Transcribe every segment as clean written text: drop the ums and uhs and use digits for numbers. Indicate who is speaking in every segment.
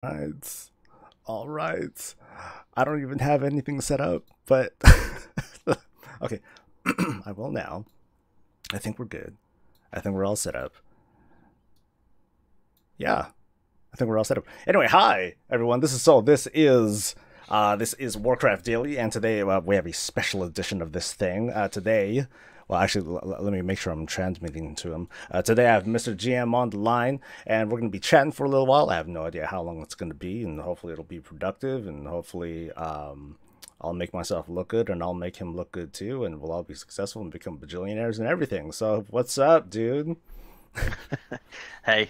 Speaker 1: Right. All right. I don't even have anything set up, but okay. I will now. I think we're good. I think we're all set up. Yeah, I think we're all set up. Anyway, hi everyone. This is Soul. This is Warcraft Daily, and today we have a special edition of this thing. Today, well, actually, let me make sure I'm transmitting to him. Today, I have MrGM on the line, and we're going to be chatting for a little while. I have no idea how long it's going to be, and hopefully, it'll be productive, and hopefully, I'll make myself look good, and I'll make him look good too, and we'll all be successful and become bajillionaires and everything. So, what's up, dude?
Speaker 2: Hey,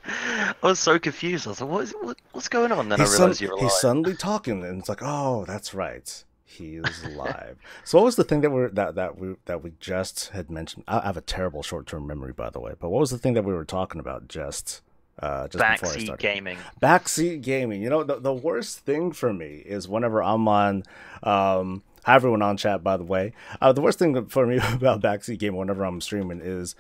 Speaker 2: I was so confused. I was like, what's going on? Then I realized you were
Speaker 1: He's
Speaker 2: alive.
Speaker 1: suddenly talking, and it's like, oh, that's right, he's live. So what was the thing that we just had mentioned? I have a terrible short-term memory, by the way. But what was the thing that we were talking about just before I
Speaker 2: Backseat
Speaker 1: started?
Speaker 2: gaming.
Speaker 1: Backseat gaming. You know, the worst thing for me is whenever I'm on. Hi everyone on chat, by the way. The worst thing for me about backseat gaming whenever I'm streaming is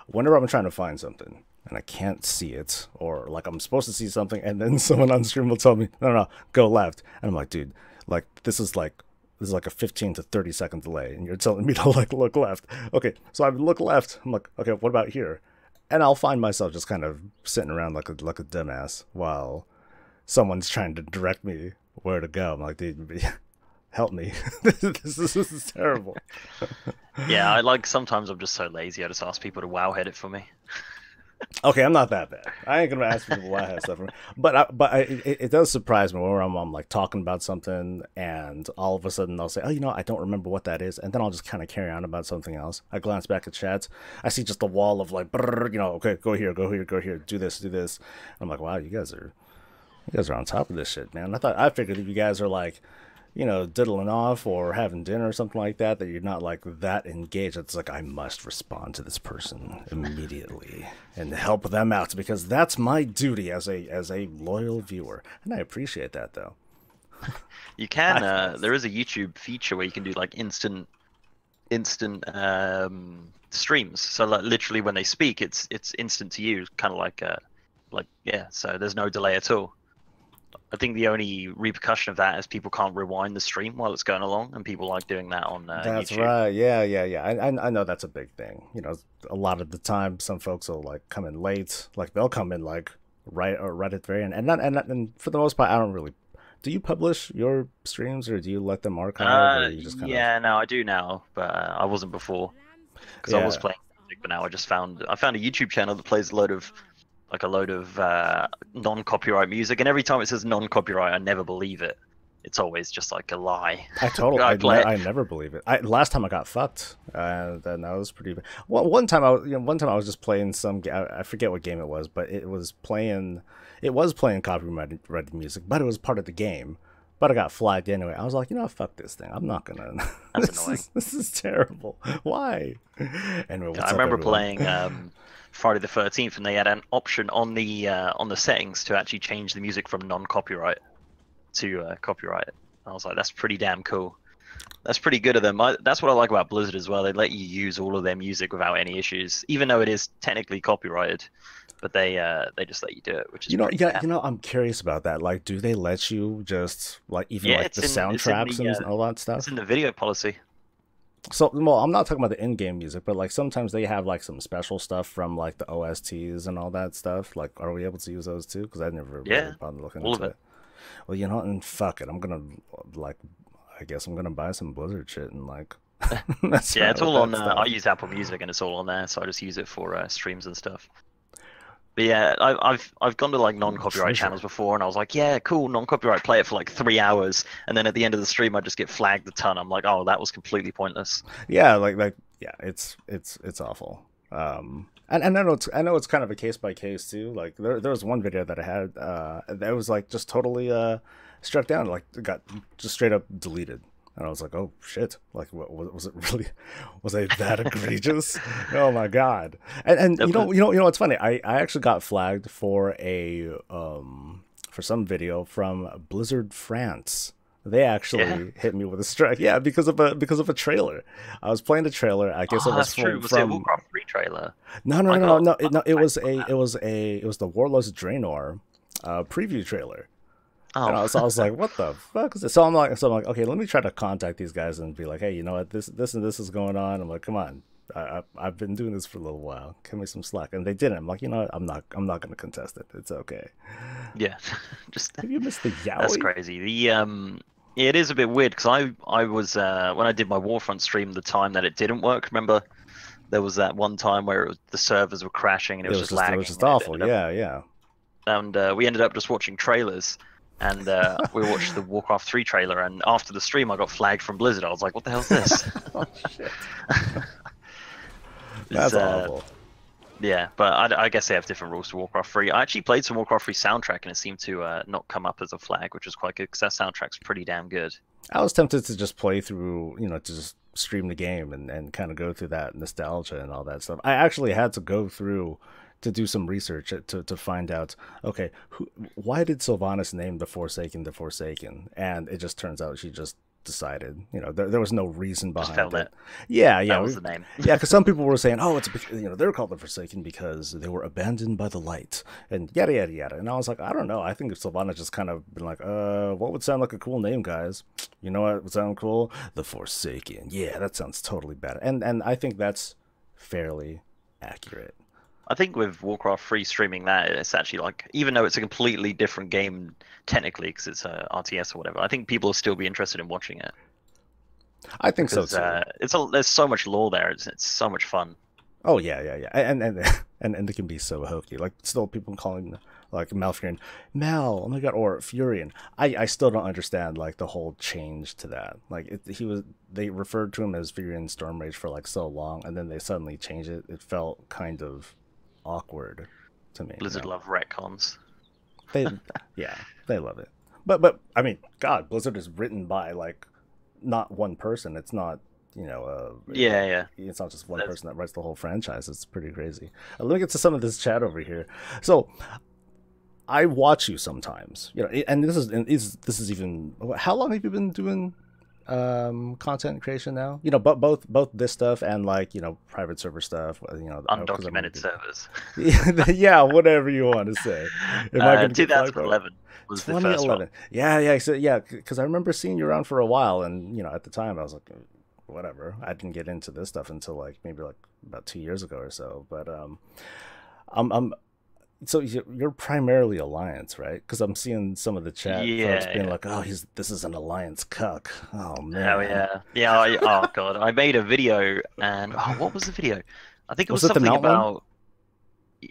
Speaker 1: whenever I'm trying to find something and I can't see it, or like I'm supposed to see something, and then someone on stream will tell me, no, no, no, go left, and I'm like, dude, like this is like a 15 to 30 second delay, and you're telling me to like look left. Okay, so I look left. I'm like, okay, what about here? And I'll find myself just kind of sitting around like a dumbass while someone's trying to direct me where to go. I'm like, dude, help me. This is terrible.
Speaker 2: Yeah, I like sometimes I'm just so lazy. I just ask people to wow head it for me.
Speaker 1: Okay, I'm not that bad. I ain't gonna ask people why I have stuff. It does surprise me when I'm like talking about something, and all of a sudden they'll say, "Oh, I don't remember what that is," and then I'll just kind of carry on about something else. I glance back at chats, I see just a wall of like, brrr, okay, go here, go here, go here, do this, do this. I'm like, wow, you guys are on top of this shit, man. I figured if you guys are like, diddling off or having dinner or something like that, that you're not like that engaged. It's like I must respond to this person immediately and help them out because that's my duty as a loyal viewer, and I appreciate that though.
Speaker 2: You can.
Speaker 1: High five.
Speaker 2: There is a YouTube feature where you can do like instant streams. So like literally when they speak, it's instant to you, kind of like yeah. So there's no delay at all. I think the only repercussion of that is people can't rewind the stream while it's going along, and people like doing that on
Speaker 1: That's
Speaker 2: YouTube.
Speaker 1: right. Yeah, yeah, yeah. I know that's a big thing. A lot of the time, some folks will like come in late. Like they'll come in like right at the very end, and for the most part, I don't really. Do you publish your streams or do you let them archive or you just kind of?
Speaker 2: Yeah, no, I do now, but I wasn't before because I was
Speaker 1: Yeah,
Speaker 2: playing music, but now I found a YouTube channel that plays a load of non-copyright music, and every time it says non-copyright, I never believe it. It's always just like a lie.
Speaker 1: I totally.
Speaker 2: I play it.
Speaker 1: I never believe it. Last time I got fucked, and that was pretty. Well, one time I was just playing some. I forget what game it was, but it was playing. It was playing copyrighted music, but it was part of the game. But I got flagged anyway. I was like, fuck this thing. I'm not gonna.
Speaker 2: That's annoying.
Speaker 1: This is terrible. Why? Anyway,
Speaker 2: I
Speaker 1: what's up,
Speaker 2: remember
Speaker 1: everyone?
Speaker 2: playing Friday the 13th, and they had an option on the settings to actually change the music from non-copyright to copyright. I was like, that's pretty damn cool. That's pretty good of them. That's what I like about Blizzard as well. They let you use all of their music without any issues, even though it is technically copyrighted. But they just let you do it, which is pretty
Speaker 1: Yeah,
Speaker 2: damn.
Speaker 1: I'm curious about that. Like, do they let you just like even
Speaker 2: Yeah,
Speaker 1: like the
Speaker 2: it's in
Speaker 1: soundtracks
Speaker 2: the
Speaker 1: and all that
Speaker 2: it's in
Speaker 1: stuff?
Speaker 2: the video policy.
Speaker 1: So, well, I'm not talking about the in-game music, but like sometimes they have like some special stuff from like the OSTs and all that stuff. Like, are we able to use those too? Because I never really
Speaker 2: Yeah,
Speaker 1: bothered looking
Speaker 2: all of
Speaker 1: into
Speaker 2: it.
Speaker 1: it. Well, and fuck it, I'm gonna like, I guess I'm gonna buy some Blizzard shit and like mess
Speaker 2: Yeah,
Speaker 1: around
Speaker 2: it's
Speaker 1: with
Speaker 2: all on.
Speaker 1: that
Speaker 2: I
Speaker 1: stuff.
Speaker 2: use Apple Music, and it's all on there, so I just use it for streams and stuff. But yeah, I've gone to like
Speaker 1: Ooh,
Speaker 2: non-copyright channels
Speaker 1: treasure.
Speaker 2: before, and I was like, yeah, cool, non-copyright, play it for like 3 hours, and then at the end of the stream, I just get flagged a ton. I'm like, oh, that was completely pointless.
Speaker 1: Yeah, yeah, it's awful. And I know it's kind of a case by case too. Like there was one video that I had that was like just totally struck down, like it got just straight up deleted. And I was like, oh shit! Like, what was it really? Was I that egregious? Oh my god! And
Speaker 2: That was,
Speaker 1: what's funny? I actually got flagged for some video from Blizzard France. They
Speaker 2: yeah.
Speaker 1: actually hit me with a strike. Yeah, because of a trailer. I was playing the trailer. I guess it
Speaker 2: Oh,
Speaker 1: was
Speaker 2: that's true. Was it a
Speaker 1: from
Speaker 2: Warcraft 3 trailer?
Speaker 1: no, no,
Speaker 2: I
Speaker 1: no, no,
Speaker 2: got
Speaker 1: no.
Speaker 2: I got
Speaker 1: It
Speaker 2: flagged
Speaker 1: was
Speaker 2: for
Speaker 1: a
Speaker 2: that.
Speaker 1: it was a it was the Warlords Draenor. preview trailer.
Speaker 2: Oh,
Speaker 1: And so I was like, what the fuck is this? So I'm like, okay, let me try to contact these guys and be like, hey, you know what, this and this is going on. I'm like, come on, I've been doing this for a little while. Give me some slack. And they didn't. I'm like, you know what, I'm not going to contest it. It's okay.
Speaker 2: yeah. Just
Speaker 1: Have you missed the yaoi?
Speaker 2: that's crazy. Yeah, it is a bit weird because I was when I did my Warfront stream, the time that it didn't work. Remember, there was that one time where the servers were crashing and it was just lagging.
Speaker 1: It was just awful. Yeah.
Speaker 2: And we ended up just watching trailers. And we watched the Warcraft 3 trailer, and after the stream, I got flagged from Blizzard. I was like, "What the hell's this?"
Speaker 1: Oh shit. That's awful.
Speaker 2: Yeah, but I guess they have different rules to Warcraft 3. I actually played some Warcraft 3 soundtrack, and it seemed to not come up as a flag, which is quite good because that soundtrack's pretty damn good.
Speaker 1: I was tempted to just play through, to just stream the game and kind of go through that nostalgia and all that stuff. I actually had to go through to do some research to find out, okay, why did Sylvanas name the Forsaken? And it just turns out she just decided, there was no reason behind it. Yeah,
Speaker 2: that was the name.
Speaker 1: Yeah, because some people were saying, oh, it's they're called the Forsaken because they were abandoned by the light and yada yada yada. And I was like, I don't know. I think if Sylvanas just kind of been like, what would sound like a cool name, guys? You know what would sound cool? The Forsaken. Yeah, that sounds totally bad. And I think that's fairly accurate.
Speaker 2: I think with Warcraft 3 streaming that, it's actually like, even though it's a completely different game technically because it's a RTS or whatever, I think people will still be interested in watching it.
Speaker 1: I think so too.
Speaker 2: There's so much lore there. It's so much fun.
Speaker 1: Oh yeah, and it can be so hokey. Like still people calling like Malfurion, Mal, oh my god, or Furion. I still don't understand like the whole change to that. Like they referred to him as Furion Stormrage for like so long, and then they suddenly changed it. It felt kind of awkward to me.
Speaker 2: Blizzard love retcons.
Speaker 1: They love it. But I mean, God, Blizzard is written by like not one person. It's not
Speaker 2: yeah.
Speaker 1: It's not just one person that writes the whole franchise. It's pretty crazy. Let me get to some of this chat over here. So I watch you sometimes, and this is even, how long have you been doing content creation now? But both this stuff and like private server stuff.
Speaker 2: Undocumented servers.
Speaker 1: Yeah, whatever you want to say.
Speaker 2: 2011 was the first one.
Speaker 1: Yeah. So yeah, because I remember seeing you around for a while, and at the time I was like, whatever. I didn't get into this stuff until like maybe like about 2 years ago or so. But so you're primarily Alliance, right? Because I'm seeing some of the chat folks being like, "Oh, this is an Alliance cuck." Oh man.
Speaker 2: Oh yeah. Oh god, I made a video, and what was the video? I think it was something about. One?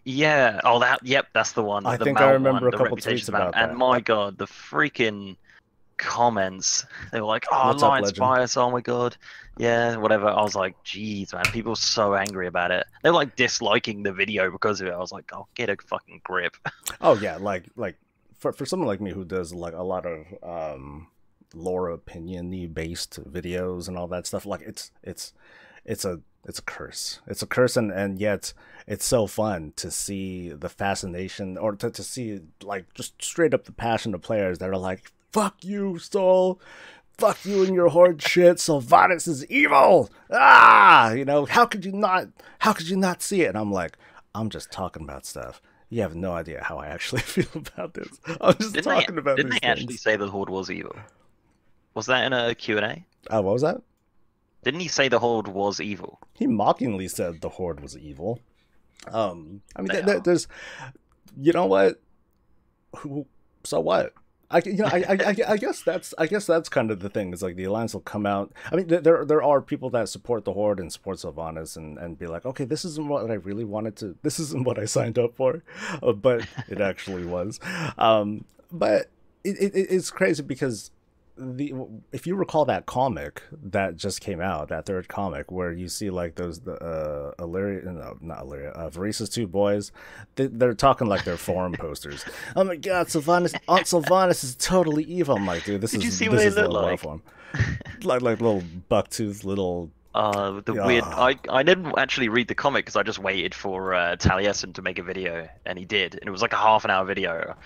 Speaker 2: Yeah. Oh, that's the one.
Speaker 1: I think I remember a couple tweets about that.
Speaker 2: And my god, the freaking comments. They were like, "Oh, Alliance bias. Oh my god." Yeah, whatever. I was like, geez, man, people were so angry about it. They were like disliking the video because of it. I was like, oh, get a fucking grip.
Speaker 1: Oh yeah, like for someone like me who does like a lot of lore opinion-y based videos and all that stuff, like it's a curse. It's a curse, and yet it's so fun to see the fascination, or to see like just straight up the passion of players that are like, fuck you, Soul. Fuck you and your horde shit. Sylvanas is evil. How could you not see it? And I'm like, I'm just talking about stuff. You have no idea how I actually feel about this. I'm just talking about these things.
Speaker 2: Didn't they actually say the horde was evil? Was that in a Q&A?
Speaker 1: What was that?
Speaker 2: Didn't he say the horde was evil?
Speaker 1: He mockingly said the horde was evil. I mean, there's, you know what? So what? I guess that's kind of the thing. Is like the Alliance will come out. I mean, there are people that support the Horde and support Sylvanas and be like, okay, this isn't what I really wanted to. This isn't what I signed up for, but it actually was. But it's crazy because if you recall that comic that just came out, that third comic where you see like those Varisa's two boys, they're talking like they're forum posters. Oh my god, Aunt Sylvanas is totally evil. I'm like, dude, this is
Speaker 2: what they look
Speaker 1: like? like little bucktooth little.
Speaker 2: Weird. I didn't actually read the comic because I just waited for Taliesin to make a video, and he did, and it was like a half-an-hour video,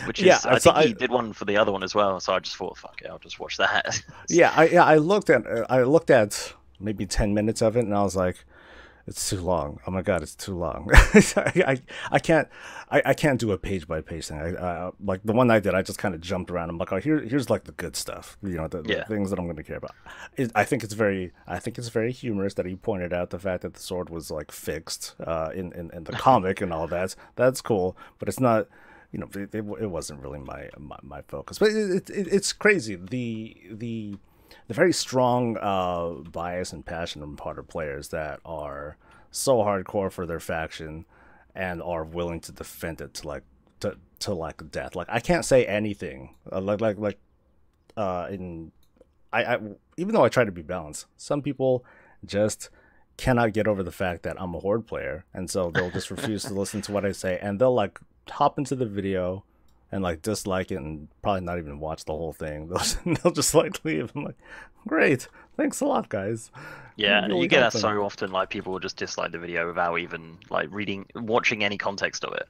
Speaker 2: which is I think he did one for the other one as well. So I just thought, fuck it, I'll just watch that.
Speaker 1: I looked at maybe 10 minutes of it, and I was like, It's too long. Oh my god, it's too long. I can't do a page by page thing. Like the one I did, I just kind of jumped around. I'm like, oh, here's like the good stuff. You know, the
Speaker 2: Yeah.
Speaker 1: things that I'm going to care about. I think it's very humorous that he pointed out the fact that the sword was like fixed in the comic and all that. That's cool, but it's not. You know, it wasn't really my focus. But it's crazy. The very strong bias and passion on part of players that are so hardcore for their faction and are willing to defend it to like death. Like I can't say anything in I even though I try to be balanced, some people just cannot get over the fact that I'm a horde player, and so they'll just refuse to listen to what I say, and they'll like hop into the video and like dislike it and probably not even watch the whole thing. They'll just like leave. I'm like, great, thanks a lot, guys.
Speaker 2: Yeah,
Speaker 1: Really
Speaker 2: you get that
Speaker 1: helping.
Speaker 2: so often. Like people will just dislike the video without even like watching any context of it.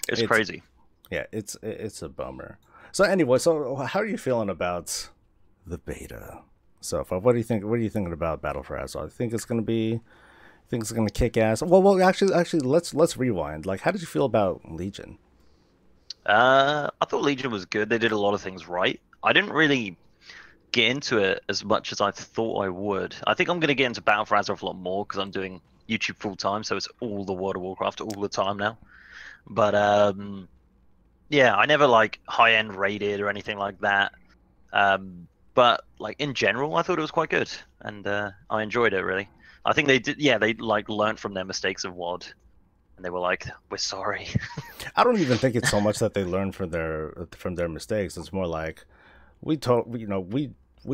Speaker 2: It's
Speaker 1: It's
Speaker 2: crazy.
Speaker 1: yeah, it's a bummer. So anyway, so how are you feeling about the beta so far? What do you think? What are you thinking about Battle for Azeroth? I think it's gonna be. Think it's gonna kick ass. Actually, let's rewind. Like, how did you feel about Legion?
Speaker 2: I thought Legion was good. They did a lot of things right. I didn't really get into it as much as I thought I would. I think I'm going to get into Battle for Azeroth a lot more because I'm doing YouTube full time, so it's all the World of Warcraft all the time now. But yeah, I never like high end rated or anything like that. But like in general, I thought it was quite good, and I enjoyed it really. I think they did. Yeah, they like learned from their mistakes of WoD, and they were like, "We're sorry."
Speaker 1: I don't even think it's so much that they learned from their mistakes. It's more like we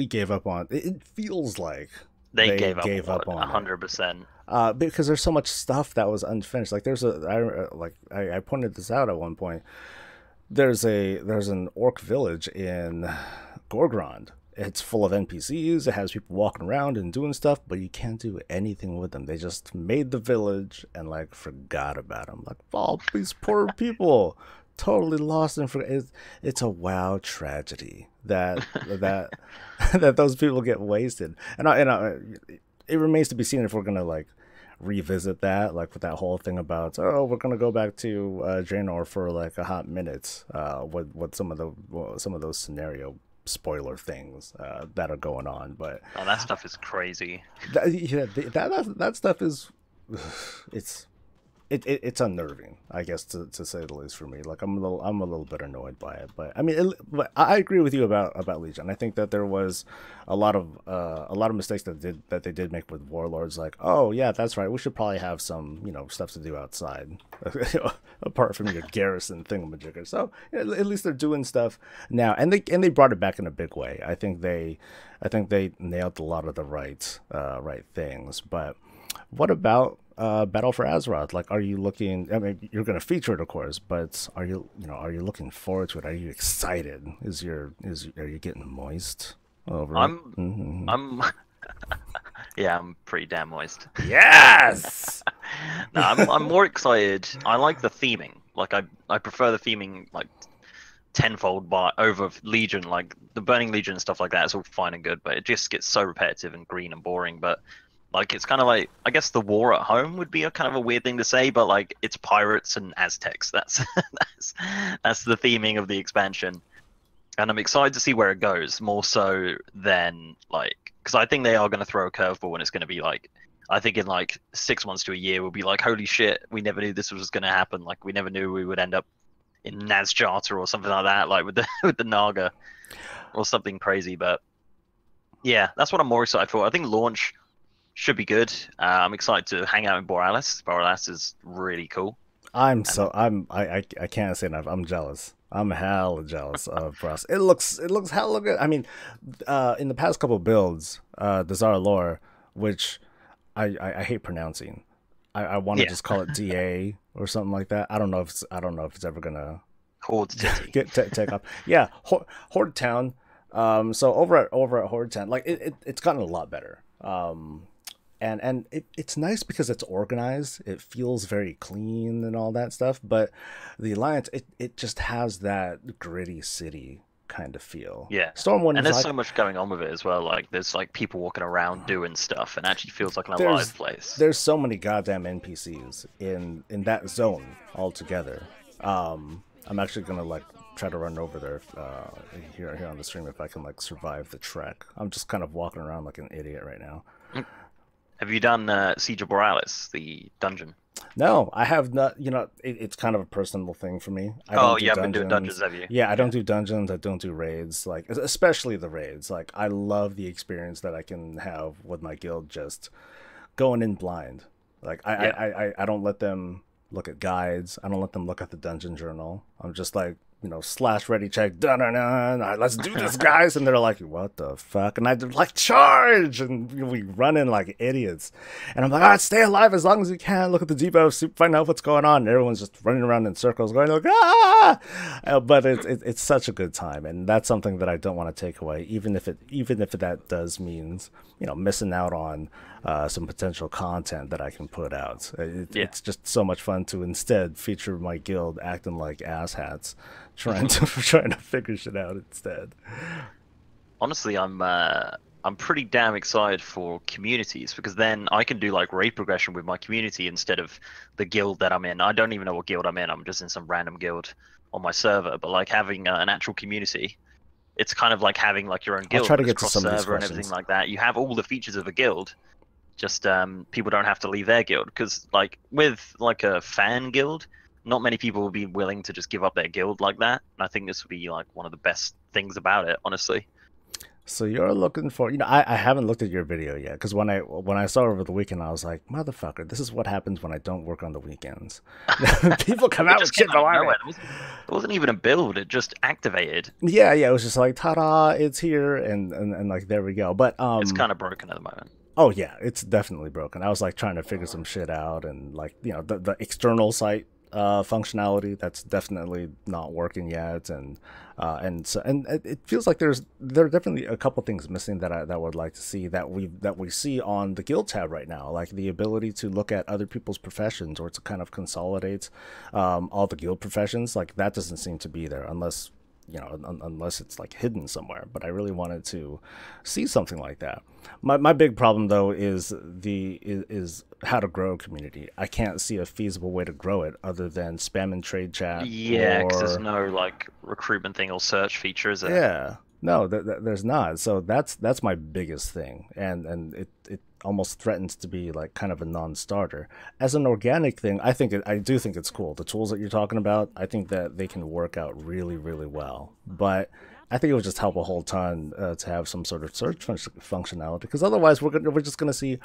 Speaker 1: gave up on it. It feels like
Speaker 2: They
Speaker 1: they
Speaker 2: gave up on
Speaker 1: gave up
Speaker 2: WoD
Speaker 1: on it.
Speaker 2: 100%.
Speaker 1: Because there's so much stuff that was unfinished. Like I pointed this out at one point. There's an orc village in Gorgrond. It's full of NPCs. It has people walking around and doing stuff, but you can't do anything with them. They just made the village and like forgot about them. Like, oh, these poor people, totally lost and forgot. It's a WoW tragedy that that those people get wasted. It remains to be seen if we're gonna like revisit that, like with that whole thing about, oh, we're gonna go back to Draenor for like a hot minute, with some of those scenario spoiler things that are going on. But
Speaker 2: Oh, that stuff is crazy.
Speaker 1: that stuff is it's it's unnerving, I guess, to say the least for me. Like I'm a little bit annoyed by it, but I mean, but I agree with you about Legion. I think that there was a lot of mistakes that they did make with Warlords. Like, oh yeah, that's right, we should probably have some stuff to do outside, apart from your garrison thingamajigger. So at least they're doing stuff now, and they brought it back in a big way. I think they nailed a lot of the right things, but. What about Battle for Azeroth? Like, are you looking? I mean, you're going to feature it, of course, but are you looking forward to it? Are you excited? Are you getting moist over it?
Speaker 2: I'm,
Speaker 1: Mm-hmm.
Speaker 2: I'm, yeah, I'm pretty damn moist.
Speaker 1: Yes.
Speaker 2: No, I'm more excited. I like the theming. Like, I prefer the theming like tenfold by over Legion. Like the Burning Legion and stuff like that is all fine and good, but it just gets so repetitive and green and boring. But like it's kind of like I guess the war at home would be a kind of a weird thing to say, but like it's pirates and Aztecs. That's that's the theming of the expansion, and I'm excited to see where it goes. More so than like because I think they are going to throw a curveball, and it's going to be like I think in like 6 months to a year we'll be like, holy shit, we never knew this was going to happen. Like we never knew we would end up in Nazjata or something like that, like with the with the Naga or something crazy. But yeah, that's what I'm more excited for. I think launch should be good. I'm excited to hang out in Borealis. Borealis is really cool. And
Speaker 1: I can't say enough. I'm jealous. I'm hella jealous of Brass. It looks hella good. I mean, in the past couple builds, the Zara lore, which I hate pronouncing. I want to
Speaker 2: yeah,
Speaker 1: just call it DA or something like that. I don't know if it's ever gonna
Speaker 2: Horde City.
Speaker 1: take off. Yeah, Horde Town. So over at Horde Town, like it's gotten a lot better. And it's nice because it's organized. It feels very clean and all that stuff. But the Alliance, it just has that gritty city kind of feel.
Speaker 2: Yeah.
Speaker 1: Stormwind
Speaker 2: And
Speaker 1: is
Speaker 2: there's
Speaker 1: like
Speaker 2: so much going on with it as well. Like there's like people walking around doing stuff, and actually feels like an
Speaker 1: there's
Speaker 2: alive place.
Speaker 1: there's so many goddamn NPCs in that zone altogether. I'm actually gonna like try to run over there here on the stream if I can like survive the trek. I'm just kind of walking around like an idiot right now.
Speaker 2: Have you done Siege of Borealis, the dungeon?
Speaker 1: No, I have not. You know, it's kind of a personal thing for me. I
Speaker 2: Oh,
Speaker 1: don't do
Speaker 2: you haven't been
Speaker 1: dungeons.
Speaker 2: doing dungeons, have you?
Speaker 1: Yeah, I don't do dungeons. I don't do raids. Like, especially the raids. Like, I love the experience that I can have with my guild just going in blind. Like, I don't let them look at guides. I don't let them look at the dungeon journal. I'm just like, you know, slash ready check, dun dun dun, let's do this, guys. And they're like, what the fuck? And I like charge, and we run in like idiots. And I'm like, ah, stay alive as long as you can. Look at the debuff, find out what's going on. And everyone's just running around in circles, going like, ah. But it's such a good time, and that's something that I don't want to take away, even if that does means, you know, missing out on some potential content that I can put out. It's just so much fun to instead feature my guild acting like asshats, trying to figure shit out instead.
Speaker 2: Honestly, I'm pretty damn excited for communities, because then I can do like raid progression with my community instead of the guild that I'm in. I don't even know what guild I'm in. I'm just in some random guild on my server. But like having an actual community, it's kind of like having like your own guild.
Speaker 1: I'll try to get to
Speaker 2: cross
Speaker 1: some of these
Speaker 2: server and
Speaker 1: questions.
Speaker 2: everything like that. You have all the features of a guild. Just people don't have to leave their guild, because like with like a fan guild, not many people will be willing to just give up their guild like that. And I think this would be like one of the best things about it, honestly.
Speaker 1: So you're looking for, you know, I haven't looked at your video yet, because when I saw it over the weekend, I was like, motherfucker, this is what happens when I don't work on the weekends. People come out with shit.
Speaker 2: It wasn't even a build; it just activated.
Speaker 1: Yeah, it was just like, ta-da, it's here, and like there we go. But
Speaker 2: it's kind of broken at the moment.
Speaker 1: Oh yeah, it's definitely broken. I was like trying to figure some shit out, and like, you know, the external site functionality, that's definitely not working yet, and it feels like there are definitely a couple things missing that I would like to see, that we see on the guild tab right now, like the ability to look at other people's professions, or to kind of consolidate all the guild professions. Like that doesn't seem to be there, unless, you know, unless it's like hidden somewhere. But I really wanted to see something like that. My big problem though is how to grow a community. I can't see a feasible way to grow it other than spam and trade chat.
Speaker 2: Yeah, because there's no like recruitment thing or search feature, is there?
Speaker 1: Yeah, no, there's not. So that's my biggest thing, and it almost threatens to be like kind of a non-starter. As an organic thing, I do think it's cool. The tools that you're talking about, I think that they can work out really, really well. But I think it would just help a whole ton to have some sort of search functionality, because otherwise we're just gonna see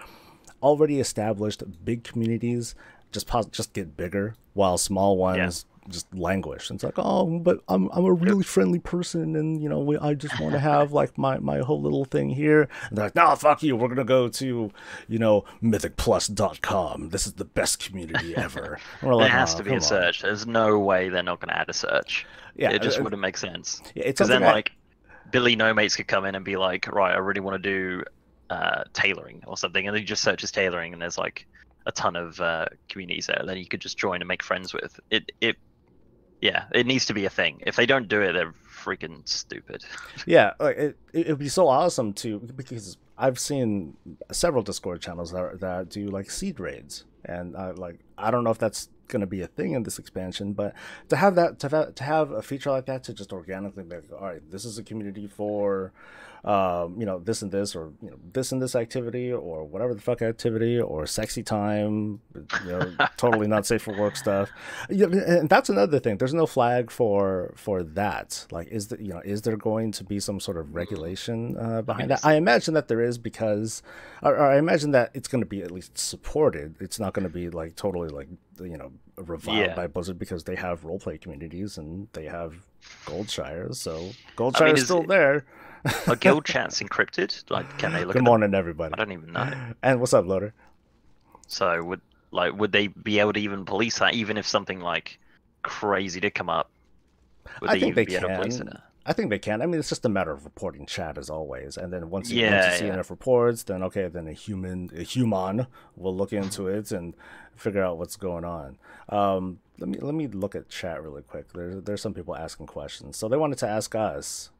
Speaker 1: already established big communities just get bigger, while small ones just languish. And it's like, oh, but I'm a really friendly person, and you know, I just want to have like my whole little thing here. And they're like, no, fuck you, we're gonna go to, you know, mythicplus.com. This is the best community ever.
Speaker 2: There has to be a search. There's no way they're not gonna add a search. Yeah, it just wouldn't make sense.
Speaker 1: Yeah,
Speaker 2: because then like Billy No Mates could come in and be like, right, I really want to do tailoring or something, and then he just searches tailoring, and there's like a ton of communities there. Then you could just join and make friends with it. It needs to be a thing. If they don't do it, they're freaking stupid. Yeah,
Speaker 1: like it'd be so awesome too, because I've seen several Discord channels that do like seed raids, and I don't know if that's going to be a thing in this expansion, but to have a feature like that, to just organically be like, all right, this is a community for you know, this and this, or you know, this and this activity, or whatever the fuck activity, or sexy time, you know, totally not safe for work stuff. Yeah, and that's another thing. There's no flag for that. Like, is there going to be some sort of regulation behind that? I imagine that there is, because, or I imagine that it's going to be at least supported. It's not going to be like totally like, you know, reviled by Blizzard, because they have roleplay communities and they have Goldshires, so Goldshire's still there.
Speaker 2: Are guild chats encrypted? Like, can they look?
Speaker 1: Good morning, everybody.
Speaker 2: I don't even know.
Speaker 1: And what's up, Loader?
Speaker 2: So would they be able to even police that, even if something like crazy did come up?
Speaker 1: I think they can. I think they can. I mean, it's just a matter of reporting chat as always, and then once you
Speaker 2: Yeah,
Speaker 1: see
Speaker 2: yeah.
Speaker 1: enough reports, then okay, then a human will look into it and figure out what's going on. Let me look at chat really quick. There's some people asking questions, so they wanted to ask us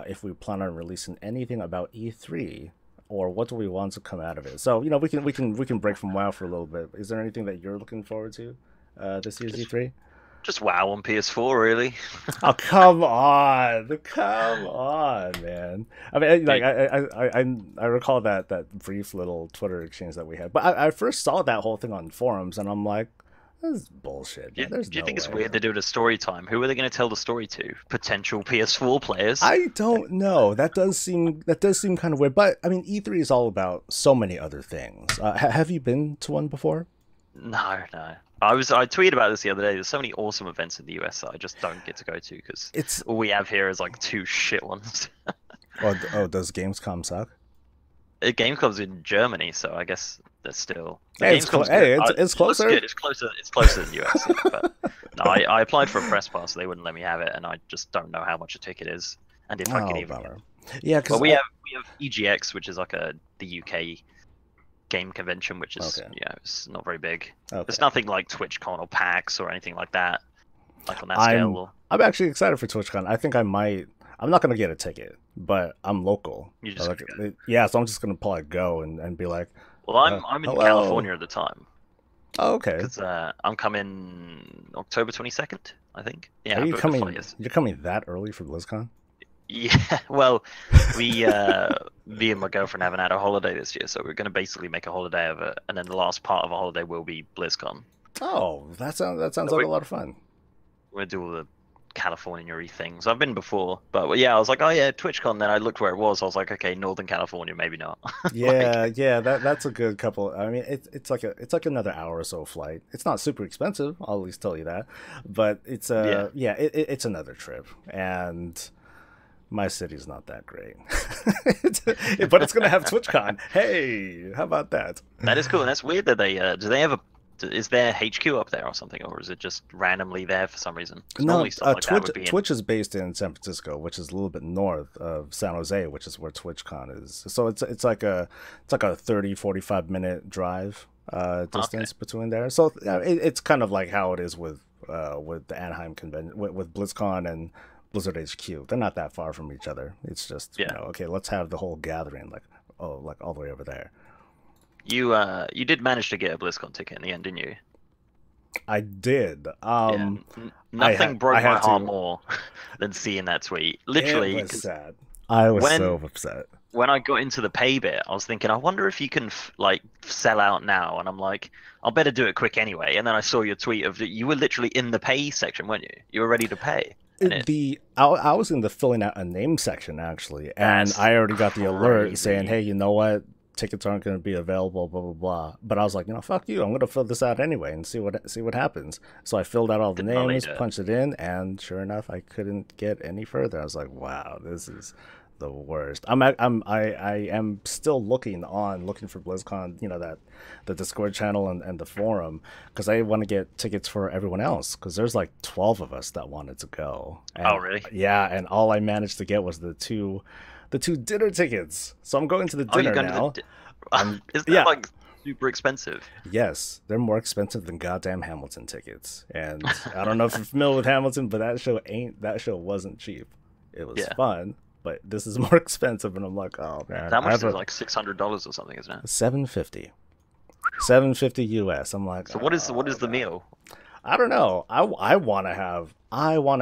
Speaker 1: if we plan on releasing anything about E3 or what do we want to come out of it. So we can break from WoW for a little bit. Is there anything that you're looking forward to this year's
Speaker 2: Just
Speaker 1: E3?
Speaker 2: just WoW on PS4, really.
Speaker 1: Oh, come on, come on, man. I mean, like
Speaker 2: Dude,
Speaker 1: I recall that brief little Twitter exchange that we had, but I first saw that whole thing on forums, and I'm like, this is bullshit,
Speaker 2: do you,
Speaker 1: man. There's
Speaker 2: do you
Speaker 1: no
Speaker 2: think it's
Speaker 1: way.
Speaker 2: weird they're doing a story time? Who are they going to tell the story to? Potential PS4 players?
Speaker 1: I don't know. That does seem kind of weird, but I mean, E3 is all about so many other things. Have you been to one before?
Speaker 2: No, no. I tweeted about this the other day. There's so many awesome events in the US that I just don't get to go to because
Speaker 1: It's
Speaker 2: all we have here is like two shit ones.
Speaker 1: does Gamescom suck?
Speaker 2: Gamescom's in Germany, so I guess there's still the
Speaker 1: Hey,
Speaker 2: Gamescom's good.
Speaker 1: hey, it's
Speaker 2: It looks
Speaker 1: closer.
Speaker 2: good. It's closer. It's closer than US. Yeah, but no, I applied for a press pass. They wouldn't let me have it, and I just don't know how much a ticket is, and if I could
Speaker 1: Oh,
Speaker 2: even get
Speaker 1: bummer.
Speaker 2: it.
Speaker 1: Yeah,
Speaker 2: But
Speaker 1: because
Speaker 2: we have EGX, which is like the UK game convention, which is
Speaker 1: okay,
Speaker 2: it's not very big.
Speaker 1: okay.
Speaker 2: There's nothing like TwitchCon or PAX or anything like that, like on that scale.
Speaker 1: I'm
Speaker 2: Or
Speaker 1: I'm actually excited for TwitchCon. I think I might. I'm not gonna get a ticket, but I'm local.
Speaker 2: you just
Speaker 1: Like,
Speaker 2: gotta go.
Speaker 1: yeah, so I'm just gonna probably go and be like,
Speaker 2: Well, I'm in
Speaker 1: hello.
Speaker 2: California at the time
Speaker 1: Oh, okay.
Speaker 2: because I'm coming October 22nd, I think.
Speaker 1: Are
Speaker 2: Yeah, I
Speaker 1: you
Speaker 2: booked the
Speaker 1: coming?
Speaker 2: flights.
Speaker 1: You're coming that early for BlizzCon?
Speaker 2: Yeah, well, we me and my girlfriend haven't had a holiday this year, so we're going to basically make a holiday of it, and then the last part of a holiday will be BlizzCon.
Speaker 1: Oh, that sounds
Speaker 2: So
Speaker 1: like a lot of fun.
Speaker 2: we'll do all the California-y things. I've been before, but well, yeah, I was like, oh yeah, TwitchCon. Then I looked where it was. I was like, okay, Northern California, maybe not.
Speaker 1: Yeah, yeah, that's a good couple. I mean, it's like another hour or so flight. It's not super expensive, I'll at least tell you that, but it's
Speaker 2: Yeah,
Speaker 1: yeah, it's another trip, and my city's not that great. But it's gonna have TwitchCon. Hey, how about that?
Speaker 2: that is cool. And that's weird that they do they have a is there HQ up there or something, or is it just randomly there for some reason? Because
Speaker 1: No,
Speaker 2: normally stuff like that
Speaker 1: Twitch
Speaker 2: would be in.
Speaker 1: Twitch is based in San Francisco, which is a little bit north of San Jose, which is where TwitchCon is. So it's like a 30-45 minute drive
Speaker 2: Okay.
Speaker 1: distance between there. So it's kind of like how it is with the Anaheim convention with BlizzCon and Blizzard HQ. They're not that far from each other. It's just
Speaker 2: Yeah.
Speaker 1: okay, let's have the whole gathering like all the way over there.
Speaker 2: You did manage to get a BlizzCon ticket in the end, didn't you?
Speaker 1: I did.
Speaker 2: Yeah.
Speaker 1: I
Speaker 2: Nothing
Speaker 1: had I
Speaker 2: broke my
Speaker 1: had
Speaker 2: heart
Speaker 1: to.
Speaker 2: more than seeing that tweet.
Speaker 1: It
Speaker 2: Literally,
Speaker 1: was
Speaker 2: because
Speaker 1: sad. I was so
Speaker 2: when
Speaker 1: upset.
Speaker 2: when I got into the pay bit, I was thinking, I wonder if you can like sell out now. And I'm like, I'll better do it quick anyway. And then I saw your tweet of you were literally in the pay section, weren't you? You were ready to pay, and
Speaker 1: I was in the filling out a name section actually, and
Speaker 2: that's
Speaker 1: I already got the alert saying,
Speaker 2: crazy.
Speaker 1: "Hey, you know what? Tickets aren't going to be available." Blah blah blah. But I was like, fuck you. I'm going to fill this out anyway and see what happens. So I filled out all the
Speaker 2: Didn't believe
Speaker 1: names,
Speaker 2: it.
Speaker 1: punched it in, and sure enough, I couldn't get any further. I was like, wow, this is the worst. I am still looking for BlizzCon. That the Discord channel and the forum because I want to get tickets for everyone else because there's like 12 of us that wanted to go,
Speaker 2: Oh,
Speaker 1: and
Speaker 2: really?
Speaker 1: yeah, and all I managed to get was the two dinner tickets. So I'm going to the
Speaker 2: Oh, you're
Speaker 1: dinner
Speaker 2: going to
Speaker 1: now.
Speaker 2: the.
Speaker 1: I'm
Speaker 2: Is that
Speaker 1: yeah.
Speaker 2: like super expensive?
Speaker 1: Yes, they're more expensive than goddamn Hamilton tickets. And I don't know if you're familiar with Hamilton, but that show wasn't cheap. It was
Speaker 2: Yeah.
Speaker 1: fun, but this is more expensive and I'm like, "Oh man,
Speaker 2: How
Speaker 1: I
Speaker 2: much
Speaker 1: have
Speaker 2: is it?
Speaker 1: a
Speaker 2: Like $600 or something, isn't it?
Speaker 1: 750. 750 US." I'm like,
Speaker 2: So what is
Speaker 1: "Oh
Speaker 2: the
Speaker 1: man.
Speaker 2: meal?
Speaker 1: I don't know. I want to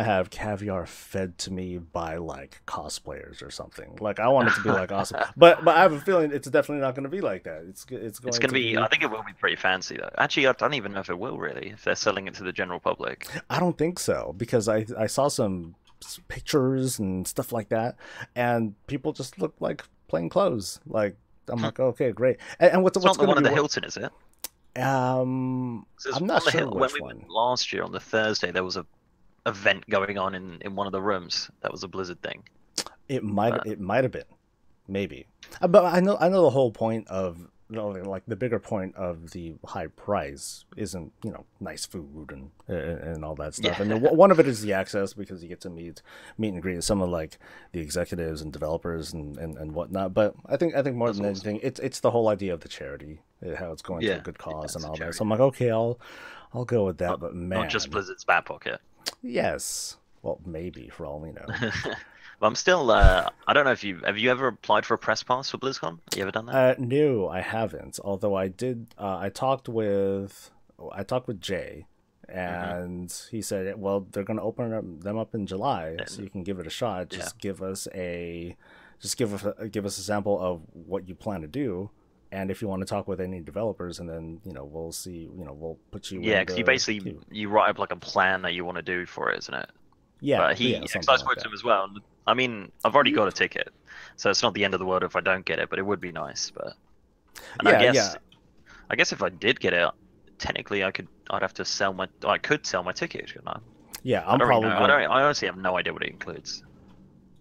Speaker 1: have caviar fed to me by like cosplayers or something. Like I want it to be like awesome. But I have a feeling it's definitely not going to be like that. It's
Speaker 2: It's
Speaker 1: going
Speaker 2: going to
Speaker 1: to
Speaker 2: be.
Speaker 1: be.
Speaker 2: I think it will be pretty fancy though. Actually, I don't even know if it will really. If they're selling it to the general public.
Speaker 1: I don't think so because I saw some pictures and stuff like that, and people just look like plain clothes. Like I'm like, okay, great. And what's
Speaker 2: It's not
Speaker 1: what's
Speaker 2: the
Speaker 1: going
Speaker 2: one
Speaker 1: to
Speaker 2: at
Speaker 1: be
Speaker 2: the Hilton, is it? There's
Speaker 1: I'm not
Speaker 2: on the
Speaker 1: sure
Speaker 2: hill when
Speaker 1: which
Speaker 2: we went
Speaker 1: one.
Speaker 2: last year on the Thursday. There was a event going on in one of the rooms. That was a Blizzard thing.
Speaker 1: It might
Speaker 2: But
Speaker 1: it might have been maybe, but I know the whole point of like the bigger point of the high price isn't, you know, nice food and all that stuff.
Speaker 2: Yeah.
Speaker 1: And one of it is the access, because you get to meet and greet some of like the executives and developers and whatnot. But I think more than anything, it's the whole idea of the charity, how it's going to a good cause and all that. So I'm like, okay, I'll go with that. But man,
Speaker 2: not just Blizzard's back pocket.
Speaker 1: Yes. Well, maybe, for all we know.
Speaker 2: But I'm still. I don't know if have you ever applied for a press pass for BlizzCon? You ever done that?
Speaker 1: No, I haven't. Although I did. I talked with Jay, and he said, well, they're going to open them up in July, so you can give it a shot. Just give us a sample of what you plan to do. And if you want to talk with any developers, and then, you know, we'll see, you know, we'll put you.
Speaker 2: Yeah, because you basically you write up like a plan that you want to do for it, isn't it?
Speaker 1: Yeah.
Speaker 2: But I spoke to him as well. I mean, I've already got a ticket, so it's not the end of the world if I don't get it. But it would be nice. But I guess if I did get it, technically I'd have to sell my. I could sell my ticket, couldn't I?
Speaker 1: Yeah,
Speaker 2: I honestly have no idea what it includes.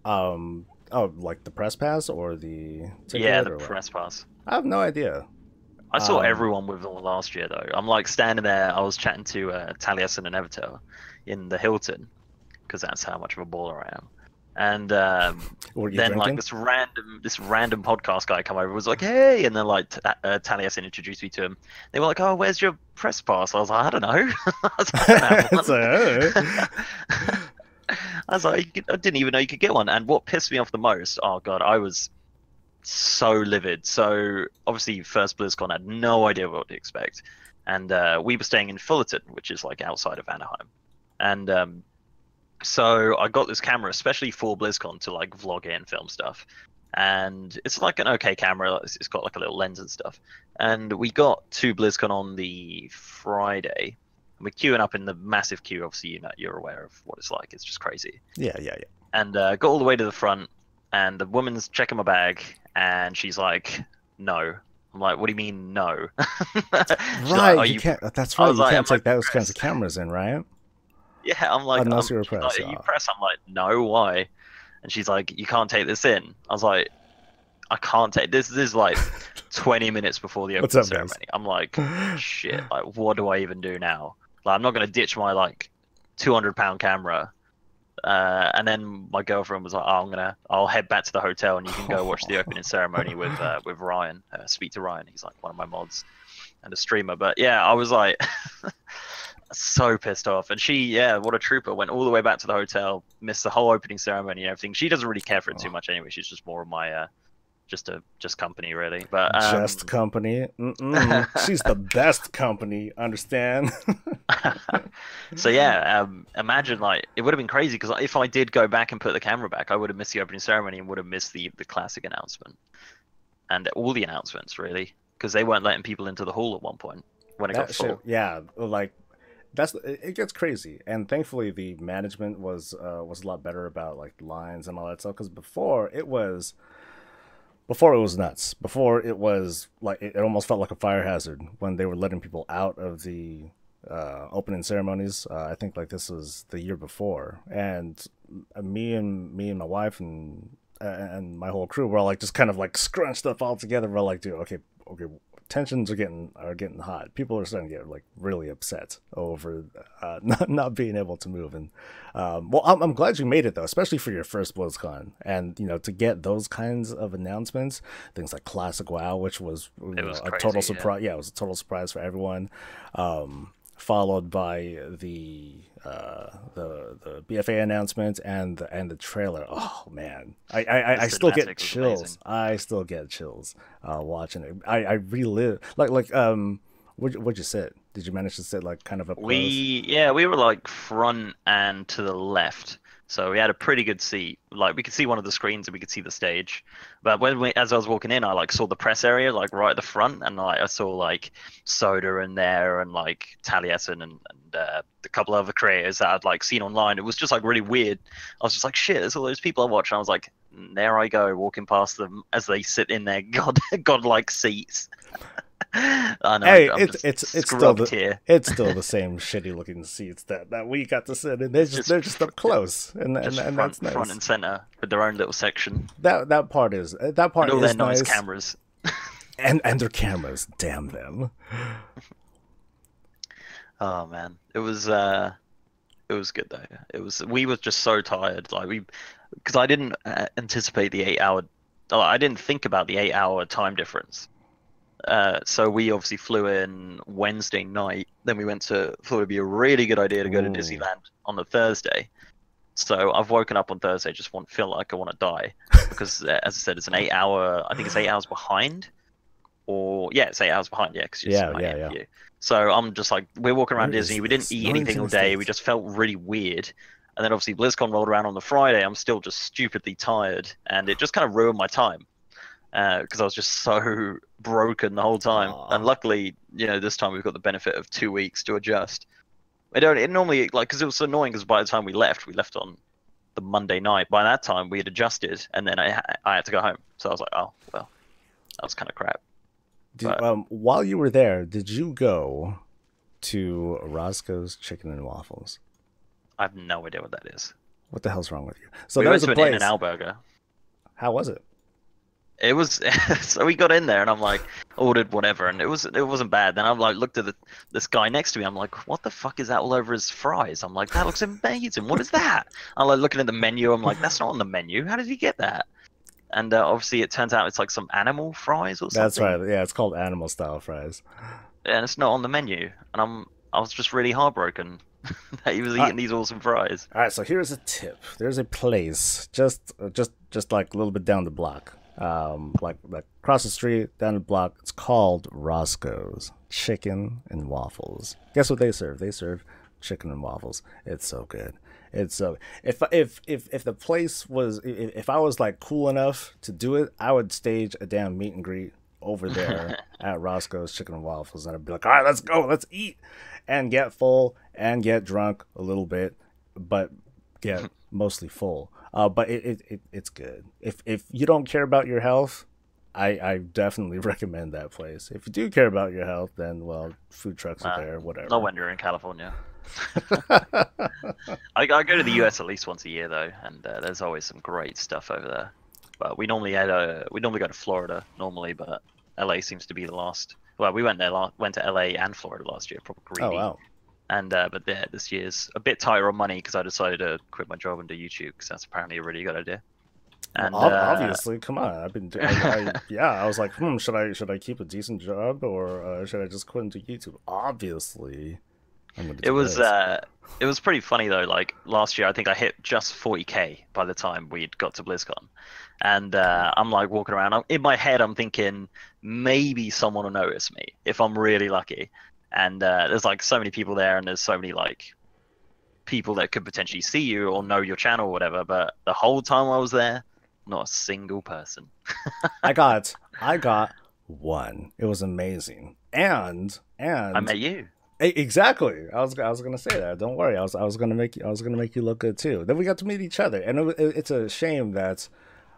Speaker 1: Oh, like the press pass or the ticket?
Speaker 2: Yeah, the press pass.
Speaker 1: I have no idea.
Speaker 2: I saw everyone with them last year, though. I'm like standing there. I was chatting to Taliesin and Evertel in the Hilton, because that's how much of a baller I am. And then
Speaker 1: drinking?
Speaker 2: Like this random podcast guy come over and was like, hey, and then like Taliesin introduced me to him. They were like, oh, where's your press pass? I was like, I don't know. I was like, I didn't even know you could get one. And what pissed me off the most, oh god, I was so livid. So obviously first BlizzCon, I had no idea what to expect. And we were staying in Fullerton, which is like outside of Anaheim. And so I got this camera especially for BlizzCon to like vlog it and film stuff. And it's like an okay camera. It's got like a little lens and stuff. And we got to BlizzCon on the Friday. And we're queuing up in the massive queue. Obviously, you're aware of what it's like. It's just crazy.
Speaker 1: Yeah.
Speaker 2: And got all the way to the front, and the woman's checking my bag, and she's like, no. I'm like, what do you mean no?
Speaker 1: Right, like, you can't. That's right. You can't take those kinds of cameras in, right?
Speaker 2: Yeah, I'm like,
Speaker 1: unless you're a press.
Speaker 2: Like, are you press? I'm like, no, why? And she's like, you can't take this in. I was like, I can't take this. This is like 20 minutes before the opening ceremony. Guys? I'm like, shit. Like, what do I even do now? Like, I'm not gonna ditch my like 200-pound camera. And then my girlfriend was like, oh, I'll head back to the hotel, and you can go watch the opening ceremony with Ryan. Speak to Ryan. He's like one of my mods and a streamer. But yeah, I was like. So pissed off. And she, what a trooper, went all the way back to the hotel, missed the whole opening ceremony and everything. She doesn't really care for it too much anyway. She's just more of my just company, really. But
Speaker 1: just company. She's the best company, understand?
Speaker 2: So imagine, like, it would have been crazy, because if I did go back and put the camera back, I would have missed the opening ceremony and would have missed the classic announcement and all the announcements, really, because they weren't letting people into the hall at one point when it got full.
Speaker 1: Yeah, like. It gets crazy, and thankfully the management was a lot better about like lines and all that stuff. Because before it was nuts. Before it was like it almost felt like a fire hazard when they were letting people out of the opening ceremonies. I think like this was the year before, and me and my wife and my whole crew were all like just kind of like scrunched up all together. We're like, dude, okay. Tensions are getting hot. People are starting to get like really upset over not being able to move. And well, I'm glad you made it though, especially for your first BlizzCon. And to get those kinds of announcements, things like Classic WoW, which was, a total surprise. Yeah, it was a total surprise for everyone. Followed by the BFA announcement and the trailer. Oh man, I still get chills. I still get chills watching it. I relive like what'd you sit? Did you manage to sit like kind of up close?
Speaker 2: We were like front and to the left. So we had a pretty good seat. Like we could see one of the screens and we could see the stage. But as I was walking in, I like saw the press area like right at the front, and like I saw like Soda in there and like Taliesin and a couple other creators that I'd like seen online. It was just like really weird. I was just like, shit, there's all those people I watch. And I was like, there I go, walking past them as they sit in their godlike seats. I know,
Speaker 1: hey, it's still the same shitty looking seats that we got to sit in. They're just up close, and that's nice.
Speaker 2: Front and center with their own little section.
Speaker 1: That part is
Speaker 2: and all their
Speaker 1: nice.
Speaker 2: Cameras.
Speaker 1: And their cameras, damn them.
Speaker 2: Oh man, it was good though. We were just so tired, like because I didn't anticipate the 8 hour. I didn't think about the 8 hour time difference. So we obviously flew in Wednesday night. Then we thought it'd be a really good idea to go to Disneyland on the Thursday. So I've woken up on Thursday, just feel like I want to die because, as I said, it's an 8 hour. I think it's 8 hours behind, or yeah, it's 8 hours behind. Yeah, because
Speaker 1: Yeah.
Speaker 2: So I'm just like, we're walking around Disney. We didn't eat anything all day. We just felt really weird. And then obviously BlizzCon rolled around on the Friday. I'm still just stupidly tired, and it just kind of ruined my time because I was just so broken the whole time. And luckily, this time we've got the benefit of 2 weeks to adjust. It normally, like, because it was annoying because by the time we left on the Monday night. By that time, we had adjusted, and then I had to go home. So I was like, oh, well, that was kind of crap.
Speaker 1: While you were there, did you go to Roscoe's Chicken and Waffles?
Speaker 2: I have no idea what that is.
Speaker 1: What the hell's wrong with you? So
Speaker 2: we
Speaker 1: there
Speaker 2: went
Speaker 1: was
Speaker 2: to
Speaker 1: a place.
Speaker 2: an In-N-Out Burger.
Speaker 1: How was it?
Speaker 2: It was so we got in there and I'm like ordered whatever and it wasn't bad. Then I'm like looked at this guy next to me. I'm like, what the fuck is that all over his fries? I'm like, that looks amazing. What is that? I'm like looking at the menu. I'm like, that's not on the menu. How did he get that? And obviously it turns out it's like some animal fries or something.
Speaker 1: That's right. Yeah, it's called animal style fries.
Speaker 2: And it's not on the menu. And I was just really heartbroken that he was eating these awesome fries.
Speaker 1: All right, so here's a tip. There's a place just like a little bit down the block. Like across the street, down the block. It's called Roscoe's Chicken and Waffles. Guess what they serve? They serve chicken and waffles. It's so good. It's so if the place was if I was like cool enough to do it, I would stage a damn meet and greet over there at Roscoe's Chicken and Waffles, and I'd be like, all right, let's go, let's eat, and get full and get drunk a little bit, but get mostly full. But it's good. If you don't care about your health, I definitely recommend that place. If you do care about your health, then well, food trucks are there, whatever.
Speaker 2: Not when you're in California. I go to the US at least once a year though, and there's always some great stuff over there. But we normally go to Florida normally, but LA seems to be the last. Well, we went to LA and Florida last year, probably greedy.
Speaker 1: Oh wow.
Speaker 2: And but this year's a bit tighter on money because I decided to quit my job and do YouTube because that's apparently a really good idea. And
Speaker 1: obviously, come on, I've been I was like, should I keep a decent job or should I just quit and do YouTube? Obviously, I'm gonna do
Speaker 2: it was pretty funny though. Like last year, I think I hit just 40K by the time we'd got to BlizzCon, and I'm like walking around. In my head, I'm thinking maybe someone will notice me if I'm really lucky. And there's like so many people there, and there's so many like people that could potentially see you or know your channel or whatever. But the whole time I was there, not a single person.
Speaker 1: I got one. It was amazing, and
Speaker 2: I met you.
Speaker 1: Exactly. I was gonna say that. Don't worry. I was gonna make you look good too. Then we got to meet each other, and it's a shame that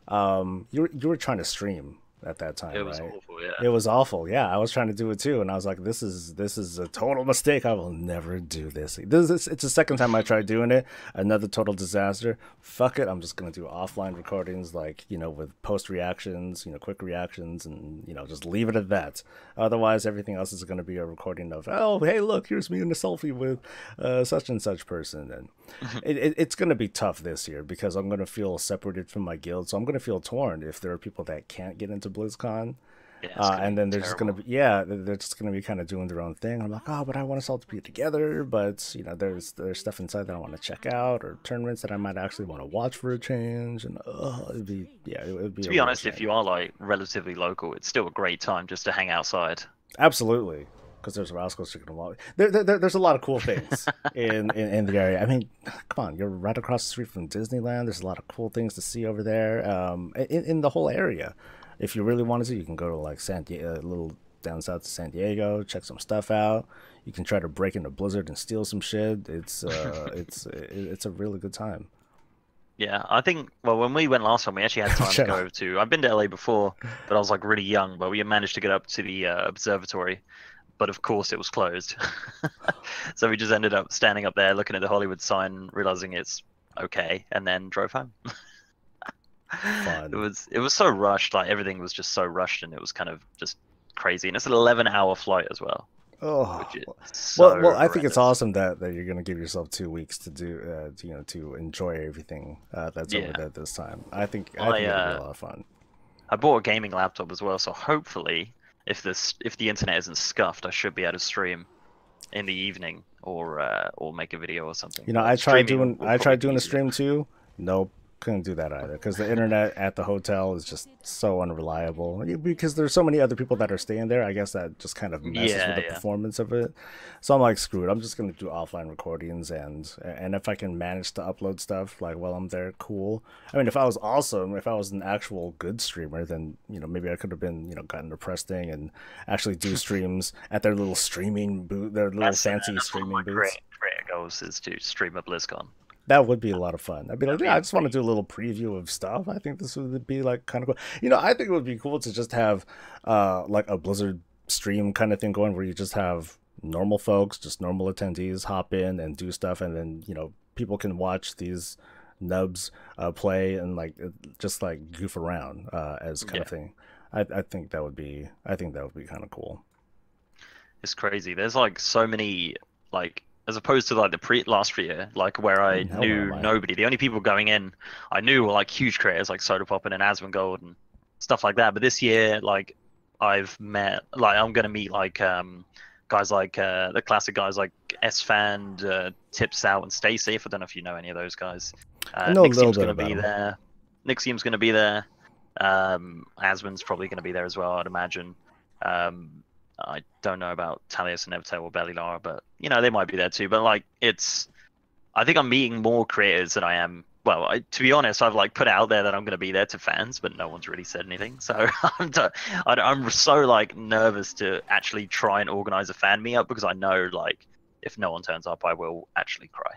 Speaker 1: you were trying to stream at that time.
Speaker 2: It was
Speaker 1: right?
Speaker 2: awful, yeah.
Speaker 1: It was awful. Yeah, I was trying to do it too, and I was like, "This is a total mistake. I will never do this." It's the second time I tried doing it. Another total disaster. Fuck it. I'm just gonna do offline recordings, like with post reactions, quick reactions, and just leave it at that. Otherwise, everything else is gonna be a recording of, oh, hey, look, here's me in a selfie with such and such person, and it's gonna be tough this year because I'm gonna feel separated from my guild, so I'm gonna feel torn if there are people that can't get into BlizzCon, and then they're just gonna be they're just gonna be kind of doing their own thing. I'm like, oh, but I want us all to be together, but there's stuff inside that I want to check out, or tournaments that I might actually want to watch for a change, and it would be. To
Speaker 2: be honest, if you are like relatively local, it's still a great time just to hang outside.
Speaker 1: Absolutely. Because there's Roscoe's Chicken and Waffles. There's a lot of cool things in the area. I mean, come on, you're right across the street from Disneyland. There's a lot of cool things to see over there. In the whole area, if you really wanted to, you can go to like San Diego, a little down south to San Diego, check some stuff out. You can try to break into Blizzard and steal some shit. It's a really good time.
Speaker 2: Yeah, I think, well, when we went last time, we actually had time to go to. I've been to LA before, but I was like really young. But we managed to get up to the observatory. But of course it was closed. So we just ended up standing up there looking at the Hollywood sign, realizing it's okay, and then drove home.
Speaker 1: Fun.
Speaker 2: It was so rushed, like everything was just so rushed, and it was kind of just crazy, and it's an 11-hour flight as well,
Speaker 1: Oh,
Speaker 2: which is
Speaker 1: well,
Speaker 2: so
Speaker 1: I think it's
Speaker 2: horrendous.
Speaker 1: awesome that you're gonna give yourself 2 weeks to do, to enjoy everything that's over
Speaker 2: Yeah,
Speaker 1: there this time. I think
Speaker 2: I
Speaker 1: it'll be a
Speaker 2: uh,
Speaker 1: lot of fun.
Speaker 2: I bought a gaming laptop as well, so hopefully, if the internet isn't scuffed, I should be able to stream in the evening or make a video or something.
Speaker 1: You know,
Speaker 2: But streaming will
Speaker 1: I
Speaker 2: probably
Speaker 1: tried
Speaker 2: be
Speaker 1: doing a
Speaker 2: easier.
Speaker 1: stream too. Nope, couldn't do that either because the internet at the hotel is just so unreliable. Because there's so many other people that are staying there. I guess that just kind of messes with
Speaker 2: Yeah,
Speaker 1: the
Speaker 2: yeah.
Speaker 1: performance of it. So I'm like, screwed. I'm just gonna do offline recordings, and if I can manage to upload stuff like while I'm there, cool. I mean, if I was awesome, if I was an actual good streamer, then maybe I could have been gotten the press thing and actually do streams at their little streaming booth, their little fancy
Speaker 2: That's one of
Speaker 1: streaming
Speaker 2: my
Speaker 1: booths.
Speaker 2: creator goals is to stream at BlizzCon.
Speaker 1: That would be a lot of fun. I'd be like,
Speaker 2: That'd
Speaker 1: yeah,
Speaker 2: be
Speaker 1: I just want to
Speaker 2: pretty.
Speaker 1: do a little preview of stuff. I think this would be like kind of cool. I think it would be cool to just have like a Blizzard stream kind of thing going where you just have normal folks, just normal attendees hop in and do stuff, and then people can watch these nubs play and like just like goof around as kind
Speaker 2: Yeah,
Speaker 1: of thing. I think that would be kind of cool.
Speaker 2: it's crazy. There's like so many like as opposed to like the pre last year, like where
Speaker 1: Who
Speaker 2: I
Speaker 1: in hell am
Speaker 2: knew
Speaker 1: I?
Speaker 2: nobody. The only people going in I knew were like huge creators like Soda Poppin and Asmongold and stuff like that. But this year, like I've met like I'm gonna meet like guys like the classic guys like S-Fan, Tips Out and Stay Safe. I don't know if you know any of those guys.
Speaker 1: I know a little
Speaker 2: Nixium's
Speaker 1: bit
Speaker 2: gonna
Speaker 1: about
Speaker 2: be
Speaker 1: them.
Speaker 2: there. Nixium's gonna be there. Asmon's probably gonna be there as well, I'd imagine. I don't know about Talius and Evto or Bellilar, but they might be there too. But like, I think I'm meeting more creators than I am. Well, to be honest, I've like put out there that I'm going to be there to fans, but no one's really said anything. So I'm so like nervous to actually try and organize a fan meetup because I know like if no one turns up, I will actually cry.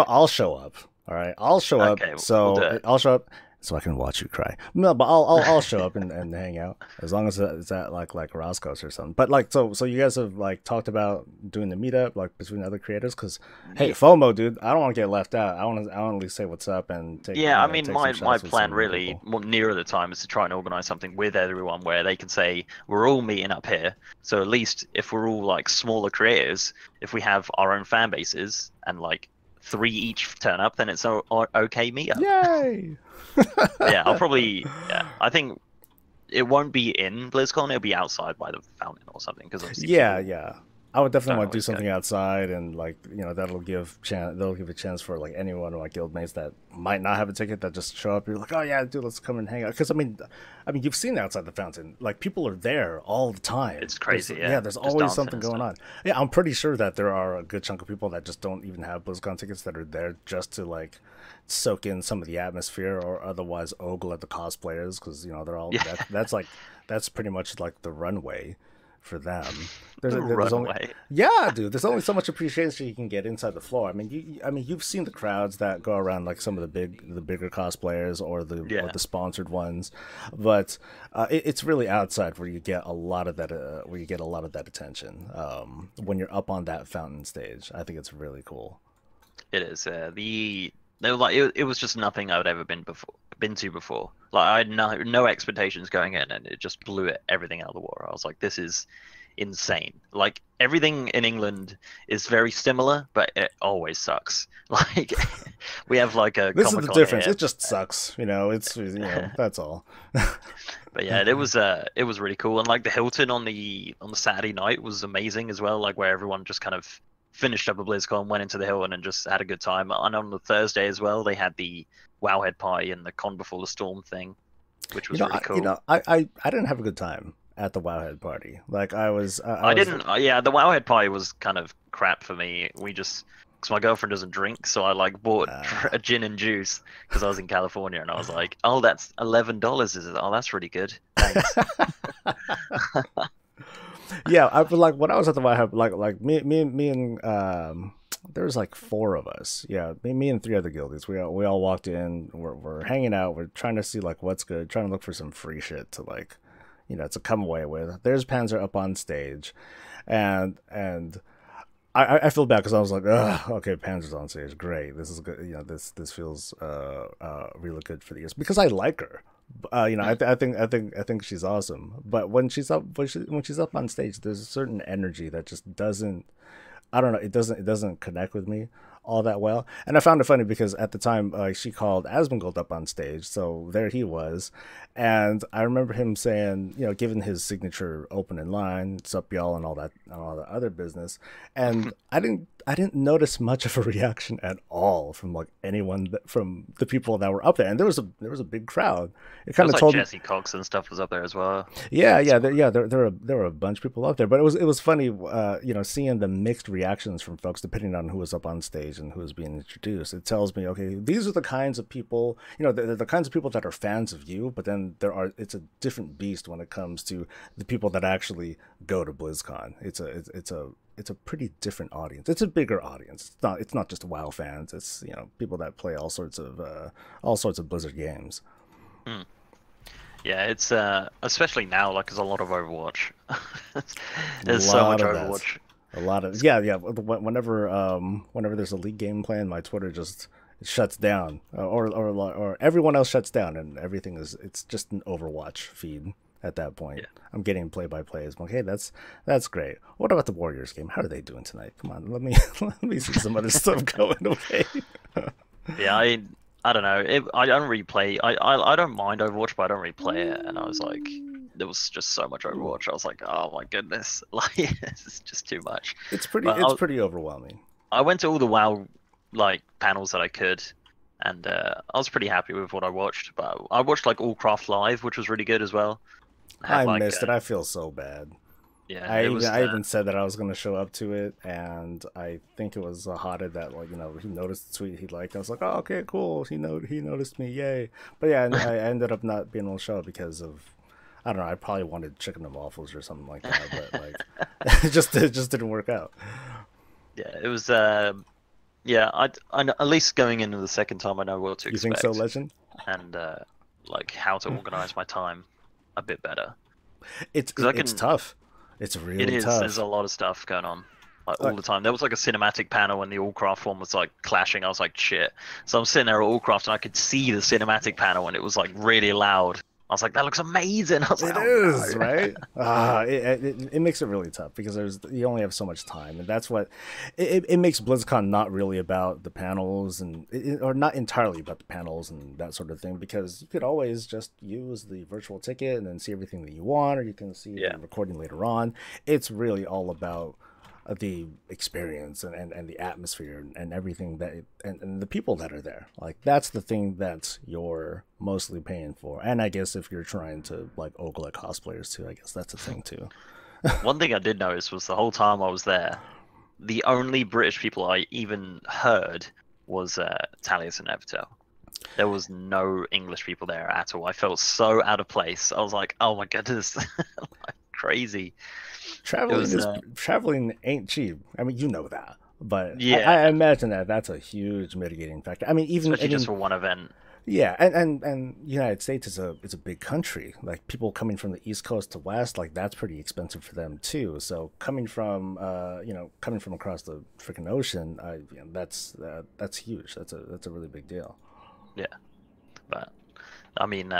Speaker 1: I'll show up. All right, I'll show up.
Speaker 2: Okay, we'll do
Speaker 1: So
Speaker 2: it.
Speaker 1: I'll show up so I can watch you cry. No, but I'll show up and hang out as long as it's at like Roscoe's or something. But like so you guys have like talked about doing the meetup like between other creators because hey,
Speaker 2: Yeah.
Speaker 1: FOMO, dude, I don't want to get left out. I want to at least say what's up and
Speaker 2: Yeah, I mean,
Speaker 1: take some
Speaker 2: my
Speaker 1: shots with
Speaker 2: plan
Speaker 1: some
Speaker 2: really,
Speaker 1: people.
Speaker 2: more nearer the time, is to try and organize something with everyone where they can say we're all meeting up here. So at least if we're all like smaller creators, if we have our own fan bases and like three each turn up, then it's a okay meetup.
Speaker 1: Yay!
Speaker 2: Yeah, I'll probably. Yeah, I think it won't be in BlizzCon. It'll be outside by the fountain or something because obviously
Speaker 1: Yeah,
Speaker 2: people
Speaker 1: yeah. I would definitely
Speaker 2: don't
Speaker 1: want to do
Speaker 2: always go.
Speaker 1: something outside, and like that'll give a chance for like anyone or like guildmates that might not have a ticket that just show up. You're like, oh yeah, dude, let's come and hang out. Because I mean, you've seen outside the fountain, like people are there all the time.
Speaker 2: It's crazy, yeah.
Speaker 1: There's
Speaker 2: Just
Speaker 1: always
Speaker 2: dancing
Speaker 1: something
Speaker 2: and
Speaker 1: going
Speaker 2: stuff.
Speaker 1: on. Yeah, I'm pretty sure that there are a good chunk of people that just don't even have BlizzCon tickets that are there just to like soak in some of the atmosphere or otherwise ogle at the cosplayers because they're all
Speaker 2: Yeah,
Speaker 1: that's pretty much like the runway for them.
Speaker 2: the
Speaker 1: There's only
Speaker 2: runway.
Speaker 1: yeah, dude. There's only so much appreciation you can get inside the floor. I mean, you've seen the crowds that go around, like some of the bigger cosplayers or
Speaker 2: Yeah.
Speaker 1: the sponsored ones, but it's really outside where you get a lot of that attention. When you're up on that fountain stage, I think it's really cool.
Speaker 2: It is. They were like it was just nothing I would ever been to before. Like I had no expectations going in, and it just blew everything out of the water. I was like, this is insane. Like everything in England is very similar, but it always sucks. Like we have like a
Speaker 1: This is
Speaker 2: Comic
Speaker 1: the
Speaker 2: Con
Speaker 1: difference.
Speaker 2: here.
Speaker 1: It just sucks. It's that's all.
Speaker 2: But yeah, it was really cool, and like the Hilton on the Saturday night was amazing as well. Like where everyone just kind of finished up a BlizzCon, went into the Hilton, and just had a good time. And on the Thursday as well, they had the Wowhead Party and the Con Before the Storm thing, which was really cool.
Speaker 1: I didn't have a good time at the Wowhead party. Like I
Speaker 2: I
Speaker 1: was
Speaker 2: didn't. Yeah, the Wowhead Party was kind of crap for me. We just because my girlfriend doesn't drink, so I like bought
Speaker 1: uh,
Speaker 2: a gin and juice because I was in California, and I was like, "Oh, that's $11, is it? Oh, that's really good. Thanks."
Speaker 1: yeah, I feel like when I was at the White House, like me and there was like four of us. Yeah, me and three other guildies. We all walked in. We're hanging out. We're trying to see like what's good. Trying to look for some free shit to like, to come away with. There's Panzer up on stage, and I feel bad because I was like, ugh, okay, Panzer's on stage, great. This is good. This feels really good for the ears because I like her. I think she's awesome. But when she's up when she's up on stage, there's a certain energy that just doesn't. I don't know. It doesn't connect with me all that well. And I found it funny because at the time, she called Asmongold up on stage, so there he was, and I remember him saying, given his signature opening line, "Sup y'all," and all that other business, and I didn't notice much of a reaction at all from like anyone from the people that were up there, and there was a big crowd. It
Speaker 2: It
Speaker 1: kind
Speaker 2: was
Speaker 1: of
Speaker 2: like
Speaker 1: told
Speaker 2: Jesse Cox and stuff was up there as well.
Speaker 1: there were a bunch of people up there, but it was funny, seeing the mixed reactions from folks depending on who was up on stage and who was being introduced. It tells me, okay, these are the kinds of people, they're the kinds of people that are fans of you, but then it's a different beast when it comes to the people that actually go to BlizzCon. It's a pretty different audience. It's a bigger audience. It's not just WoW fans. It's people that play all sorts of Blizzard games.
Speaker 2: Hmm. Yeah, it's especially now, like, there's a lot of Overwatch. There's so much Overwatch.
Speaker 1: A lot of yeah. Whenever there's a league game playing, my Twitter just shuts down, or everyone else shuts down, and it's just an Overwatch feed at that point.
Speaker 2: Yeah.
Speaker 1: I'm getting play by plays. Okay, that's great. What about the Warriors game? How are they doing tonight? Come on, let me let me see some other stuff going. Okay.
Speaker 2: Yeah, I don't know. I don't really play. I don't mind Overwatch, but I don't really play it. And I was like, there was just so much Overwatch. I was like, oh my goodness, like it's just too much.
Speaker 1: It's pretty overwhelming.
Speaker 2: I went to all the WoW like panels that I could, and I was pretty happy with what I watched. But I watched like Warcraft Live, which was really good as well.
Speaker 1: I missed it. I feel so bad.
Speaker 2: Yeah,
Speaker 1: I even said that I was going to show up to it, and I think it was Hada that he noticed the tweet he liked. I was like, oh, okay, cool. He noticed me, yay! But yeah, I ended up not being able to show up because of, I don't know. I probably wanted chicken and waffles or something like that, but like it just didn't work out.
Speaker 2: Yeah, it was. Yeah, I at least going into the second time, I know what to expect.
Speaker 1: You think so, Legend?
Speaker 2: And like how to organize my time a bit better.
Speaker 1: It's tough. It's really tough.
Speaker 2: There's a lot of stuff going on, like all the time. There was like a cinematic panel when the Allcraft one was like clashing. I was like, shit. So I'm sitting there at Allcraft and I could see the cinematic panel and it was like really loud. I was like, that looks amazing. I was like,
Speaker 1: right? It makes it really tough because you only have so much time, and that's what it makes BlizzCon not really about the panels or not entirely about the panels and that sort of thing, because you could always just use the virtual ticket and then see everything that you want, or you can see the recording later on. It's really all about the experience and the atmosphere and everything and the people that are there. Like, that's the thing that you're mostly paying for. And I guess if you're trying to like ogle at cosplayers too, I guess that's a thing too.
Speaker 2: One thing I did notice was the whole time I was there, the only British people I even heard was Talius and Evertel. There was no English people there at all. I felt so out of place. I was like, oh my goodness, like, crazy.
Speaker 1: Traveling ain't cheap. I mean, you know that, but
Speaker 2: yeah,
Speaker 1: I imagine that's a huge mitigating factor. I mean, especially
Speaker 2: just for one event.
Speaker 1: Yeah, and United States is a big country. Like, people coming from the East Coast to West, like, that's pretty expensive for them too. So coming from across the freaking ocean, that's huge. That's a really big deal.
Speaker 2: Yeah, but I mean,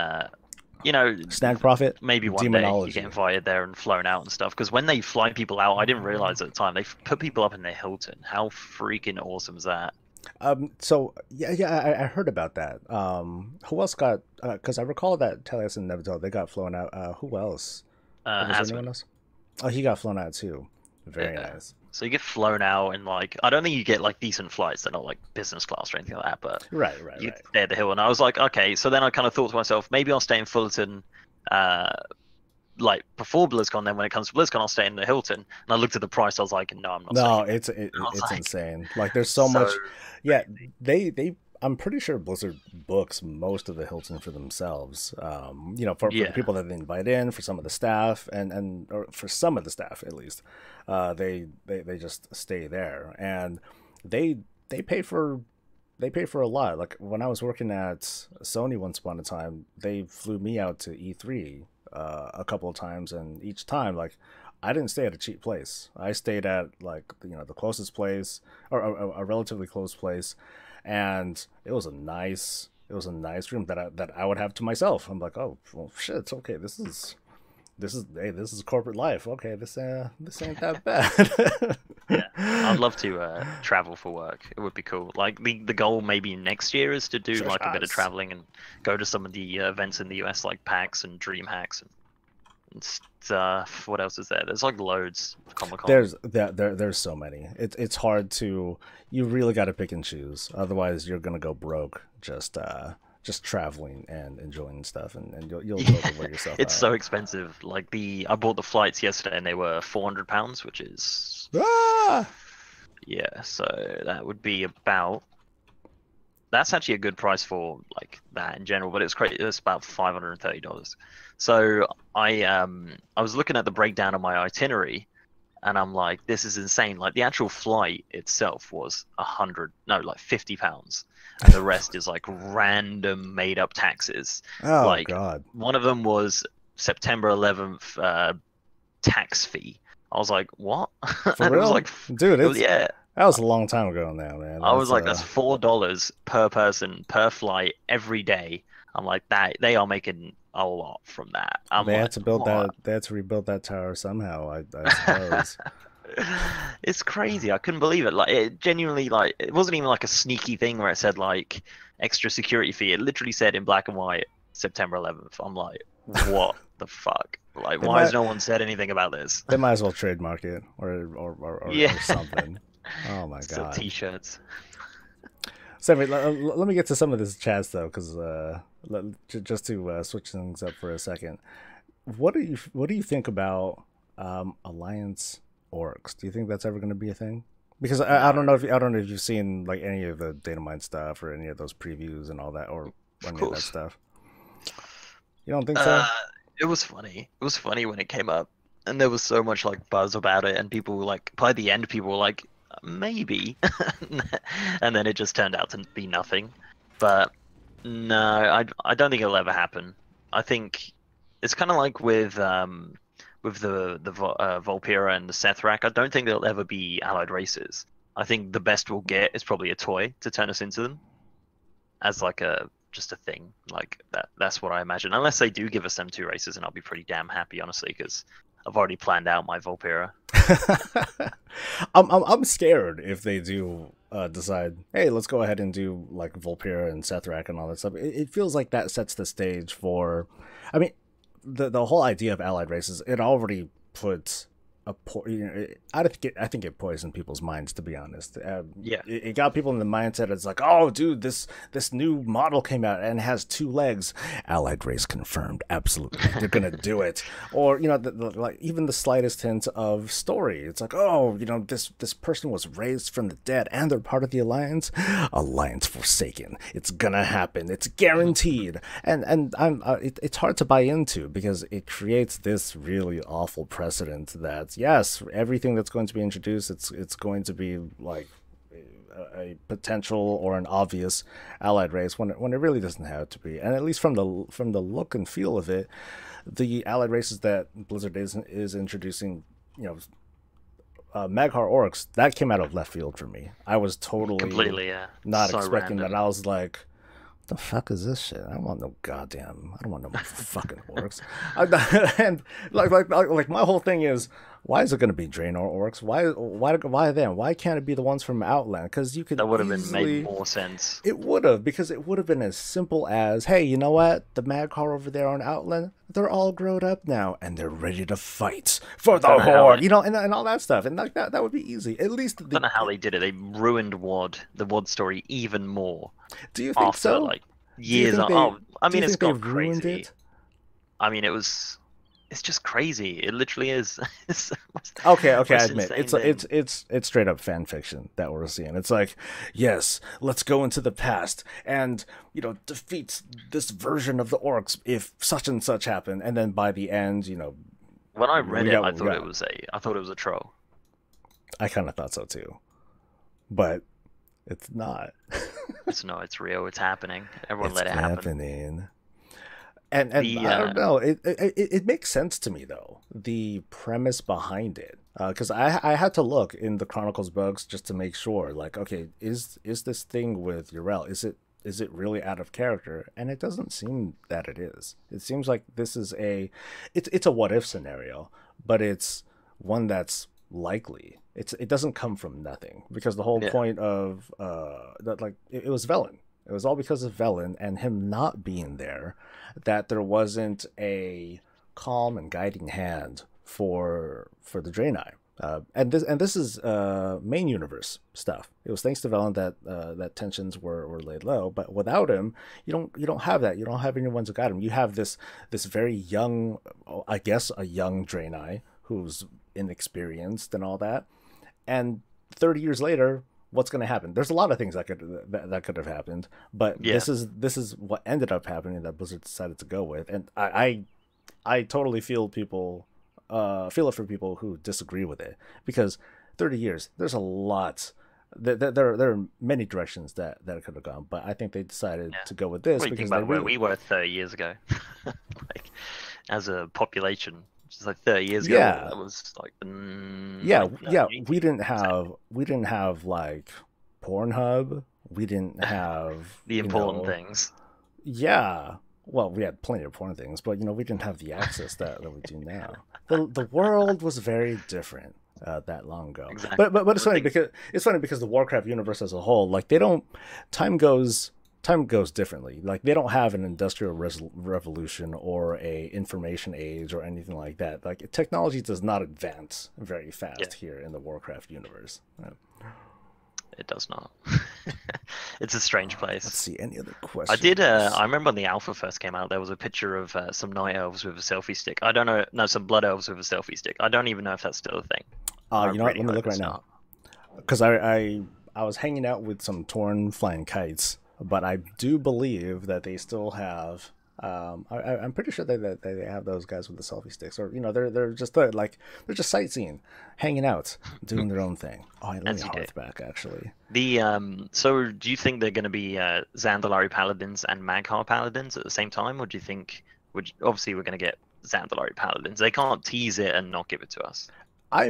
Speaker 1: Snag Profit,
Speaker 2: maybe one day you get invited there and flown out and stuff. Because when they fly people out, I didn't realize at the time they put people up in the Hilton. How freaking awesome is that?
Speaker 1: So I heard about that. Who else got? Because I recall that Telias and Nevitel, they got flown out. Who else? Was anyone else? Oh, he got flown out too. Very nice.
Speaker 2: So you get flown out, and like, I don't think you get like decent flights. They're not like business class or anything like that. But
Speaker 1: right.
Speaker 2: You stay at the hill, and I was like, okay. So then I kind of thought to myself, maybe I'll stay in Fullerton, like before BlizzCon. Then when it comes to BlizzCon, I'll stay in the Hilton. And I looked at the price. I was like, no, I'm not.
Speaker 1: No, it's like, insane. Like, there's so much. Yeah, they. I'm pretty sure Blizzard books most of the Hilton for themselves. For the people that they invite in, for some of the staff, or for some of the staff at least, they just stay there, and they pay for a lot. Like, when I was working at Sony once upon a time, they flew me out to E3 a couple of times, and each time, like, I didn't stay at a cheap place. I stayed at like the closest place, or a relatively close place. And it was a nice it was a nice room that I would have to myself. I'm like, oh well, shit, it's okay. This is corporate life. Okay, this ain't that bad.
Speaker 2: Yeah, I'd love to travel for work. It would be cool. Like the goal maybe next year is to do
Speaker 1: Sure,
Speaker 2: like a bit of
Speaker 1: guys.
Speaker 2: traveling and go to some of the events in the US like PAX and DreamHacks and stuff. What else is there? There's like loads. Comic Con.
Speaker 1: There's so many. It's hard to, you really got to pick and choose. Otherwise, you're gonna go broke just traveling and enjoying stuff, and you'll wear yourself
Speaker 2: It's
Speaker 1: out.
Speaker 2: so expensive. Like I bought the flights yesterday and they were £400, which is
Speaker 1: Ah!
Speaker 2: yeah. So that would be about. That's actually a good price for like that in general, but it's crazy. It's about $530. So I was looking at the breakdown of my itinerary, and I'm like, this is insane. Like the actual flight itself was like £50, and the rest is like random made up taxes.
Speaker 1: Oh
Speaker 2: Like
Speaker 1: God.
Speaker 2: one of them was September 11th tax fee. I was like, what?
Speaker 1: For
Speaker 2: And it was
Speaker 1: real?
Speaker 2: like,
Speaker 1: Dude,
Speaker 2: yeah.
Speaker 1: that was a long time ago now, man.
Speaker 2: I was like, that's $4 per person per flight every day. I'm like, that they are making a lot from that. I'm
Speaker 1: they
Speaker 2: like,
Speaker 1: had to build
Speaker 2: what?
Speaker 1: that. They had to rebuild that tower somehow. I suppose.
Speaker 2: It's crazy. I couldn't believe it. Like it genuinely, like it wasn't even like a sneaky thing where it said like extra security fee. It literally said in black and white September 11th. I'm like, what the fuck? Like,
Speaker 1: They
Speaker 2: why has
Speaker 1: might-
Speaker 2: no one said anything about this?
Speaker 1: They might as well trademark it or
Speaker 2: Yeah.
Speaker 1: something. Oh my
Speaker 2: Still
Speaker 1: God.
Speaker 2: t-shirts.
Speaker 1: So let me get to some of this chats though, because just to switch things up for a second. What do you think about Alliance orcs? Do you think that's ever going to be a thing? Because I don't know if you've seen like any of the data mine stuff or any of those previews and all that, or any of that
Speaker 2: course.
Speaker 1: stuff. You don't think so?
Speaker 2: It was funny. It was funny when it came up, and there was so much like buzz about it, and people like by the end, people were like, maybe, and then it just turned out to be nothing. But no, I don't think it'll ever happen. I think it's kind of like with the Volpira and the Sethrak. I don't think there'll ever be allied races. I think the best we'll get is probably a toy to turn us into them, as like just a thing like that. That's what I imagine. Unless they do give us them two races, and I'll be pretty damn happy, honestly, because I've already planned out my Volpira.
Speaker 1: I'm scared if they do decide, hey, let's go ahead and do like Volpira and Sethrak and all that stuff. It feels like that sets the stage for, I mean, the whole idea of allied races. It already puts I think it poisoned people's minds, to be honest.
Speaker 2: Yeah.
Speaker 1: It got people in the mindset. It's like, oh, dude, this new model came out and has 2 legs. Allied race confirmed. Absolutely, they're gonna do it. Or like even the slightest hint of story. It's like, oh, this person was raised from the dead and they're part of the alliance. Alliance Forsaken. It's gonna happen. It's guaranteed. And it's hard to buy into because it creates this really awful precedent that, yes, everything that's going to be introduced, it's going to be like a potential or an obvious allied race when it really doesn't have to be. And at least from the look and feel of it, the allied races that Blizzard is introducing, Maghar orcs, that came out of left field for me. I was totally
Speaker 2: Completely,
Speaker 1: not
Speaker 2: So
Speaker 1: expecting
Speaker 2: random.
Speaker 1: that. I was like, the fuck is this shit? I don't want no fucking orcs. And like my whole thing is, why is it going to be Draenor orcs? Why them? Why can't it be the ones from Outland? Because you could
Speaker 2: That would have been
Speaker 1: easily
Speaker 2: made more sense.
Speaker 1: It would have, because it would have been as simple as, hey, you know what? The Maghar over there on Outland, they're all grown up now, and they're ready to fight for the
Speaker 2: Don't know how
Speaker 1: Horde,
Speaker 2: they-
Speaker 1: and all that stuff. And like that would be easy. At least,
Speaker 2: I don't know how they did it. They ruined the WoD story even more
Speaker 1: do you think
Speaker 2: after
Speaker 1: so?
Speaker 2: like
Speaker 1: Do you
Speaker 2: years.
Speaker 1: think
Speaker 2: I
Speaker 1: do you
Speaker 2: mean, it's
Speaker 1: think they've
Speaker 2: got
Speaker 1: ruined
Speaker 2: crazy.
Speaker 1: it?
Speaker 2: I mean, it's just crazy. It literally is. It's the
Speaker 1: Okay, I
Speaker 2: most
Speaker 1: admit
Speaker 2: insane thing.
Speaker 1: it's straight up fan fiction that we're seeing. It's like, yes, let's go into the past and defeat this version of the orcs if such and such happened, and then by the end,
Speaker 2: When I read
Speaker 1: we
Speaker 2: it,
Speaker 1: got
Speaker 2: I
Speaker 1: what we
Speaker 2: thought
Speaker 1: got.
Speaker 2: I thought it was a troll.
Speaker 1: I kind of thought so too, but it's not.
Speaker 2: It's real. It's happening. Everyone
Speaker 1: It's
Speaker 2: let it happen.
Speaker 1: happening. And
Speaker 2: The,
Speaker 1: I don't know. It makes sense to me though, the premise behind it, because I had to look in the Chronicles books just to make sure. Like, okay, is this thing with Yrel? Is it is it really out of character? And it doesn't seem that it is. It seems like this is it's a what if scenario, but it's one that's likely. It doesn't come from nothing, because the whole point of that, like, it was Velen. It was all because of Velen and him not being there, that there wasn't a calm and guiding hand for the Draenei. And this is main universe stuff. It was thanks to Velen that that tensions were laid low. But without him, you don't have that. You don't have anyone to guide him. You have this very young, I guess, a young Draenei who's inexperienced and all that. And 30 years later, what's going to happen? There's a lot of things that could have happened, but this is what ended up happening that Blizzard decided to go with. And I totally feel it for people who disagree with it, because 30 years, there's a lot. There are many directions that it could have gone, but I think they decided to go with this.
Speaker 2: What do you think about where we were 30 years ago? Like, as a population, just like 30 years ago, that was like
Speaker 1: we didn't have like Pornhub. We didn't have
Speaker 2: the important things.
Speaker 1: Yeah. Well, we had plenty of porn things, but we didn't have the access that we do now. The world was very different that long ago.
Speaker 2: Exactly.
Speaker 1: But it's funny because the Warcraft universe as a whole, like, they don't, time goes differently. Like, they don't have an industrial revolution or a information age or anything like that. Like, technology does not advance very fast here in the Warcraft universe.
Speaker 2: It does not. It's a strange place.
Speaker 1: Let's see, any other questions?
Speaker 2: I remember when the alpha first came out, there was a picture of some night elves with a selfie stick. I don't know, no, some blood elves with a selfie stick. I don't even know if that's still a thing.
Speaker 1: You know what? Let me look right now. Because I was hanging out with some Torn flying kites, but I do believe that they still have. I'm pretty sure that they have those guys with the selfie sticks, or they're just they're just sightseeing, hanging out, doing their own thing. Oh, let me hearth back actually.
Speaker 2: So do you think they're going to be Zandalari paladins and Mag'har paladins at the same time, or do you think obviously we're going to get Zandalari paladins? They can't tease it and not give it to us. I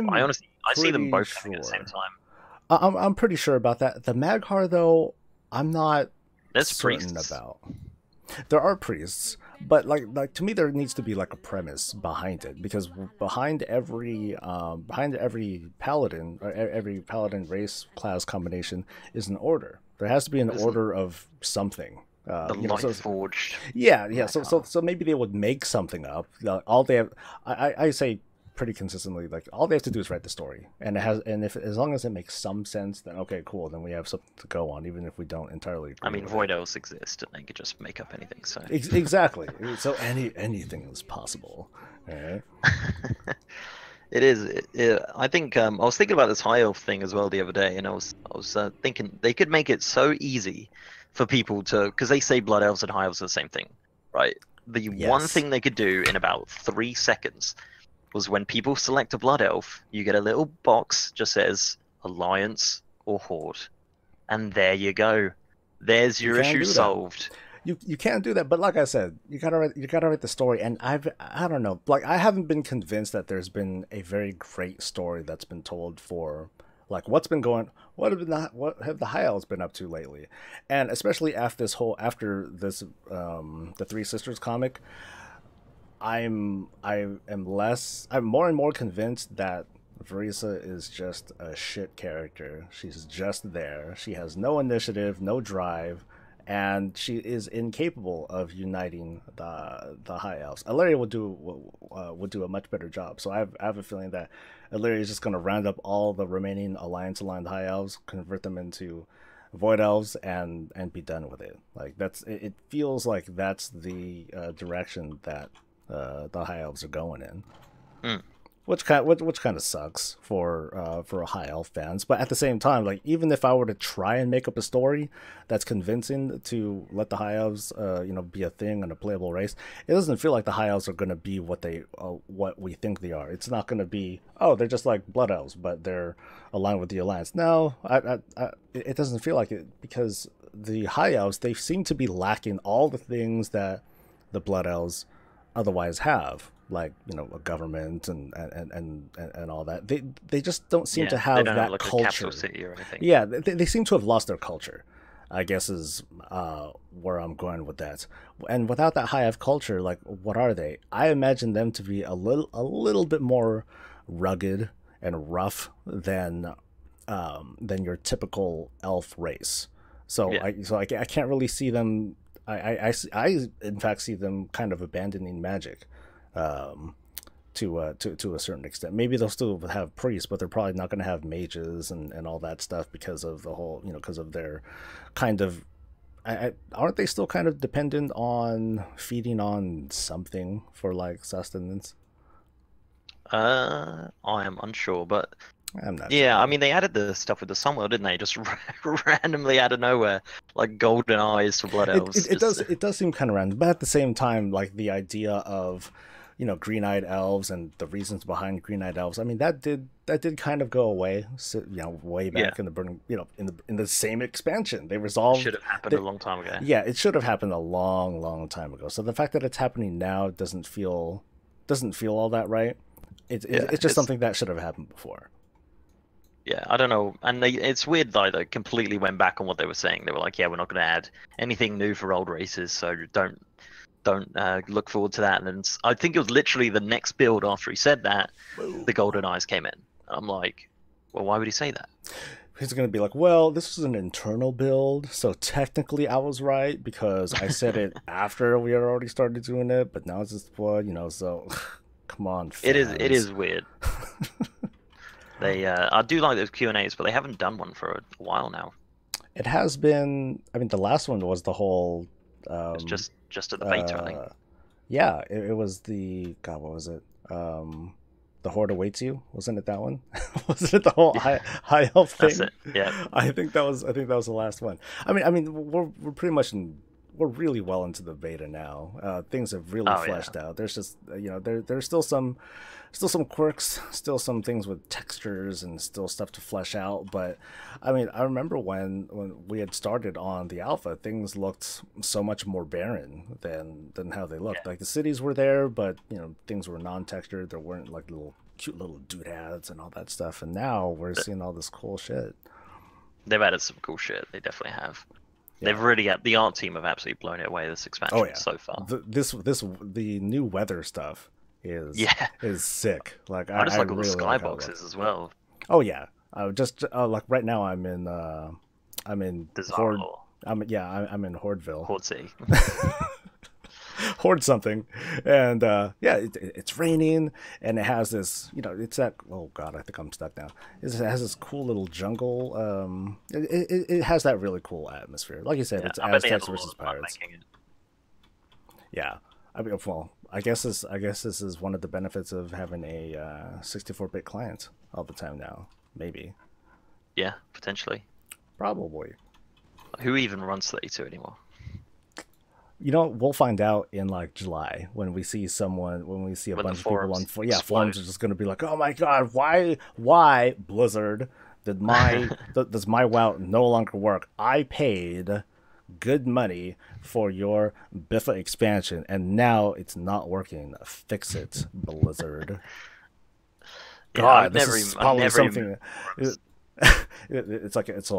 Speaker 2: see them both at the same time.
Speaker 1: I'm pretty sure about that. The Mag'har, though, I'm not certain about. There are priests, but like to me, there needs to be like a premise behind it, because behind every paladin or every paladin race class combination is an order. There has to be an order of something.
Speaker 2: The Light Forged.
Speaker 1: Yeah. So maybe they would make something up. All they have, I say pretty consistently, like, all they have to do is write the story, and as long as it makes some sense, then okay, cool, then we have something to go on, even if we don't entirely agree.
Speaker 2: I mean, Void Elves exist, and they could just make up anything. So
Speaker 1: exactly. So anything is possible. Right?
Speaker 2: It is. I think I was thinking about this high elf thing as well the other day, and I was thinking they could make it so easy for people to, because they say blood elves and high elves are the same thing, right? The one thing they could do in about 3 seconds was, when people select a blood elf, you get a little box just says Alliance or Horde, and there you go. There's your issue solved.
Speaker 1: You can't do that, but like I said, you gotta write the story. And I don't know, like, I haven't been convinced that there's been a very great story that's been told for, like, what have the high elves been up to lately, and especially after this the Three Sisters comic. I'm more and more convinced that Verisa is just a shit character. She's just there. She has no initiative, no drive, and she is incapable of uniting the high elves. Illyria would do a much better job. So I have a feeling that Illyria is just going to round up all the remaining alliance-aligned high elves, convert them into Void Elves, and be done with it. Like, it feels like that's the direction that the high elves are going in, which kind of sucks for high elf fans. But at the same time, like, even if I were to try and make up a story that's convincing to let the high elves be a thing and a playable race, it doesn't feel like the high elves are going to be what we think they are. It's not going to be, oh, they're just like blood elves, but they're aligned with the alliance. No, it doesn't feel like it, because the high elves, they seem to be lacking all the things that the blood elves otherwise have, like, a government and all that. They just don't seem to have that culture.
Speaker 2: City or anything.
Speaker 1: Yeah, they seem to have lost their culture. I guess is where I'm going with that. And without that high F culture, like what are they? I imagine them to be a little bit more rugged and rough than your typical elf race. So
Speaker 2: Yeah.
Speaker 1: I can't really see them. I in fact see them kind of abandoning magic. Um, to a certain extent. Maybe they'll still have priests, but they're probably not going to have mages and all that stuff because of the whole, because of their kind of. Aren't they still kind of dependent on feeding on something for like sustenance?
Speaker 2: I am unsure, but
Speaker 1: I'm not sure
Speaker 2: yeah, I
Speaker 1: either.
Speaker 2: mean they added the stuff with the Sunwell, didn't they? Just randomly out of nowhere, like golden eyes for blood
Speaker 1: It,
Speaker 2: elves.
Speaker 1: it, it
Speaker 2: Just
Speaker 1: does it does seem kind of random, but at the same time, like the idea of, green-eyed elves and the reasons behind green-eyed elves. I mean, that did kind of go away, so, way
Speaker 2: yeah,
Speaker 1: back in the burning, in the same expansion. They
Speaker 2: it should
Speaker 1: resolved.
Speaker 2: have happened a
Speaker 1: They,
Speaker 2: long time ago.
Speaker 1: yeah, it should have happened a long, long time ago. So the fact that it's happening now doesn't feel all that right.
Speaker 2: Yeah,
Speaker 1: It's just something that should have happened before.
Speaker 2: yeah, I don't know, and it's weird though. They completely went back on what they were saying. They were like, "Yeah, we're not going to add anything new for old races, so don't look forward to that." And then I think it was literally the next build after he said that, the golden eyes came in. I'm like, well, why would he say that?
Speaker 1: He's going to be like, well, this was an internal build, so technically I was right because I said it after we had already started doing it, but now it's just blood, so come on,
Speaker 2: It
Speaker 1: fans.
Speaker 2: is weird. They I do like those Q&As, but they haven't done one for a while now.
Speaker 1: It has been, I mean, the last one was the whole,
Speaker 2: It's
Speaker 1: um,
Speaker 2: just at the beta, I think.
Speaker 1: uh, yeah, it was God, what was it? The Horde Awaits You, wasn't it that one? Wasn't it the whole high elf
Speaker 2: That's
Speaker 1: thing?
Speaker 2: it. Yeah.
Speaker 1: I think that was the last one. I mean, we're pretty much we're really well into the beta now. Things have really
Speaker 2: Oh yeah.
Speaker 1: fleshed out. There's just there's still some quirks, still some things with textures and still stuff to flesh out. But I mean, I remember when we had started on the alpha, things looked so much more barren than how they looked.
Speaker 2: Yeah.
Speaker 1: Like the cities were there, but things were non-textured. There weren't like cute little doodads and all that stuff. And now we're seeing all this cool shit.
Speaker 2: They've added some cool shit. They definitely have.
Speaker 1: Yeah.
Speaker 2: They've really the art team have absolutely blown it away this
Speaker 1: Oh
Speaker 2: expansion
Speaker 1: yeah.
Speaker 2: so far.
Speaker 1: The new weather stuff is
Speaker 2: Yeah.
Speaker 1: is sick. Like
Speaker 2: I just
Speaker 1: I
Speaker 2: like all the
Speaker 1: really like how it
Speaker 2: skyboxes
Speaker 1: looks.
Speaker 2: as well.
Speaker 1: Oh yeah. Just like right now I'm in Horde.
Speaker 2: Desirable.
Speaker 1: I'm in Hordeville.
Speaker 2: Horde City.
Speaker 1: Horde something, and yeah, it's raining, and it has this, it's that. Oh god, I think I'm stuck now. It has this cool little jungle. It has that really cool atmosphere. Like you said,
Speaker 2: Yeah,
Speaker 1: it's
Speaker 2: I bet they had
Speaker 1: Aztecs
Speaker 2: a lot
Speaker 1: versus
Speaker 2: of fun
Speaker 1: pirates.
Speaker 2: making it.
Speaker 1: Yeah, I mean, well, I guess this is one of the benefits of having a 64-bit client all the time now. Maybe,
Speaker 2: Yeah, potentially.
Speaker 1: probably.
Speaker 2: Who even runs 32 anymore?
Speaker 1: We'll find out in like July when we see a
Speaker 2: When the
Speaker 1: bunch of people
Speaker 2: forums
Speaker 1: forums
Speaker 2: explode.
Speaker 1: are just going to be like, oh my god, why Blizzard does my WoW no longer work? I paid good money for your Biffa expansion, and now it's not working. Fix it, Blizzard.
Speaker 2: Yeah, I
Speaker 1: God,
Speaker 2: would
Speaker 1: this
Speaker 2: never
Speaker 1: is
Speaker 2: even. I'd
Speaker 1: probably
Speaker 2: never even.
Speaker 1: something. It's like it's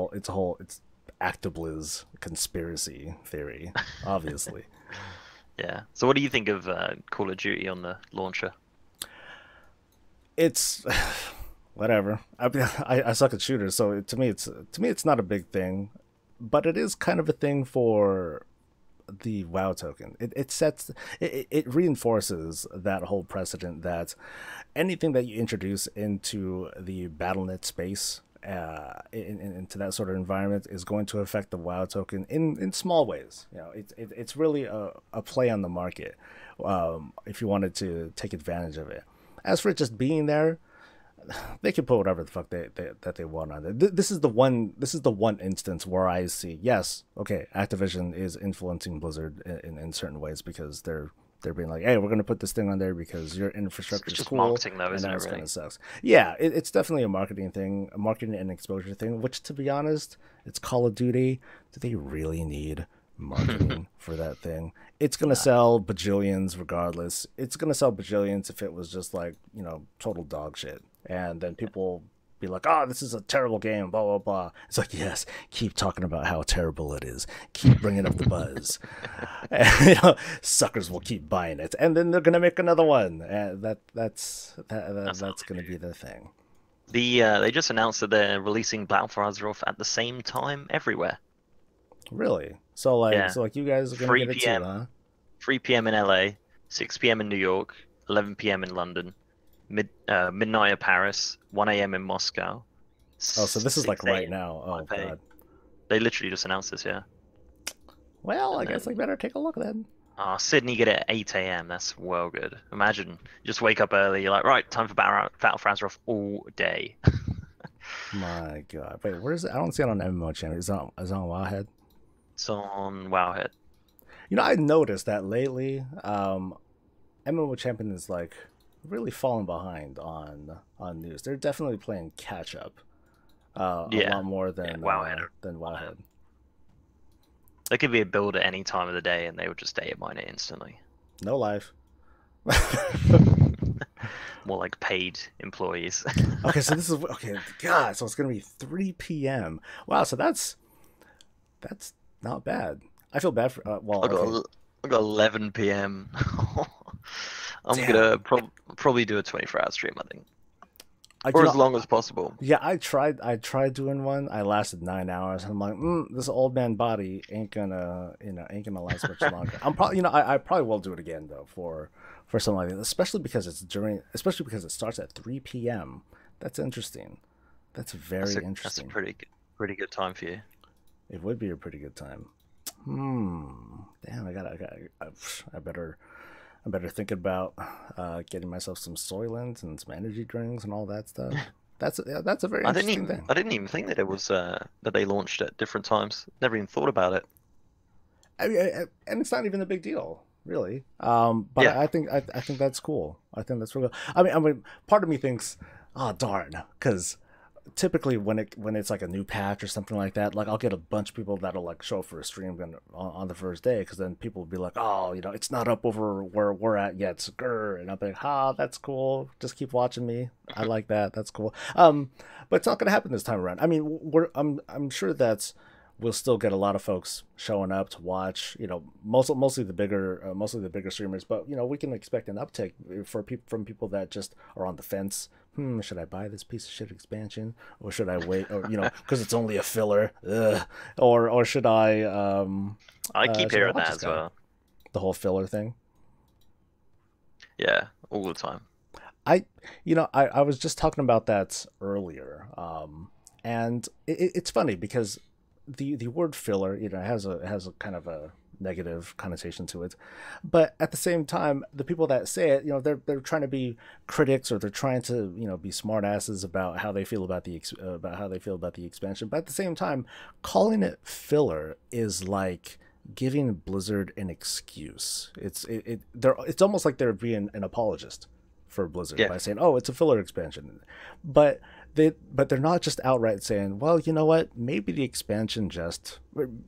Speaker 1: Actibliz conspiracy theory, obviously.
Speaker 2: Yeah. So, what do you think of Call of Duty on the launcher?
Speaker 1: It's whatever. I suck at shooters, so to me it's not a big thing, but it is kind of a thing for the WoW token. It reinforces that whole precedent that anything that you introduce into the BattleNet space, into that sort of environment, is going to affect the WoW token in small ways. It's really a play on the market, if you wanted to take advantage of it. As for it just being there, they can put whatever the fuck they want on it. This is the one instance where I see, yes, okay, Activision is influencing Blizzard in certain ways because they're being like, hey, we're going to put this thing on there because your infrastructure
Speaker 2: It's
Speaker 1: is
Speaker 2: just
Speaker 1: cool,
Speaker 2: marketing, though,
Speaker 1: and
Speaker 2: isn't
Speaker 1: now
Speaker 2: it?
Speaker 1: it's kind
Speaker 2: Really?
Speaker 1: of sucks. Yeah, it's definitely a marketing thing, a marketing and exposure thing. Which, to be honest, it's Call of Duty. Do they really need marketing for that thing? It's gonna
Speaker 2: Nah.
Speaker 1: sell bajillions regardless. It's gonna sell bajillions if it was just like total dog shit, and then people be like, "Oh, this is a terrible game," blah blah blah. It's like, yes, keep talking about how terrible it is. Keep bringing up the buzz. And, suckers will keep buying it, and then they're gonna make another one, and that's gonna be the thing.
Speaker 2: They just announced that they're releasing Battle for Azeroth at the same time everywhere.
Speaker 1: Really? So like you guys are gonna
Speaker 2: 3
Speaker 1: get it
Speaker 2: p.m.
Speaker 1: too, huh?
Speaker 2: 3 p.m. in LA, 6 p.m. in New York, 11 p.m. in London, midnight in Paris, 1 a.m. in Moscow.
Speaker 1: Oh, so this is like right now. Oh god.
Speaker 2: They literally just announced this, yeah.
Speaker 1: Well, I guess I better take a look then.
Speaker 2: Sydney get it at 8 a.m. That's well good. Imagine, you just wake up early, you're like, right, time for Battle for Azeroth all day.
Speaker 1: My god. Wait, where is it? I don't see it on MMO channel. Is it on Wowhead?
Speaker 2: It's on Wowhead.
Speaker 1: I noticed that lately, MMO Champion is like really falling behind on news. They're definitely playing catch up. A lot more than Wowhead.
Speaker 2: There could be a build at any time of the day, and they would just data mine it instantly.
Speaker 1: No life.
Speaker 2: More like paid employees.
Speaker 1: Okay, so this is God. So it's gonna be 3 p.m. Wow, so that's not bad. I feel bad for
Speaker 2: I got 11 p.m. I'm gonna probably do a 24-hour stream, I think, or as long as possible.
Speaker 1: Yeah, I tried doing one. I lasted 9 hours, and I'm like, this old man body ain't gonna last much longer. I'm probably I probably will do it again though for something like that, especially because it starts at 3 p.m. That's interesting. That's very interesting.
Speaker 2: That's a pretty good time for you.
Speaker 1: It would be a pretty good time. Damn, I better think about getting myself some Soylent and some energy drinks and all that stuff. That's a very interesting thing.
Speaker 2: I didn't even think that it was that they launched at different times. Never even thought about it.
Speaker 1: And it's not even a big deal, really. But yeah. I think that's cool. I think that's really cool. I mean, part of me thinks, oh darn, because typically when it's like a new patch or something like that, like I'll get a bunch of people that'll like show up for a stream on the first day, because then people will be like, oh, it's not up over where we're at yet, and I'll be like, that's cool, just keep watching me, I like that, that's cool. But it's not gonna happen this time around. I mean, I'm sure that's we'll still get a lot of folks showing up to watch, mostly the bigger streamers, but we can expect an uptick from people that just are on the fence. Should I buy this piece of shit expansion, or should I wait, or because it's only a filler, or should I
Speaker 2: keep hearing that as well,
Speaker 1: the whole filler thing.
Speaker 2: Yeah, all the time.
Speaker 1: I was just talking about that earlier, and it's funny because the word filler, has a kind of a negative connotation to it, but at the same time, the people that say it, they're trying to be critics, or they're trying to be smart asses about how they feel about the expansion. But at the same time, calling it filler is like giving Blizzard an excuse. It's almost like they're being an apologist for Blizzard by saying, oh, it's a filler expansion, but they're not just outright saying, well, you know what, maybe the expansion just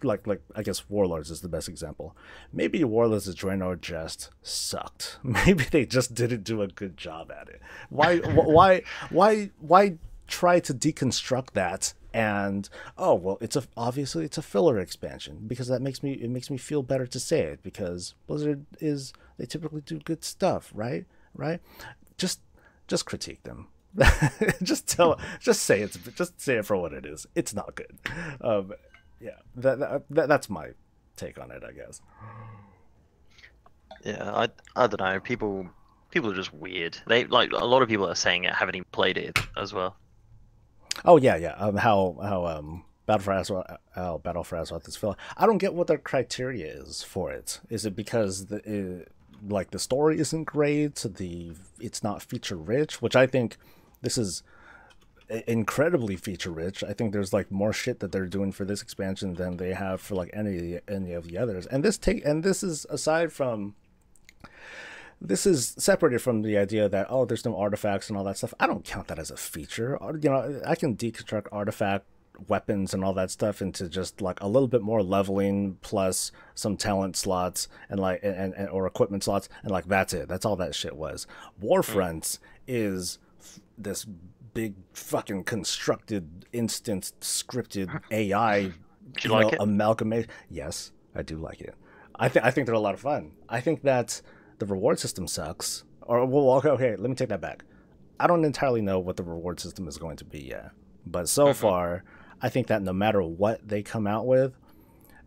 Speaker 1: like I guess Warlords is the best example. Maybe Warlords of Draenor just sucked. Maybe they just didn't do a good job at it. Why try to deconstruct that? And obviously it's a filler expansion, because it makes me feel better to say it, because Blizzard they typically do good stuff, right? Just critique them. just say it for what it is. It's not good. That's my take on it, I guess.
Speaker 2: Yeah, I don't know. People are just weird. They like a lot of people are saying it haven't even played it as well.
Speaker 1: Oh yeah. How Battle for Azeroth is filler. I don't get what their criteria is for it. Is it because the story isn't great, it's not feature rich, which I think this is incredibly feature rich. I think there's like more shit that they're doing for this expansion than they have for like any of the others. And this is separated from the idea that, oh, there's no artifacts and all that stuff. I don't count that as a feature. I can deconstruct artifact weapons and all that stuff into just like a little bit more leveling plus some talent slots and or equipment slots, and like that's it. That's all that shit was. Warfronts is this big fucking constructed, instance scripted AI,
Speaker 2: Do you like it?
Speaker 1: amalgamation. Yes, I do like it. I think they're a lot of fun. I think that the reward system sucks. Or well, okay, let me take that back. I don't entirely know what the reward system is going to be yet, but so far, I think that no matter what they come out with,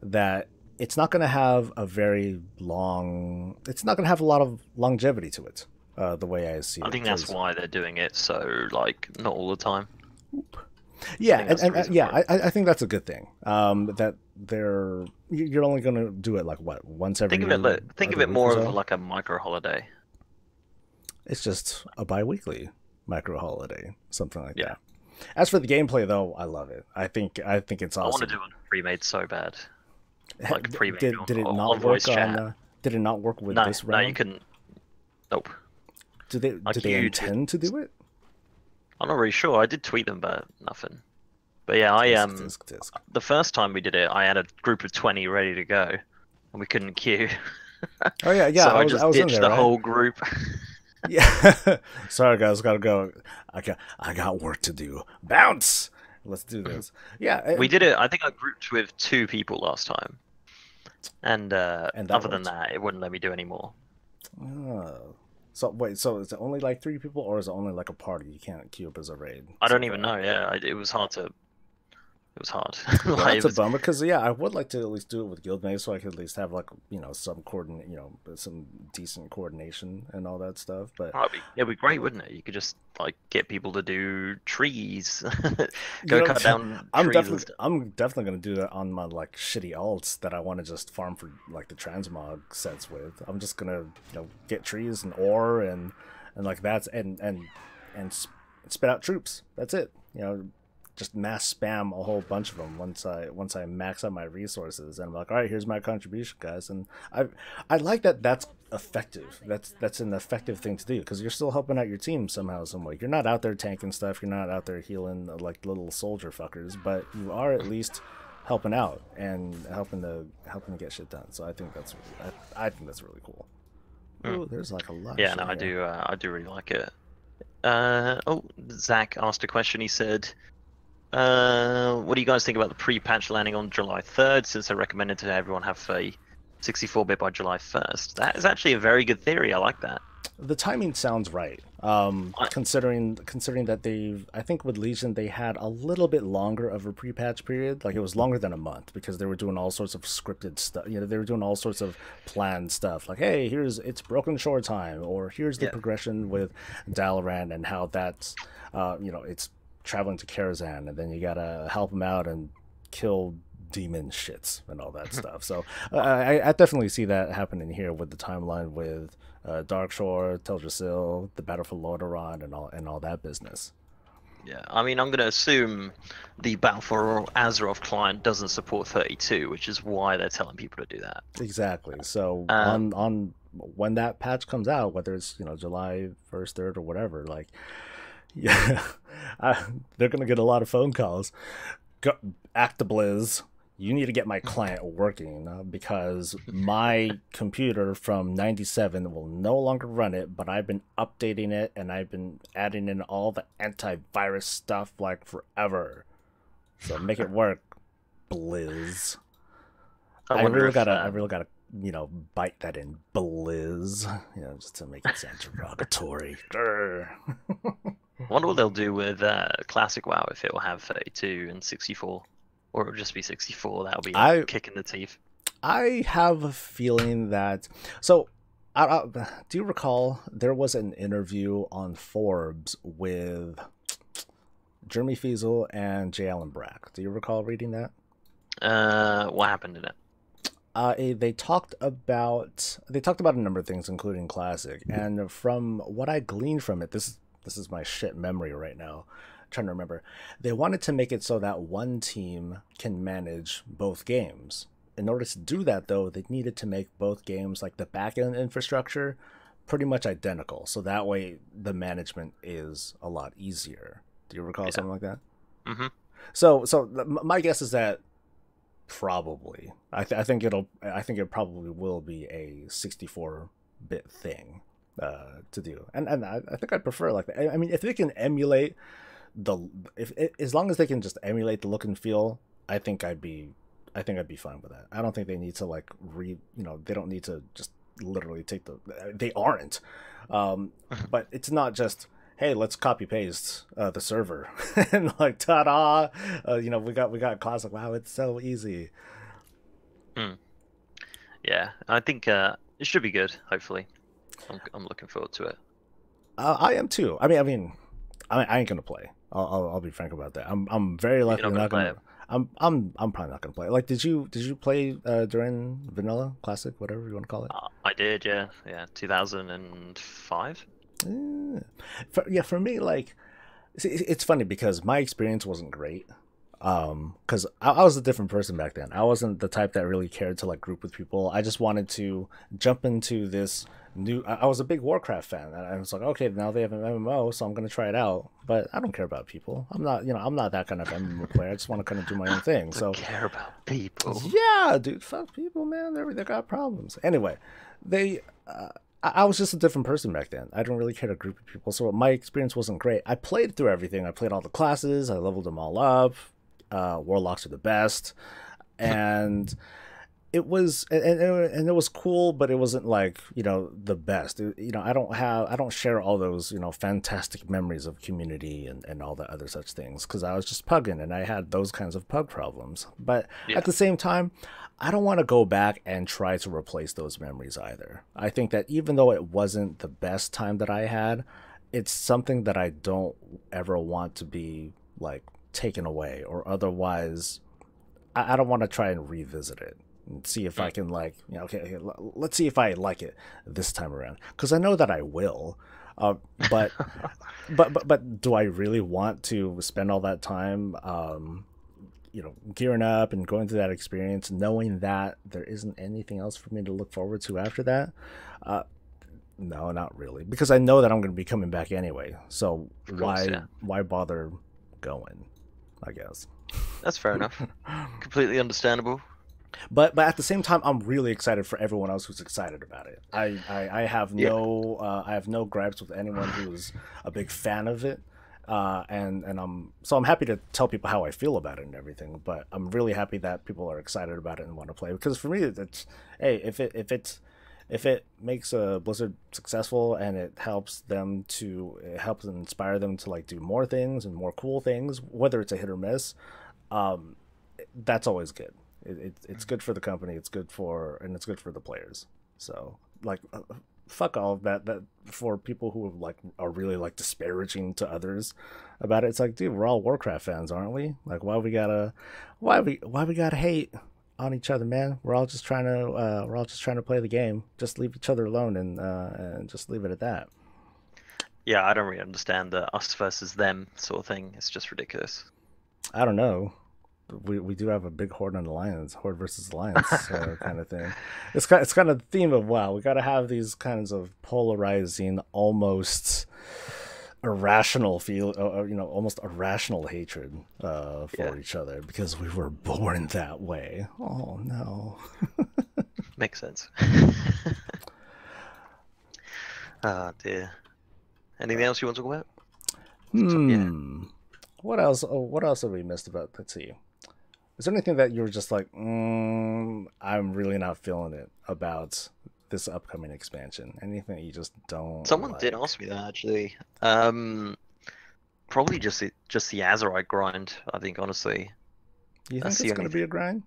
Speaker 1: that it's not going to have a very long. It's not going to have a lot of longevity to it. The way I see it.
Speaker 2: I think that's why they're doing it so like not all the time.
Speaker 1: Yeah, I think that's a good thing. That you're only going to do it like what, once every.
Speaker 2: Think of it more of like a micro holiday.
Speaker 1: It's just a bi-weekly micro holiday, something like that. As for the gameplay, though, I love it. I think it's awesome.
Speaker 2: I want to do it pre-made so bad. Like pre-made.
Speaker 1: Did it not work on? Did it not work with this round?
Speaker 2: No, you couldn't. Nope.
Speaker 1: Do they intend to do it?
Speaker 2: I'm not really sure. I did tweet them, but nothing. But yeah,
Speaker 1: Disc.
Speaker 2: the first time we did it, I had a group of 20 ready to go, and we couldn't queue.
Speaker 1: Oh yeah.
Speaker 2: So
Speaker 1: I
Speaker 2: just
Speaker 1: was
Speaker 2: ditched
Speaker 1: in there,
Speaker 2: the whole group.
Speaker 1: Yeah. Sorry guys, gotta go. I got work to do. Bounce. Let's do this. Yeah.
Speaker 2: We did it. I think I grouped with 2 people last time, and other than that, it wouldn't let me do any more.
Speaker 1: Oh. So wait, so is it only like 3 people, or is it only like a party? You can't queue up as a raid.
Speaker 2: I don't even know. Yeah, it was hard to. It was hard.
Speaker 1: Well, that's a bummer because I would like to at least do it with guildmates so I could at least have like some some decent coordination and all that stuff. But
Speaker 2: it'd be great, wouldn't it? You could just like get people to do trees, cut down.
Speaker 1: I'm definitely gonna do that on my like shitty alts that I want to just farm for like the transmog sets with. I'm just gonna get trees and ore and like that's and spit out troops. That's it. Just mass spam a whole bunch of them once I max out my resources, and I'm like, all right, here's my contribution, guys. And I like that. That's effective. That's an effective thing to do because you're still helping out your team somehow, some way. You're not out there tanking stuff. You're not out there healing like little soldier fuckers, but you are at least helping out and helping to get shit done. So I think that's really cool. Ooh, there's like a lot.
Speaker 2: Yeah,
Speaker 1: of
Speaker 2: no,
Speaker 1: shit
Speaker 2: I do really like it. Zach asked a question. He said, what do you guys think about the pre-patch landing on July 3rd, since I recommended to everyone have a 64-bit by July 1st? That is actually a very good theory. I like that.
Speaker 1: The timing sounds right. Considering that I think with Legion they had a little bit longer of a pre-patch period. Like it was longer than a month because they were doing all sorts of scripted stuff. They were doing all sorts of planned stuff. Like, hey, it's Broken Shore time, or here's the progression with Dalaran and how that's, it's traveling to Karazhan, and then you gotta help them out and kill demon shits and all that stuff. So I definitely see that happening here with the timeline with Darkshore, Teldrassil, the Battle for Lordaeron, and all that business.
Speaker 2: Yeah, I mean, I'm going to assume the Battle for Azeroth client doesn't support 32, which is why they're telling people to do that.
Speaker 1: Exactly. So on when that patch comes out, whether it's July 1st, 3rd, or whatever, like they're going to get a lot of phone calls. Actablizz, you need to get my client working because my computer from 97 will no longer run it, but I've been updating it and I've been adding in all the antivirus stuff like forever. So make it work, Blizz. I really gotta bite that in, Blizz. Just to make it sound derogatory.
Speaker 2: I wonder what they'll do with Classic WoW, if it will have 32 and 64. Or it'll just be 64. That'll be a kick in the teeth.
Speaker 1: I have a feeling that... So, do you recall there was an interview on Forbes with Jeremy Fiesel and J. Allen Brack? Do you recall reading that?
Speaker 2: What happened in it?
Speaker 1: They talked about a number of things, including Classic. And from what I gleaned from it, this is my shit memory right now. Trying to remember, they wanted to make it so that one team can manage both games. In order to do that, though, they needed to make both games, like the backend infrastructure, pretty much identical. So that way, the management is a lot easier. Do you recall something like that? Mm-hmm. So my guess is that probably, I think it probably will be a 64-bit thing to do, and I think I'd prefer like that. I mean, if they can emulate the if as long as they can just emulate the look and feel, I think I'd be fine with that. I don't think they need to like they don't need to just literally take they aren't. But it's not just, hey, let's copy paste the server and like ta-da, we got classic. Wow, it's so easy.
Speaker 2: Yeah, I think it should be good. Hopefully, I'm looking forward to it.
Speaker 1: I am too. I ain't gonna play. I'll be frank about that. I'm very
Speaker 2: You're
Speaker 1: likely
Speaker 2: not gonna
Speaker 1: not
Speaker 2: play
Speaker 1: gonna.
Speaker 2: it.
Speaker 1: I'm probably not gonna play. Like, did you play during vanilla, classic, whatever you want to call it?
Speaker 2: I did, yeah, 2005.
Speaker 1: For me, like, see, it's funny because my experience wasn't great. Because I was a different person back then. I wasn't the type that really cared to like group with people. I just wanted to jump into this new. I was a big Warcraft fan, and I was like, okay, now they have an MMO, so I'm gonna try it out. But I don't care about people. I'm not that kind of MMO player. I just want to kind of do my own thing. So
Speaker 2: Don't care about people.
Speaker 1: yeah, dude, fuck people, man. They got problems. Anyway, they. I was just a different person back then. I didn't really care to group with people, so my experience wasn't great. I played through everything. I played all the classes. I leveled them all up. Warlocks are the best, and it was and it was cool, but it wasn't like the best. I don't share all those fantastic memories of community and all the other such things because I was just pugging and I had those kinds of pug problems. But at the same time, I don't want to go back and try to replace those memories either. I think that even though it wasn't the best time that I had, it's something that I don't ever want to be like taken away, or otherwise I don't want to try and revisit it and see if I can like okay, let's see if I like it this time around, because I know that I will, but but do I really want to spend all that time gearing up and going through that experience knowing that there isn't anything else for me to look forward to after that? No, not really, because I know that I'm going to be coming back anyway, so why bother going, I guess.
Speaker 2: That's fair enough. Completely understandable.
Speaker 1: But at the same time, I'm really excited for everyone else who's excited about it. I have no gripes with anyone who's a big fan of it, and I'm happy to tell people how I feel about it and everything. But I'm really happy that people are excited about it and want to play, because for me, it's hey, if it makes Blizzard successful and it helps inspire them to like do more things and more cool things, whether it's a hit or miss, that's always good. It's good for the company. It's good for the players. So like, fuck all of that for people who like are really like disparaging to others about it. It's like, dude, we're all Warcraft fans, aren't we? Like, why we gotta hate on each other, man? We're all just trying to play the game. Just leave each other alone and just leave it at that.
Speaker 2: Yeah, I don't really understand the us versus them sort of thing. It's just ridiculous.
Speaker 1: I don't know. We do have a big horde on Alliance, horde versus Alliance kind of thing. It's kind of the theme of WoW. We got to have these kinds of polarizing, almost irrational almost irrational hatred for each other, because we were born that way. Oh no.
Speaker 2: Makes sense. Ah, dear. Anything else you want to talk about?
Speaker 1: What else? Oh, what else have we missed about? Let's see. Is there anything that you were just like, I'm really not feeling it about this upcoming expansion? Anything that you just don't?
Speaker 2: Someone did ask me that actually. Probably just the Azeroth grind. I think, honestly.
Speaker 1: You think it's going to be a grind?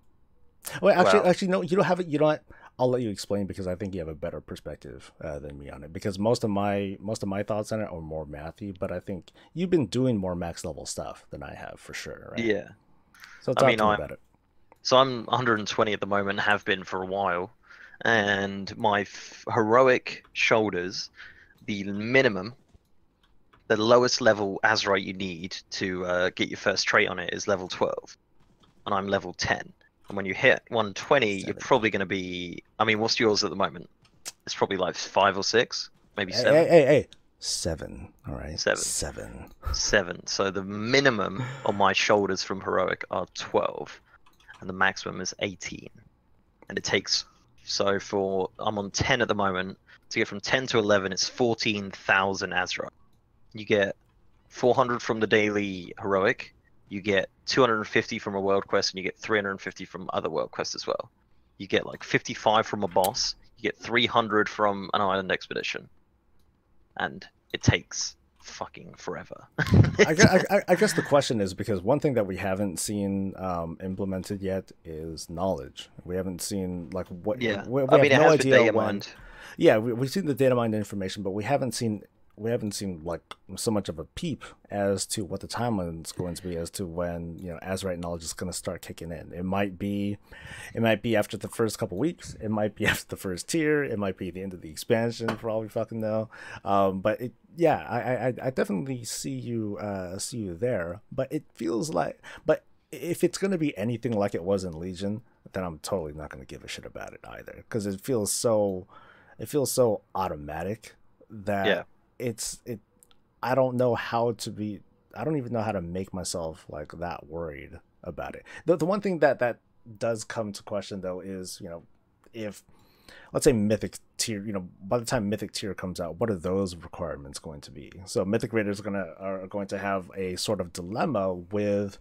Speaker 1: Well, actually, no. You don't have it. You don't. I'll let you explain, because I think you have a better perspective than me on it. Because most of my thoughts on it are more mathy, but I think you've been doing more max level stuff than I have, for sure. Right?
Speaker 2: Yeah.
Speaker 1: So talk to me about it.
Speaker 2: So I'm 120 at the moment, have been for a while, and my heroic shoulders, the minimum, the lowest level Azeroth you need to get your first trait on it is level 12, and I'm level 10. And when you hit 120, you're probably going to be... I mean, what's yours at the moment? It's probably like 5 or 6, maybe 7.
Speaker 1: Hey. 7. All right.
Speaker 2: 7. So the minimum on my shoulders from heroic are 12, and the maximum is 18. And it takes... So I'm on 10 at the moment. To get from 10 to 11, it's 14,000 Azeroth. You get 400 from the daily heroic. You get 250 from a world quest, and you get 350 from other world quests as well. You get like 55 from a boss. You get 300 from an island expedition, and it takes fucking forever.
Speaker 1: I guess the question is because one thing that we haven't seen implemented yet is knowledge. We haven't seen like what.
Speaker 2: Yeah,
Speaker 1: we
Speaker 2: I mean,
Speaker 1: have
Speaker 2: it
Speaker 1: no
Speaker 2: has been
Speaker 1: idea
Speaker 2: data
Speaker 1: when.
Speaker 2: mined.
Speaker 1: Yeah, we've seen the data mined information, but we haven't seen like so much of a peep as to what the timeline is going to be as to when Azeroth knowledge is going to start kicking in. It might be after the first couple weeks. It might be after the first tier. It might be the end of the expansion for all we fucking know. But I definitely see you there. But it feels like if it's going to be anything like it was in Legion, then I'm totally not going to give a shit about it either because it feels so automatic that
Speaker 2: Yeah.
Speaker 1: I don't know how to be. I don't even know how to make myself like that worried about it. The one thing that does come to question though is if let's say mythic tier, by the time mythic tier comes out, what are those requirements going to be? So mythic raiders are going to have a sort of dilemma with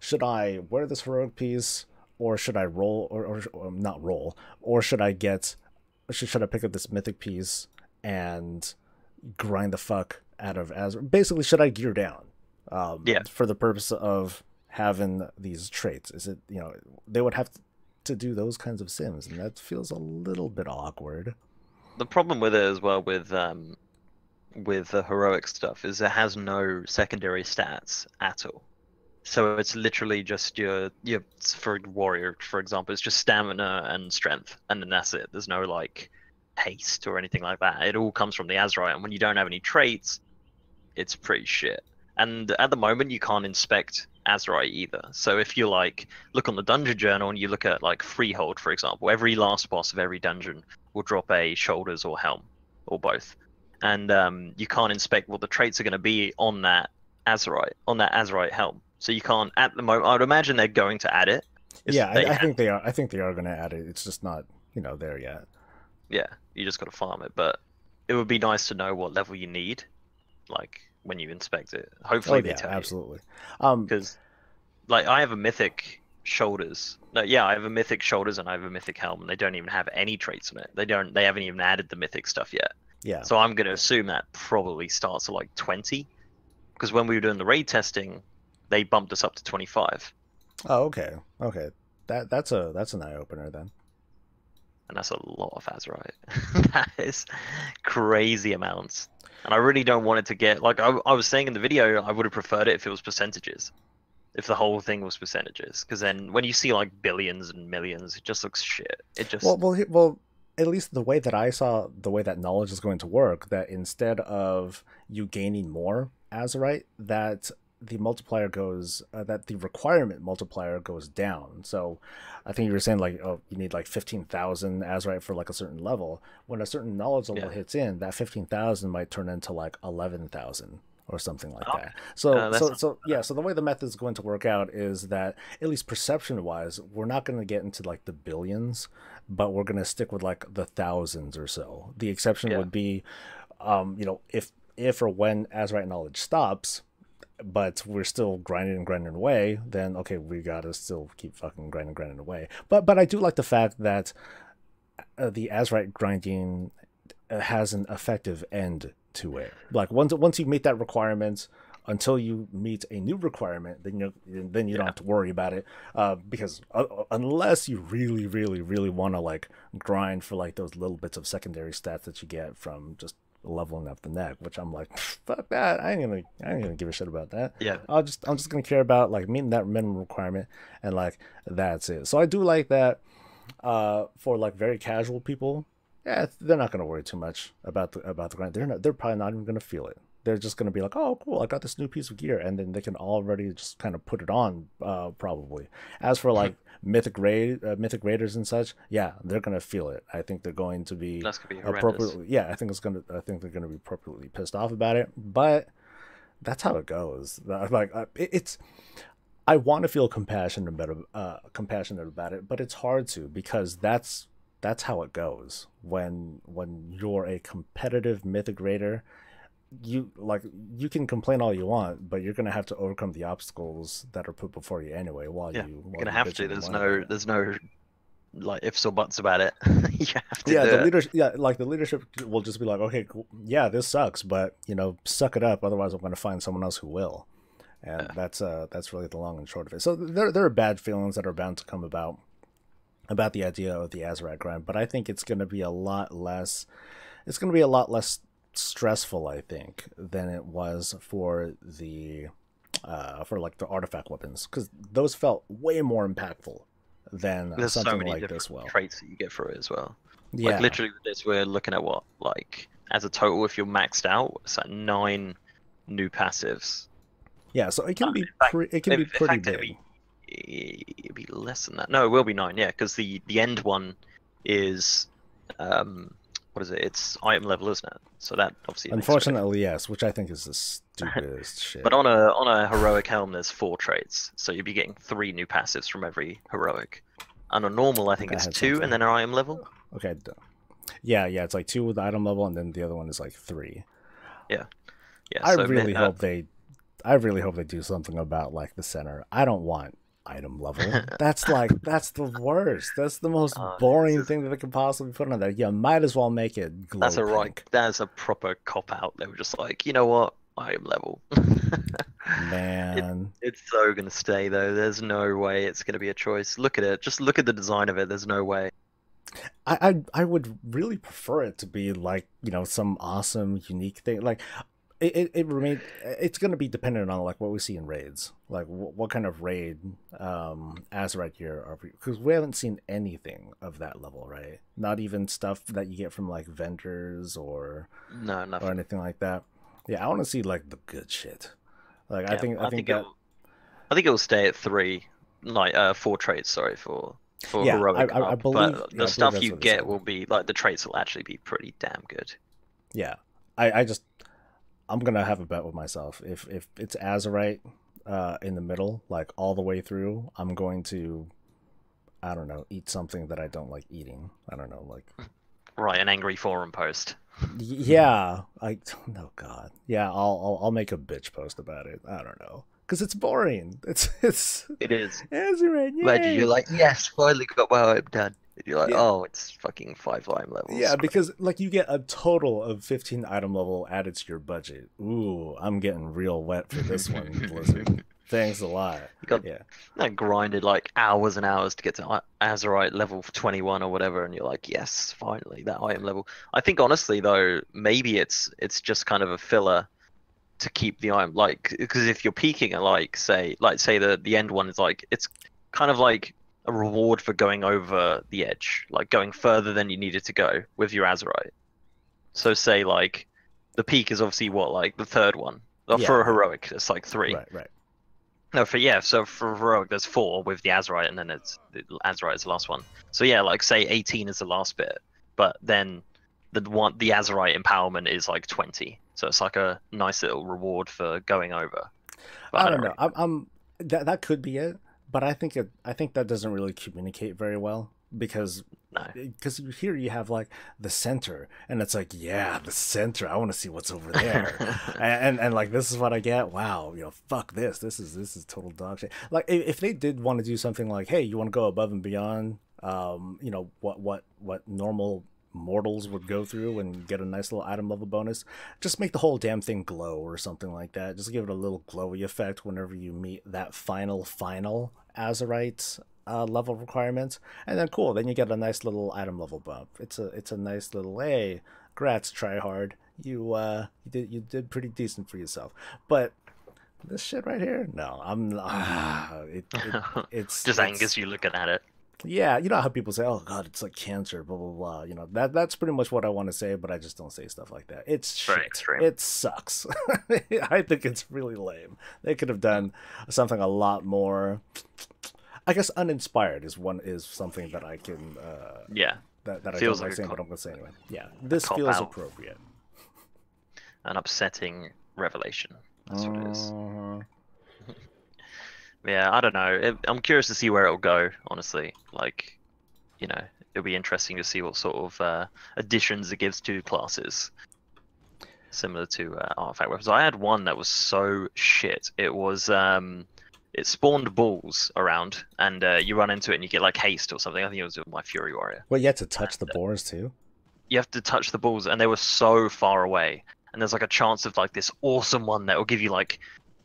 Speaker 1: should I wear this heroic piece or should I roll or not roll, or should I pick up this mythic piece and grind the fuck out of Azeroth? Basically, should I gear down for the purpose of having these traits? Is it they would have to do those kinds of sims, and that feels a little bit awkward.
Speaker 2: The problem with it as well with the heroic stuff is it has no secondary stats at all. So it's literally just your for warrior, for example, it's just stamina and strength, and then that's it. There's no like haste or anything like that. It all comes from the Azeroth, and when you don't have any traits, it's pretty shit. And at the moment, you can't inspect Azeroth either. So if you like look on the dungeon journal and you look at like Freehold, for example, every last boss of every dungeon will drop a shoulders or helm or both, and you can't inspect what the traits are going to be on that Azeroth helm. So you can't at the moment. I would imagine they're going to add it.
Speaker 1: I think they are. I think they are going to add it. It's just not there yet.
Speaker 2: Yeah, you just got to farm it, but it would be nice to know what level you need, like when you inspect it. Hopefully they tell you.
Speaker 1: Absolutely.
Speaker 2: Because, like, I have a mythic shoulders. No, yeah, I have a mythic shoulders and I have a mythic helm, and they don't even have any traits on it. They haven't even added the mythic stuff yet.
Speaker 1: Yeah.
Speaker 2: So I'm gonna assume that probably starts at like 20, because when we were doing the raid testing, they bumped us up to 25.
Speaker 1: Oh, okay. Okay. That's an eye opener then.
Speaker 2: And that's a lot of Azeroth. That is crazy amounts. And I really don't want it to get like I was saying in the video, I would have preferred it if it was percentages. If the whole thing was percentages, because then when you see like billions and millions, it just looks shit. It just
Speaker 1: well, at least the way that I saw the way that knowledge is going to work, that instead of you gaining more Azeroth, that the multiplier goes that the requirement multiplier goes down. So I think you were saying like, oh, you need like 15,000 Azeroth for like a certain level. When a certain knowledge level hits in, that 15,000 might turn into like 11,000 or something like that. So so the way the method is going to work out is that, at least perception wise, we're not going to get into like the billions, but we're going to stick with like the thousands or so. The exception would be if or when Azeroth knowledge stops, but we're still grinding away, then okay, we gotta still keep fucking grinding away. But I do like the fact that the Azeroth grinding has an effective end to it. Like once you meet that requirement, until you meet a new requirement, then you don't have to worry about it. Because unless you really want to like grind for like those little bits of secondary stats that you get from just leveling up the neck, which I'm like, fuck that. I ain't gonna give a shit about that.
Speaker 2: Yeah.
Speaker 1: I'm just gonna care about like meeting that minimum requirement, and like that's it. So I do like that. For like very casual people, yeah, they're not gonna worry too much about the grind. They're probably not even gonna feel it. They're just gonna be like, oh cool, I got this new piece of gear, and then they can already just kind of put it on, probably. As for like mythic raiders and such, yeah, they're gonna feel it. I think they're going to be appropriately. Yeah, I think they're gonna be appropriately pissed off about it. But that's how it goes. Like it's. I want to feel compassionate about it, but it's hard to, because that's how it goes when you're a competitive mythic raider. you can complain all you want, but you're gonna have to overcome the obstacles that are put before you anyway.
Speaker 2: Yeah,
Speaker 1: While
Speaker 2: you're gonna
Speaker 1: you
Speaker 2: have
Speaker 1: bitch
Speaker 2: to.
Speaker 1: and whine about it.
Speaker 2: There's no like ifs or buts about it. You have to
Speaker 1: Yeah,
Speaker 2: do
Speaker 1: the
Speaker 2: it.
Speaker 1: leadership. Yeah, like the leadership will just be like, okay, cool. Yeah, this sucks, but suck it up. Otherwise, I'm going to find someone else who will. And
Speaker 2: Yeah.
Speaker 1: that's really the long and short of it. So there are bad feelings that are bound to come about the idea of the Azerite grind, but I think it's going to be a lot less. It's going to be a lot less stressful, I think, than it was for like the artifact weapons, because those felt way more impactful than
Speaker 2: There's so
Speaker 1: something
Speaker 2: many
Speaker 1: like
Speaker 2: different
Speaker 1: this will.
Speaker 2: traits that you get for it as well. Like
Speaker 1: Yeah,
Speaker 2: literally with this, we're looking at what, like as a total, if you're maxed out, it's like 9 new passives.
Speaker 1: yeah. So it can be
Speaker 2: In fact,
Speaker 1: it can be
Speaker 2: in
Speaker 1: pretty
Speaker 2: fact,
Speaker 1: big.
Speaker 2: it'd be less than that. No, it will be 9, yeah, because the end one is what is it? It's item level, isn't it? So that obviously makes it different.
Speaker 1: Unfortunately, yes, which I think is the stupidest shit.
Speaker 2: But on a heroic helm, there's 4 traits, so you'd be getting 3 new passives from every heroic. On a normal, I think
Speaker 1: I
Speaker 2: it's
Speaker 1: had
Speaker 2: 2,
Speaker 1: something.
Speaker 2: and then an item level.
Speaker 1: Okay, yeah, it's like 2 with the item level, and then the other one is like 3.
Speaker 2: Yeah, yeah.
Speaker 1: I
Speaker 2: So
Speaker 1: really hope they, I really hope they do something about like the center. I don't want item level. That's the worst. That's the most boring thing that they could possibly put on there. You might as well make it glow pink.
Speaker 2: That's a proper cop out. They were just like, you know what, item level.
Speaker 1: Man,
Speaker 2: It's so gonna stay though. There's no way it's gonna be a choice. Look at it. Just look at the design of it. There's no way.
Speaker 1: I would really prefer it to be like some awesome unique thing. Like it remain. It's going to be dependent on like what we see in raids. Like what kind of raid Azerite gear are, because we haven't seen anything of that level, right? Not even stuff that you get from like vendors or
Speaker 2: No, nothing.
Speaker 1: or anything like that. Yeah, I want to see like the good shit. Like
Speaker 2: Yeah,
Speaker 1: I think that
Speaker 2: I think it will stay at 3, like 4 traits. Sorry for
Speaker 1: yeah,
Speaker 2: heroic
Speaker 1: I
Speaker 2: up,
Speaker 1: believe
Speaker 2: but
Speaker 1: yeah,
Speaker 2: the
Speaker 1: I believe
Speaker 2: stuff
Speaker 1: that's
Speaker 2: you
Speaker 1: what they
Speaker 2: get
Speaker 1: said.
Speaker 2: will be like the traits will actually be pretty damn good.
Speaker 1: Yeah, I just I'm gonna have a bet with myself. If it's Azerite in the middle, like all the way through, I'm going to, I don't know, eat something that I don't like eating. I don't know, like
Speaker 2: Right, an angry forum post.
Speaker 1: yeah, no God, yeah, I'll make a bitch post about it. I don't know, because it's boring. It's
Speaker 2: It is.
Speaker 1: Azerite,
Speaker 2: Imagine
Speaker 1: yay.
Speaker 2: you're like, yes, finally got my item done. And you're like,
Speaker 1: Yeah,
Speaker 2: oh, it's fucking 5 item levels.
Speaker 1: yeah, because like you get a total of 15 item level added to your budget. Ooh, I'm getting real wet for this one, Blizzard. Thanks a lot.
Speaker 2: You got
Speaker 1: Yeah.
Speaker 2: that grinded like hours and hours to get to Azerite level 21 or whatever, and you're like, yes, finally that item level. I think honestly though, maybe it's just kind of a filler to keep the item, like, because if you're peaking at say the end one is like, it's kind of like a reward for going over the edge, like going further than you needed to go with your Azerite. So say like the peak is obviously what, like the 3rd one.
Speaker 1: Yeah,
Speaker 2: For a
Speaker 1: yeah.
Speaker 2: heroic, it's like 3.
Speaker 1: Right.
Speaker 2: No, so for heroic, there's 4 with the Azerite, and then it's the Azerite is the last one. So yeah, like say 18 is the last bit, but then the Azerite empowerment is like 20. So it's like a nice little reward for going over. But
Speaker 1: I don't know.
Speaker 2: really
Speaker 1: I'm that could be it, but I think that doesn't really communicate very well, because
Speaker 2: no.
Speaker 1: here you have like the center, and it's like, yeah, the center. I want to see what's over there, and like this is what I get. Wow, fuck this. This is total dog shit. Like if they did want to do something like, hey, you want to go above and beyond, what normal mortals would go through and get a nice little item level bonus, just make the whole damn thing glow or something like that. Just give it a little glowy effect whenever you meet that final Azerite level requirement, and then cool, then you get a nice little item level bump. It's a nice little, hey, grats, try hard, you did pretty decent for yourself. But this shit right here, no, I'm it's
Speaker 2: just angers you looking at it.
Speaker 1: Yeah, you know how people say, "Oh God, it's like cancer," blah blah blah. That's pretty much what I want to say, but I just don't say stuff like that. It's shit.
Speaker 2: Extreme.
Speaker 1: It sucks. I think it's really lame. They could have done something a lot more. I guess uninspired is something that I can.
Speaker 2: Yeah.
Speaker 1: That I
Speaker 2: feels
Speaker 1: don't like
Speaker 2: like
Speaker 1: saying, but I'm gonna say anyway. Yeah, this feels
Speaker 2: out.
Speaker 1: appropriate.
Speaker 2: An upsetting revelation. That's what it is. Yeah, I don't know. I'm curious to see where it'll go, honestly. Like, it'll be interesting to see what sort of additions it gives to classes. similar to artifact weapons. I had one that was so shit. It was it spawned balls around, and you run into it and you get like haste or something. I think it was with my Fury Warrior.
Speaker 1: Well, you had to touch the boars too.
Speaker 2: You have to touch the balls, and they were so far away. And there's like a chance of like this awesome one that will give you like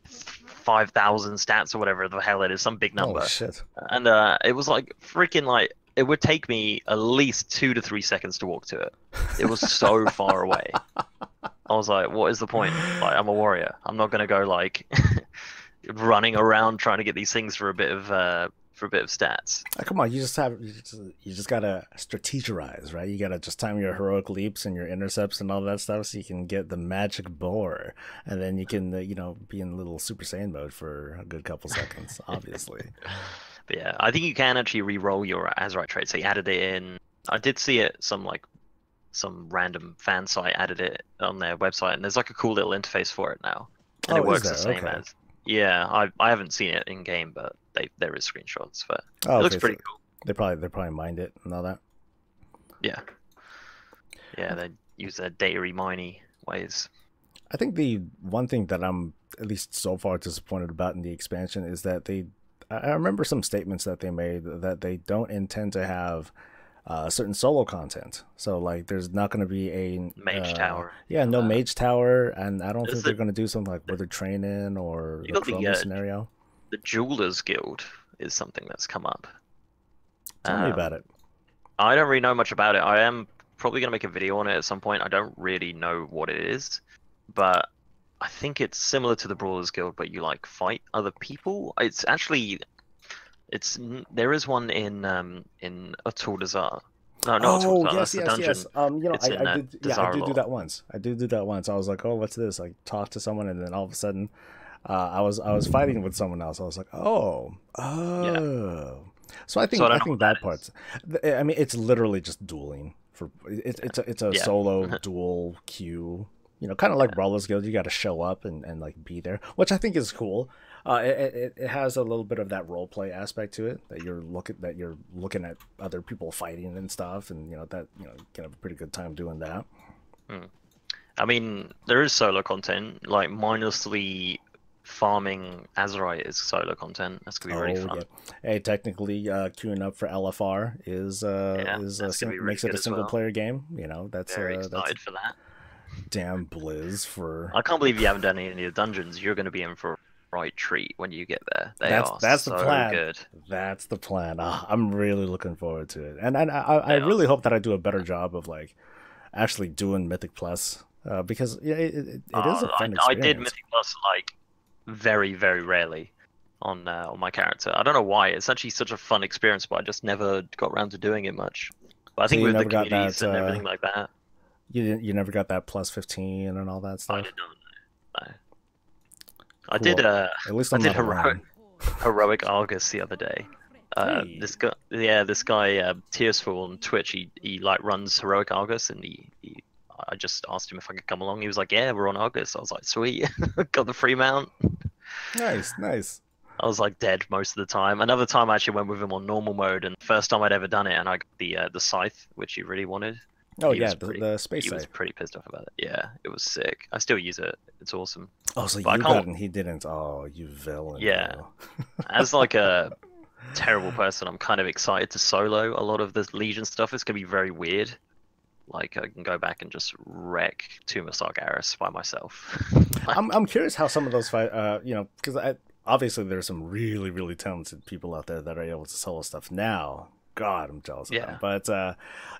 Speaker 2: 5,000 stats or whatever the hell it is, some big number.
Speaker 1: Oh shit!
Speaker 2: And it was like freaking like it would take me at least 2 to 3 seconds to walk to it. It was so far away. I was like, what is the point? Like, I'm a warrior. I'm not gonna go like running around trying to get these things for a bit of stats.
Speaker 1: Oh, come on, you just gotta strategize, right? You gotta just time your heroic leaps and your intercepts and all that stuff, so you can get the magic boar, and then you can be in little Super Saiyan mode for a good couple seconds, obviously.
Speaker 2: But yeah, I think you can actually re-roll your Azeroth trait. So he added it in. I did see it. Some random fan site added it on their website, and there's like a cool little interface for it now, and it works the same as. Yeah, I haven't seen it in game, but there is screenshots. But it looks pretty cool.
Speaker 1: They probably mined it and all that.
Speaker 2: Yeah, they use their data miney ways.
Speaker 1: I think the one thing that I'm at least so far disappointed about in the expansion is that I remember some statements that they made that they don't intend to have certain solo content. So like, there's not going to be a
Speaker 2: mage tower.
Speaker 1: Yeah, no mage tower, and I don't think they're going to do something like whether training or the Chroma scenario.
Speaker 2: The Jewelers Guild is something that's come up.
Speaker 1: Tell me about it.
Speaker 2: I don't really know much about it. I am probably going to make a video on it at some point. I don't really know what it is, but I think it's similar to the Brawlers Guild, but you like fight other people. It's actually, there is one in Atul Dazar. No, not Atul Dazar.
Speaker 1: Yes. I did do that once. I do that once. I was like, oh, what's this? Like, talk to someone, and then all of a sudden, I was fighting with someone else. I was like, oh.
Speaker 2: Yeah.
Speaker 1: So I think that part's. I mean, it's literally just dueling. It's a solo duel queue. Kind of like Brawlers Guild. You got to show up and like be there, which I think is cool. It has a little bit of that role play aspect to it, that you're looking at other people fighting and stuff, and you can have a pretty good time doing that.
Speaker 2: I mean, there is solo content, like mindlessly farming Azeroth is solo content. That's gonna be really fun.
Speaker 1: Yeah. Hey, technically, queuing up for LFR makes it a single player game. That's
Speaker 2: very excited for that.
Speaker 1: Damn Blizz for.
Speaker 2: I can't believe you haven't done any of the dungeons. You're going to be in for a right treat when you get there.
Speaker 1: That's
Speaker 2: so
Speaker 1: the plan.
Speaker 2: Good.
Speaker 1: That's the plan. I'm really looking forward to it, and I really hope that I do a better job of like actually doing Mythic Plus, because it is a fun experience.
Speaker 2: I did Mythic Plus like very, very rarely on my character. I don't know why. It's actually such a fun experience, but I just never got around to doing it much. But I think with the communities and everything like that.
Speaker 1: You never got that plus 15 and all that stuff?
Speaker 2: I did not. No. I did. At least I did heroic Argus the other day. Hey. This guy Tearsful on Twitch. He like runs heroic Argus, and I just asked him if I could come along. He was like, "Yeah, we're on Argus." I was like, "Sweet, got the free mount."
Speaker 1: Nice.
Speaker 2: I was like dead most of the time. Another time I actually went with him on normal mode, and the first time I'd ever done it, and I got the scythe, which he really wanted.
Speaker 1: Oh yeah, the space. He
Speaker 2: was pretty pissed off about it. Yeah, it was sick. I still use it. It's awesome.
Speaker 1: Oh, so you got it and he didn't. Oh, you villain.
Speaker 2: Yeah. As like a terrible person, I'm kind of excited to solo a lot of the Legion stuff. It's gonna be very weird. Like I can go back and just wreck Tomb of Sargeras by myself.
Speaker 1: I'm curious how some of those fight. Because obviously there's some really, really talented people out there that are able to solo stuff now. God, I'm jealous of them. But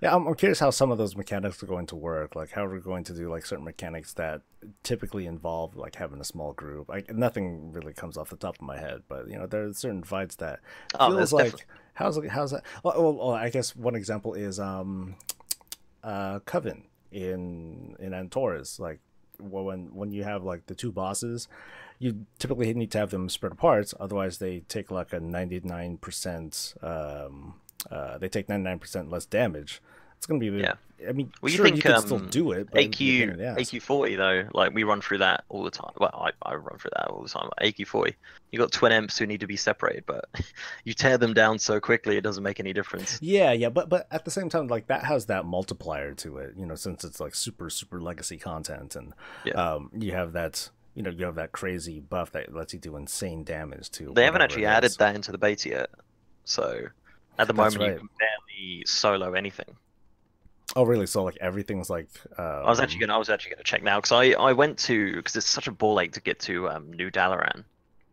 Speaker 1: I'm curious how some of those mechanics are going to work. Like how we're going to do like certain mechanics that typically involve like having a small group. Like nothing really comes off the top of my head, but there are certain fights that feels like how's that? Well, I guess one example is Coven in Antares. Like when you have like the two bosses, you typically need to have them spread apart. Otherwise, they take like a 99%. They take 99% less damage. It's going to be I mean,
Speaker 2: Well, you
Speaker 1: sure, you
Speaker 2: think
Speaker 1: could still do it, but it'd be a pain in the ass.
Speaker 2: AQ40 though, like we run through that all the time. Well, I run through that all the time. AQ40, you got twin imps who need to be separated, but you tear them down so quickly it doesn't make any difference.
Speaker 1: Yeah, but at the same time, like that has that multiplier to it, since it's like super legacy content, and
Speaker 2: Yeah.
Speaker 1: you have that, you have that crazy buff that lets you do insane damage to.
Speaker 2: They haven't
Speaker 1: whatever
Speaker 2: actually
Speaker 1: it
Speaker 2: added
Speaker 1: is.
Speaker 2: that into the beta yet, so at the
Speaker 1: That's
Speaker 2: moment you
Speaker 1: right.
Speaker 2: can barely solo anything.
Speaker 1: Oh, really? So like everything's like.
Speaker 2: I was actually gonna check now because I went to because it's such a ball ache to get to New Dalaran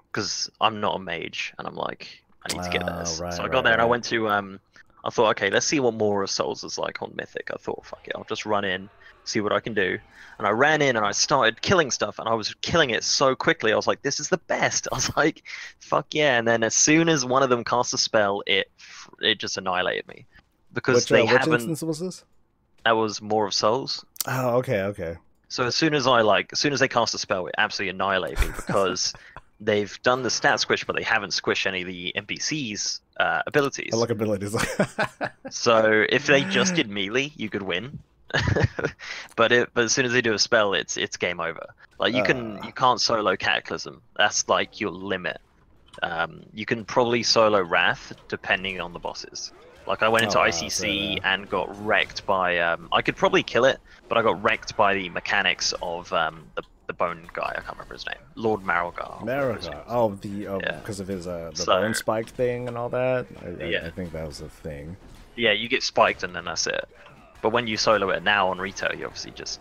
Speaker 2: because I'm not a mage and I'm like I need to get there.
Speaker 1: Right,
Speaker 2: So I got there and I
Speaker 1: right.
Speaker 2: went to I thought okay let's see what more of Souls is like on Mythic. I thought fuck it I'll just run in see what I can do. And I ran in and I started killing stuff and I was killing it so quickly. I was like, this is the best. I was like, fuck yeah. And then as soon as one of them cast a spell, it just annihilated me. Because
Speaker 1: Which instance was this?
Speaker 2: that was more of Souls.
Speaker 1: Oh, okay.
Speaker 2: So as soon as they cast a spell, it absolutely annihilated me because they've done the stat squish, but they haven't squished any of the NPCs' abilities.
Speaker 1: I like abilities.
Speaker 2: So if they just did melee, you could win. but as soon as they do a spell, it's game over. Like you can't solo Cataclysm. That's like your limit. You can probably solo Wrath depending on the bosses. Like I went into ICC and got wrecked by. I could probably kill it, but I got wrecked by the mechanics of the bone guy. I can't remember his name. Lord Marrogar.
Speaker 1: Marrogar. Oh, because of his the bone spike thing and all that. I think that was a thing.
Speaker 2: Yeah, you get spiked and then that's it. But when you solo it now on retail, you obviously just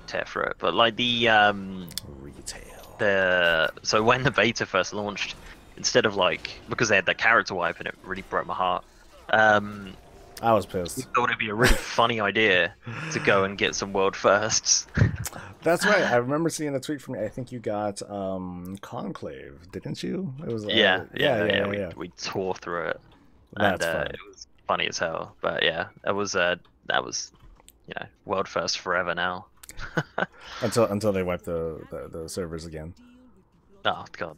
Speaker 2: tear through it. But like the retail, so when the beta first launched, instead of because they had that character wipe and it really broke my heart.
Speaker 1: I was pissed.
Speaker 2: I thought it'd be a really funny idea to go and get some world firsts.
Speaker 1: That's right. I remember seeing a tweet from you. I think you got Conclave, didn't you? It was
Speaker 2: yeah. We tore through it.
Speaker 1: That's fun.
Speaker 2: It was funny as hell. But yeah, that was world first forever now.
Speaker 1: until they wipe the servers again.
Speaker 2: Oh god,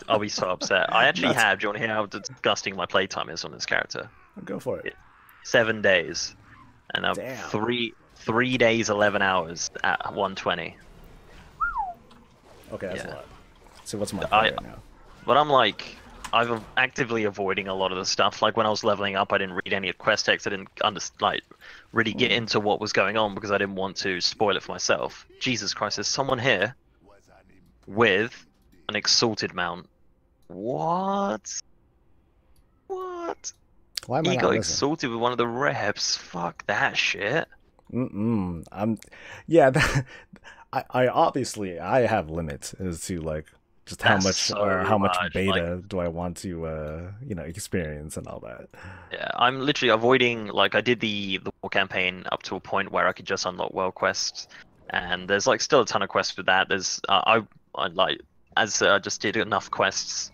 Speaker 2: I'll be so upset. I actually have. Do you want to hear how disgusting my playtime is on this character?
Speaker 1: Go for it.
Speaker 2: 7 days, and I'm 3 days 11 hours at 120.
Speaker 1: Okay, that's a lot. So what's my right now?
Speaker 2: But I'm actively avoiding a lot of the stuff. Like when I was leveling up, I didn't read any of quest text. I didn't really get into what was going on because I didn't want to spoil it for myself. Jesus Christ, there's someone here with an exalted mount. What?
Speaker 1: Why am I
Speaker 2: he
Speaker 1: not
Speaker 2: got
Speaker 1: listening?
Speaker 2: exalted with one of the reps. Fuck that shit.
Speaker 1: I obviously I have limits as to just how much beta do I want to experience and all that.
Speaker 2: Yeah, I'm literally avoiding I did the war campaign up to a point where I could just unlock world quests, and there's still a ton of quests with that. There's I just did enough quests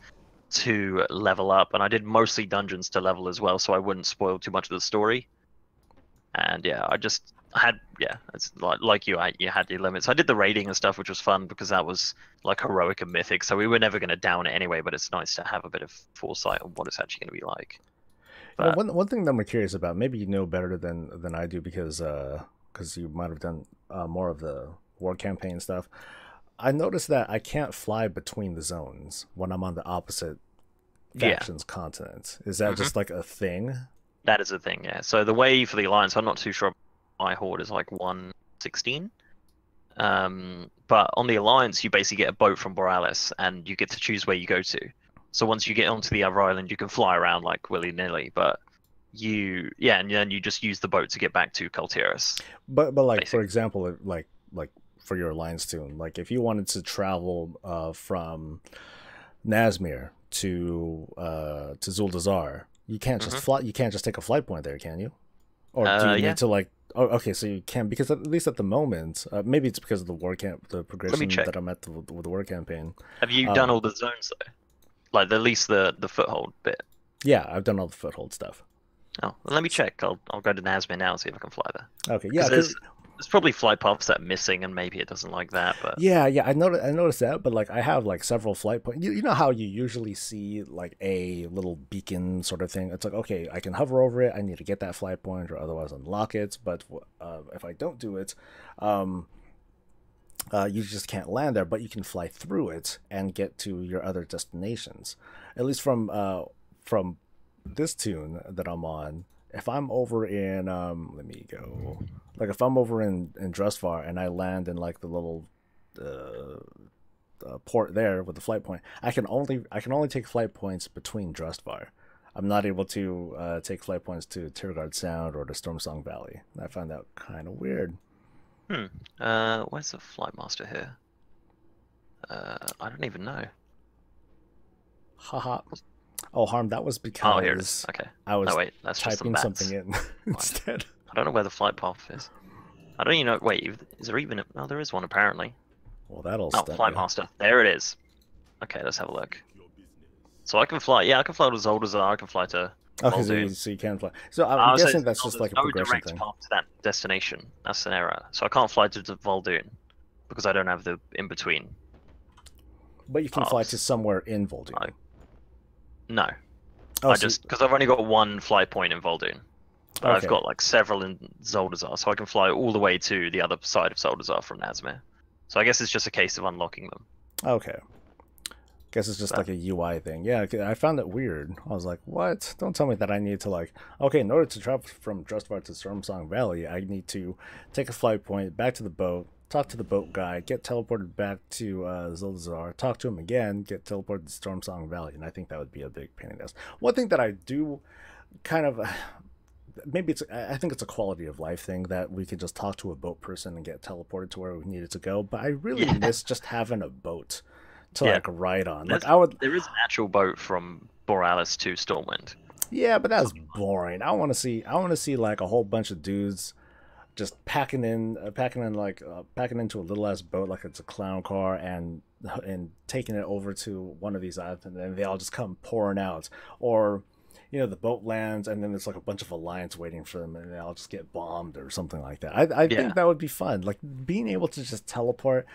Speaker 2: to level up, and I did mostly dungeons to level as well, so I wouldn't spoil too much of the story. And yeah, it's you had your limits. I did the raiding and stuff, which was fun because that was heroic and mythic, so we were never going to down it anyway, but it's nice to have a bit of foresight on what it's actually going to be like. But
Speaker 1: one thing that I'm curious about, maybe you know better than I do because you might have done more of the war campaign stuff. I noticed that I can't fly between the zones when I'm on the opposite faction's continent. Is that just a thing?
Speaker 2: That is a thing, yeah. So the way for the Alliance, I'm not too sure my horde is 116. But on the Alliance, you basically get a boat from Borealis, and you get to choose where you go to. So once you get onto the other island, you can fly around willy-nilly, but and then you just use the boat to get back to Kultiris.
Speaker 1: But for example, for your Alliance tune, if you wanted to travel from Nazmir to Zuldazar, you can't just fly. You can't just take a flight point there, can you? Or do you need to Oh, okay, so you can, because at least at the moment, maybe it's because of the progression that I'm at with the war campaign.
Speaker 2: Have you done all the zones though? At least the foothold bit.
Speaker 1: Yeah, I've done all the foothold stuff.
Speaker 2: Oh, well, let me check. I'll go to Nazmir now and see if I can fly there.
Speaker 1: Okay, yeah.
Speaker 2: There's probably flight paths that are missing, and maybe it doesn't like that. But
Speaker 1: Yeah, I noticed that, but like I have like several flight points. You know how you usually see like a little beacon sort of thing. It's like, okay, I can hover over it. I need to get that flight point, or otherwise unlock it. But if I don't do it, um, you just can't land there. But you can fly through it and get to your other destinations. At least from this tune that I'm on. If I'm over in let me go. Like if I'm over in Drustvar and I land in like the little uh, port there with the flight point, I can only take flight points between Drustvar. I'm not able to take flight points to Tirgard Sound or to Stormsong Valley. I find that kind of weird.
Speaker 2: hmm. Where's the flight master here? I don't even know.
Speaker 1: Haha. Oh, Harm, that was
Speaker 2: Oh, here it is.
Speaker 1: because
Speaker 2: Okay.
Speaker 1: I was
Speaker 2: No, wait, that's just some
Speaker 1: typing
Speaker 2: bats.
Speaker 1: something in instead.
Speaker 2: I don't know where the flight path is. I don't even know. Wait, is there even? No, there is one apparently.
Speaker 1: Well, that'll
Speaker 2: Oh,
Speaker 1: stun
Speaker 2: flight
Speaker 1: you.
Speaker 2: master. There it is. Okay, let's have a look. So I can fly. Yeah, I can fly to Zoldazar. I can fly to
Speaker 1: Okay, so
Speaker 2: Muldoon.
Speaker 1: you can fly. So I'm
Speaker 2: So
Speaker 1: guessing that's just
Speaker 2: there's
Speaker 1: like a
Speaker 2: no
Speaker 1: progression
Speaker 2: direct
Speaker 1: thing.
Speaker 2: path to that destination. That's an error. So I can't fly to Voldoon because I don't have the in between.
Speaker 1: But you can fly to
Speaker 2: paths.
Speaker 1: somewhere in Vol'jin.
Speaker 2: Like, no,
Speaker 1: Oh,
Speaker 2: I
Speaker 1: so
Speaker 2: just because I've only got one flight point in Voldoon, but I've
Speaker 1: okay.
Speaker 2: got like several in Zoldazar, so I can fly all the way to the other side of Zoldazar from Nazmir. So I guess it's just a case of unlocking them.
Speaker 1: Okay. Guess it's just
Speaker 2: But
Speaker 1: like a UI thing. Yeah, I found it weird. I was like, what? Don't tell me that I need to like, okay, in order to travel from Drustvar to Stormsong Valley, I need to take a flight point back to the boat, talk to the boat guy, get teleported back to Zoldazar, talk to him again, get teleported to Stormsong Valley, and I think that would be a big pain in the ass. One thing that I do kind of maybe I think it's a quality of life thing that we can just talk to a boat person and get teleported to where we needed to go, but I really
Speaker 2: yeah,
Speaker 1: miss just having a boat to
Speaker 2: yeah.
Speaker 1: like ride on. Like
Speaker 2: There's
Speaker 1: I would,
Speaker 2: there is an actual boat from Borealis to Stormwind.
Speaker 1: yeah, but that's boring. I want to see like a whole bunch of dudes just packing into a little ass boat like it's a clown car and taking it over to one of these islands, and then they all just come pouring out. Or the boat lands and then there's like a bunch of alliance waiting for them and they all just get bombed or something like that. I
Speaker 2: Yeah,
Speaker 1: think that would be fun. Like being able to just teleport,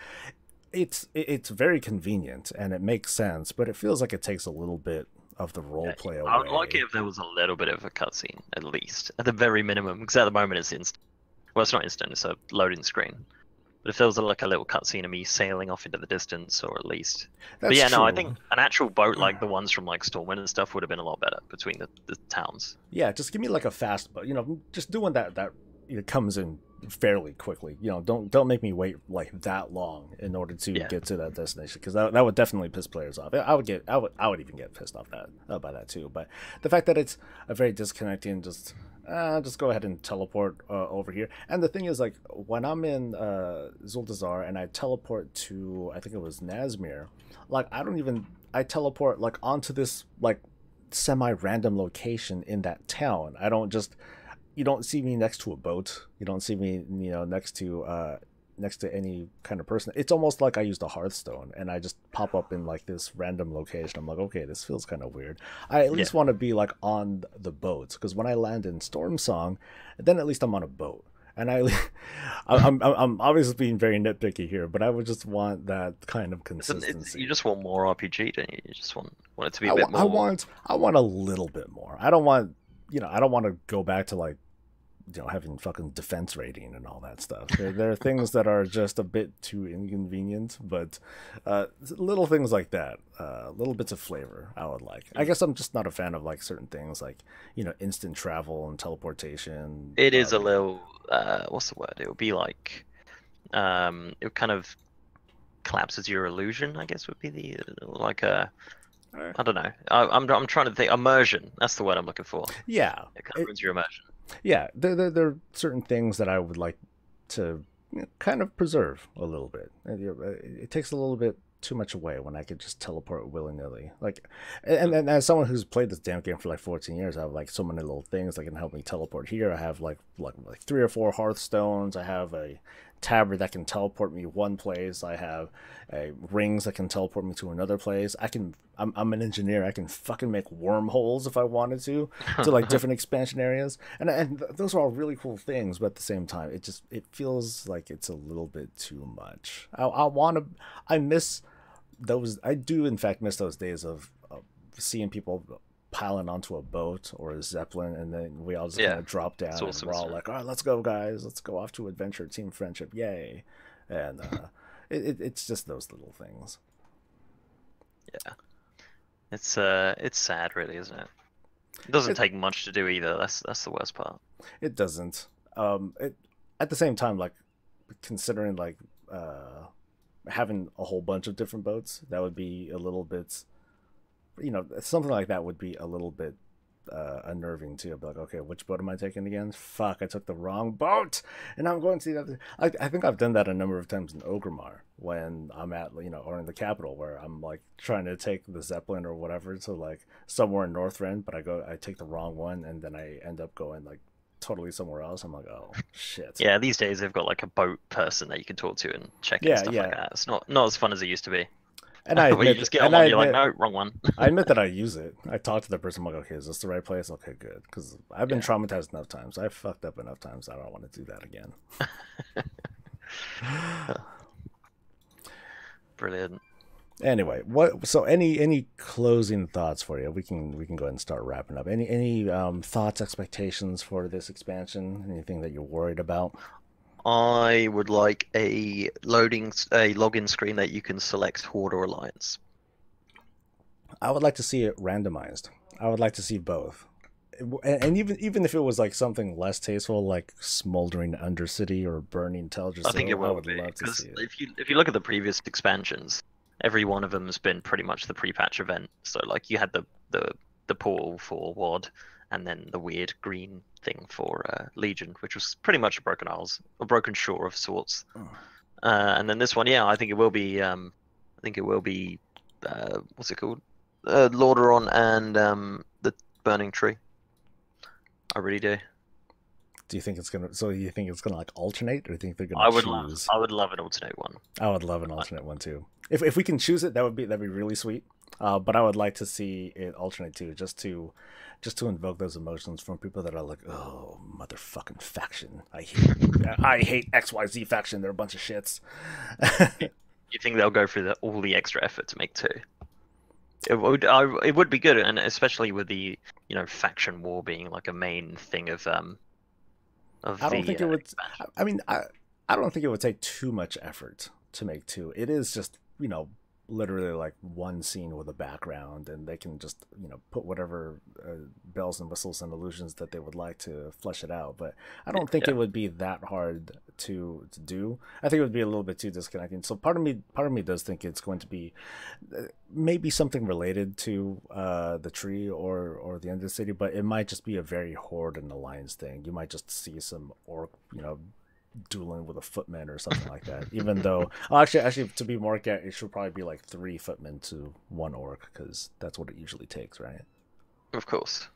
Speaker 1: it's very convenient and it makes sense, but it feels like it takes a little bit of the role
Speaker 2: yeah.
Speaker 1: play
Speaker 2: I would like it
Speaker 1: away.
Speaker 2: if there was a little bit of a cutscene at least, at the very minimum, because at the moment it's instant. Well, it's not instant; it's a loading screen. But if there was like a little cutscene of me sailing off into the distance, or at least, but
Speaker 1: That's
Speaker 2: yeah, no, I
Speaker 1: true.
Speaker 2: think an actual boat like the ones from like Stormwind and stuff would have been a lot better between the towns.
Speaker 1: Yeah, just give me like a fast boat. Just doing that comes in fairly quickly. Don't make me wait like that long in order to
Speaker 2: Yeah,
Speaker 1: get to that destination, because that would definitely piss players off. I would even get pissed off by that too. But the fact that it's a very disconnecting, just go ahead and teleport over here. And the thing is, like when I'm in Zuldazar and I teleport to, I think it was Nazmir, like I teleport like onto this like semi-random location in that town. I don't just You don't see me next to a boat. You don't see me, next to any kind of person. It's almost like I used a Hearthstone and I just pop up in like this random location. I'm like, okay, this feels kind of weird. I at
Speaker 2: yeah.
Speaker 1: least want to be like on the boat, because when I land in Stormsong, then at least I'm on a boat. And I'm obviously being very nitpicky here, but I would just want that kind of
Speaker 2: You
Speaker 1: consistency.
Speaker 2: just want more RPG, don't you? You just want it to be
Speaker 1: I,
Speaker 2: a
Speaker 1: wa-
Speaker 2: bit
Speaker 1: I
Speaker 2: more.
Speaker 1: want I want a little bit more. I don't want to go back to like having fucking defense rating and all that stuff. There are things that are just a bit too inconvenient, but little things like that, little bits of flavor, I would like. I guess I'm just not a fan of like certain things like instant travel and teleportation.
Speaker 2: It is a little. What's the word? It would be like. It kind of collapses your illusion. I guess would be the like a. I don't know. I'm trying to think. Immersion. That's the word I'm looking for.
Speaker 1: Yeah,
Speaker 2: It kind of
Speaker 1: it,
Speaker 2: ruins your immersion.
Speaker 1: yeah. There are certain things that I would like to kind of preserve a little bit. It takes a little bit too much away when I could just teleport willy nilly. Like, and as someone who's played this damn game for like 14 years, I have like so many little things that can help me teleport here. I have like three or four Hearthstones. I have a tabard that can teleport me one place. I have rings that can teleport me to another place. I'm an engineer. I can fucking make wormholes if I wanted to like different expansion areas. And those are all really cool things, but at the same time, it feels like it's a little bit too much. I miss those. I do in fact miss those days of seeing people piling onto a boat or a zeppelin, and then we all just kind of drop down, and we're all like, all right, let's go, guys, let's go off to adventure, team friendship, yay. And it's just those little things.
Speaker 2: Yeah, it's sad, really, isn't it? It doesn't take much to do either. That's the worst part.
Speaker 1: It doesn't. At the same time, like, considering like having a whole bunch of different boats, that would be a little bit, something like that would be a little bit unnerving too. I'd be like, okay, which boat am I taking again? Fuck, I took the wrong boat, and I'm going to the other. I think I've done that a number of times in Orgrimmar when I'm at, or in the capital, where I'm like trying to take the zeppelin or whatever to like somewhere in Northrend, but I take the wrong one, and then I end up going like totally somewhere else. I'm like, oh shit.
Speaker 2: Yeah, these days they've got like a boat person that you can talk to and check and stuff like that. It's not as fun as it used to be.
Speaker 1: And I admit,
Speaker 2: you just get on one, you're like, no, wrong one.
Speaker 1: I admit that I use it. I talk to the person, I'm like, okay, is this the right place? Okay, good. Because I've been traumatized enough times. I've fucked up enough times. I don't want to do that again.
Speaker 2: Brilliant.
Speaker 1: Anyway, so any closing thoughts for you? We can go ahead and start wrapping up. Any thoughts, expectations for this expansion? Anything that you're worried about?
Speaker 2: I would like a login screen that you can select Horde or Alliance.
Speaker 1: I would like to see it randomized. I would like to see both. And even if it was like something less tasteful, like Smoldering Undercity or Burning Teldrassil,
Speaker 2: I think it will
Speaker 1: I would
Speaker 2: be,
Speaker 1: love to see it.
Speaker 2: If you look at the previous expansions, every one of them has been pretty much the pre-patch event. So like you had the portal for WoD, and then the weird green thing for Legion, which was pretty much a broken shore of sorts. And then this one, I think it will be. What's it called? Lordaeron and the Burning Tree. I really do.
Speaker 1: Do you think it's gonna? So you think it's gonna like alternate, or do you think they're gonna choose?
Speaker 2: I would love an alternate one.
Speaker 1: I would love an alternate one too. If we can choose it, that'd be really sweet. But I would like to see it alternate too, just to invoke those emotions from people that are like, oh, motherfucking faction. I hate XYZ faction. They're a bunch of shits.
Speaker 2: You think they'll go through all the extra effort to make two? It would be good, and especially with the faction war being like a main thing of
Speaker 1: I don't think it would. Expansion. I mean, I don't think it would take too much effort to make two. It is just literally like one scene with a background, and they can just put whatever bells and whistles and illusions that they would like to flesh it out. But I don't think it would be that hard to do. I think it would be a little bit too disconnecting. So part of me does think it's going to be maybe something related to the tree or the end of the city, but it might just be a very Horde and Alliance thing. You might just see some orc dueling with a footman or something like that. Even though, actually, to be more accurate, it should probably be like 3 footmen to 1 orc, because that's what it usually takes, right?
Speaker 2: Of course.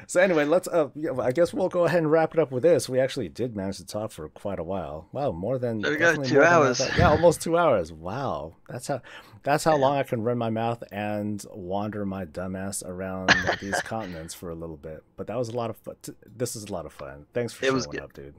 Speaker 1: So anyway, let's. I guess we'll go ahead and wrap it up with this. We actually did manage to talk for quite a while. Wow, more than
Speaker 2: there we go, 2 hours.
Speaker 1: Yeah, almost 2 hours. Wow, that's how long I can run my mouth and wander my dumbass around these continents for a little bit. But that was a lot of fun. This is a lot of fun. Thanks for showing up, dude.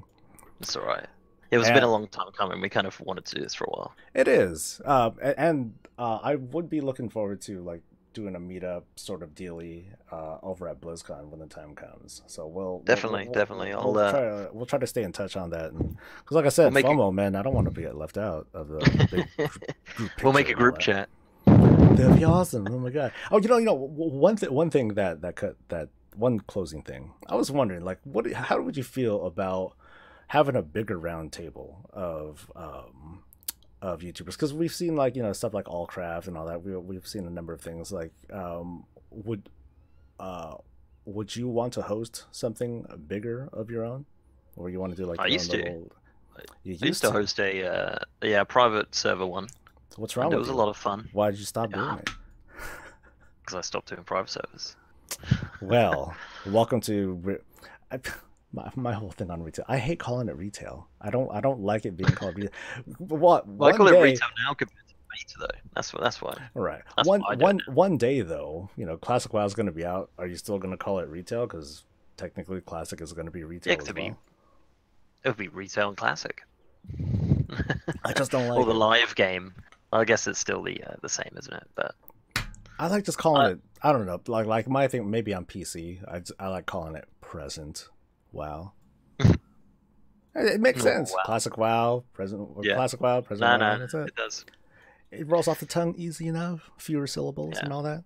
Speaker 2: It's all right. It was been a long time coming. We kind of wanted to do this for a while.
Speaker 1: It is, and I would be looking forward to like doing a meetup sort of dealy over at BlizzCon when the time comes. So we'll
Speaker 2: definitely.
Speaker 1: We'll try to stay in touch on that, because like I said, FOMO, man, I don't want to be left out of the big group.
Speaker 2: We'll make a group chat.
Speaker 1: That'd be awesome. Oh my god. Oh, one thing that one closing thing. I was wondering, like, how would you feel about having a bigger round table of YouTubers? Because we've seen like stuff like Allcraft and all that. We've seen a number of things like would you want to host something bigger of your own, or you want to do like
Speaker 2: I used to host a private server one.
Speaker 1: So what's wrong with it?
Speaker 2: It was a lot of fun.
Speaker 1: Why did you stop doing it?
Speaker 2: Because I stopped doing private servers.
Speaker 1: Well, welcome to my whole thing on retail. I hate calling it retail. I don't like it being called retail. What
Speaker 2: Well, I
Speaker 1: one
Speaker 2: call it
Speaker 1: day?
Speaker 2: retail now compared to beta though. That's why.
Speaker 1: Right.
Speaker 2: That's
Speaker 1: One
Speaker 2: why I do it.
Speaker 1: one day though, Classic WoW is going to be out. Are you still going to call it retail? Because technically, Classic is going to be
Speaker 2: Yeah,
Speaker 1: retail
Speaker 2: 'cause
Speaker 1: as well.
Speaker 2: it would be retail and classic.
Speaker 1: I just don't
Speaker 2: Or
Speaker 1: like
Speaker 2: the
Speaker 1: it.
Speaker 2: live game. Well, I guess it's still the same, isn't it? But
Speaker 1: I like just calling
Speaker 2: uh,
Speaker 1: it. I don't know. Like my thing. Maybe on PC. I like calling it present WoW. It makes
Speaker 2: oh
Speaker 1: sense.
Speaker 2: wow,
Speaker 1: Classic WoW, present.
Speaker 2: yeah.
Speaker 1: Classic WoW, present
Speaker 2: No,
Speaker 1: WoW.
Speaker 2: no,
Speaker 1: That's it.
Speaker 2: it does.
Speaker 1: It rolls off the tongue easy enough. Fewer syllables
Speaker 2: Yeah.
Speaker 1: and all that.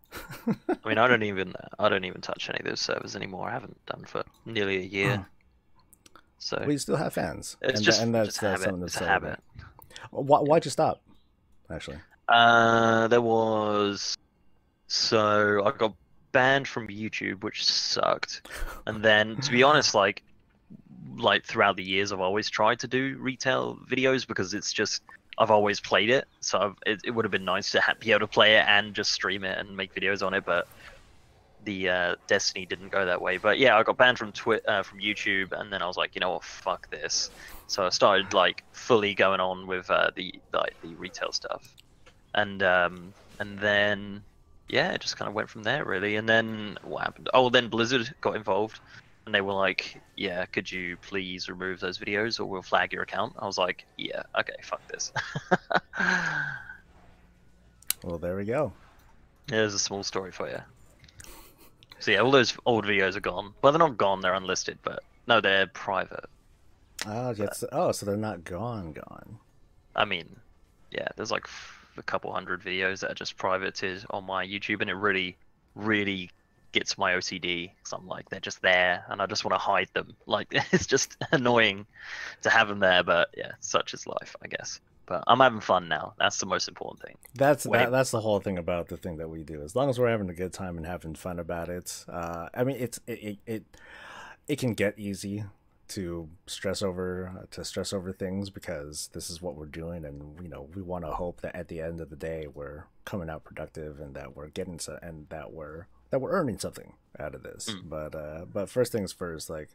Speaker 2: I mean, I don't even touch any of those servers anymore. I haven't done for nearly a year. So
Speaker 1: We still have fans,
Speaker 2: it's
Speaker 1: and
Speaker 2: just
Speaker 1: and
Speaker 2: just
Speaker 1: that's
Speaker 2: habit.
Speaker 1: something to
Speaker 2: It's a
Speaker 1: celebrate.
Speaker 2: habit.
Speaker 1: Why'd you stop? Actually.
Speaker 2: There was so I got banned from YouTube, which sucked. And then, to be honest, like throughout the years, I've always tried to do retail videos because it's just I've always played it, so it would have been nice to be able to play it and just stream it and make videos on it, but the Destiny didn't go that way. But yeah, I got banned from from YouTube, and then I was like, you know what, fuck this. So I started like fully going on with the retail stuff, and then yeah, it just kind of went from there really. And then what happened? Oh, then Blizzard got involved, and they were like, yeah, could you please remove those videos or we'll flag your account? I was like, yeah, okay, fuck this.
Speaker 1: Well, there we go.
Speaker 2: There's a small story for you. So yeah, all those old videos are gone. Well, they're not gone, they're unlisted, but no, they're private.
Speaker 1: Oh, yes. Oh, so they're not gone.
Speaker 2: I mean, yeah, there's like a couple hundred videos that are just private on my YouTube, and it really, really gets my OCD. Because I'm like, they're just there, and I just want to hide them. Like, it's just annoying to have them there, but yeah, such is life, I guess. But I'm having fun now. That's the most important thing.
Speaker 1: That's the whole thing about the thing that we do. As long as we're having a good time and having fun about it, I mean, it can get easy to stress over things because this is what we're doing, and we want to hope that at the end of the day we're coming out productive and that we're getting and that we're earning something out of this. But first things first, like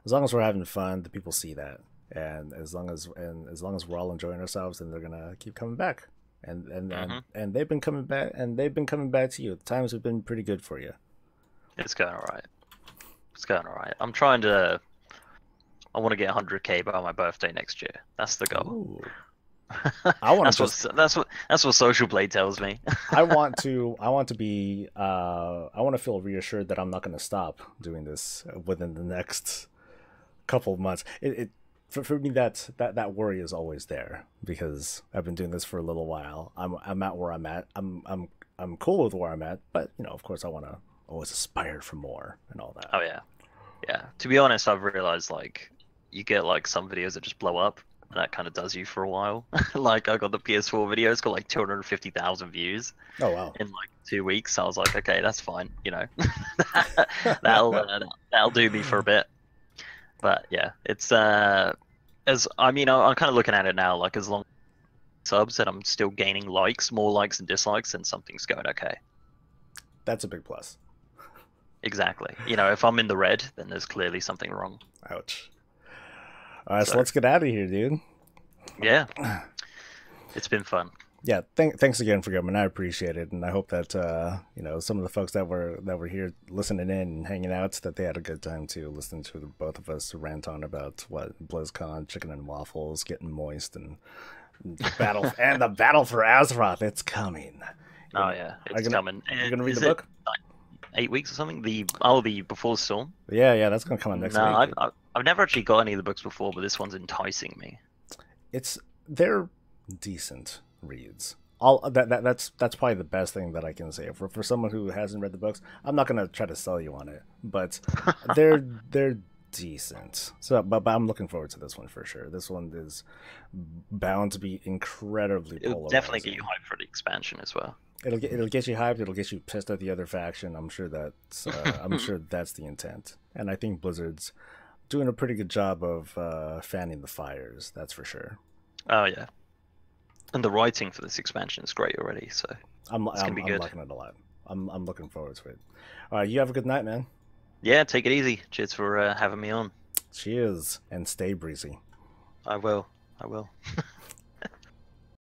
Speaker 1: as long as we're having fun, the people see that. And as long as we're all enjoying ourselves, then they're gonna keep coming back, and they've been coming back, to you. The times have been pretty good for you.
Speaker 2: It's going alright. It's going alright. I want to get 100k by my birthday next year. That's the goal.
Speaker 1: I want
Speaker 2: that's what Social Blade tells me.
Speaker 1: I want to be. I want to feel reassured that I'm not going to stop doing this within the next couple of months. For me, that worry is always there because I've been doing this for a little while. I'm at where I'm at. I'm cool with where I'm at, but of course, I want to always aspire for more and all that.
Speaker 2: Oh yeah, yeah. To be honest, I've realized like you get like some videos that just blow up, and that kind of does you for a while. Like I got the PS4 video; it's got like 250,000 views.
Speaker 1: Oh wow!
Speaker 2: In like 2 weeks, I was like, okay, that's fine. That'll do me for a bit. But yeah, it's as I mean, I'm kind of looking at it now. Like as long as subs and I'm still gaining more likes and dislikes, then something's going okay.
Speaker 1: That's a big plus.
Speaker 2: Exactly. If I'm in the red, then there's clearly something wrong.
Speaker 1: Ouch. All right, so let's get out of here, dude.
Speaker 2: Yeah, it's been fun.
Speaker 1: Yeah, thanks again for coming. I appreciate it, and I hope that some of the folks that were here listening in and hanging out, that they had a good time too, listening to both of us rant on about what Blizzcon, chicken and waffles, getting moist, and the battle for Azeroth. It's coming.
Speaker 2: Oh yeah, it's coming.
Speaker 1: You're gonna read the book?
Speaker 2: Like 8 weeks or something? The Before the Storm.
Speaker 1: Yeah, that's gonna come on next week.
Speaker 2: No, I've never actually got any of the books before, but this one's enticing me.
Speaker 1: They're decent reads. That's probably the best thing that I can say for someone who hasn't read the books. I'm not gonna try to sell you on it, but they're decent. So, but I'm looking forward to this one for sure. This one is bound to be incredibly polarizing.
Speaker 2: It'll definitely get you hyped for the expansion as well.
Speaker 1: It'll get you hyped. It'll get you pissed at the other faction. I'm sure that's the intent. And I think Blizzard's doing a pretty good job of fanning the fires. That's for sure.
Speaker 2: Oh yeah. And the writing for this expansion is great already, so it's gonna be good.
Speaker 1: I'm liking it a lot. I'm looking forward to it. All right, you have a good night, man.
Speaker 2: Yeah, take it easy. Cheers for having me on.
Speaker 1: Cheers and stay breezy.
Speaker 2: I will. I will.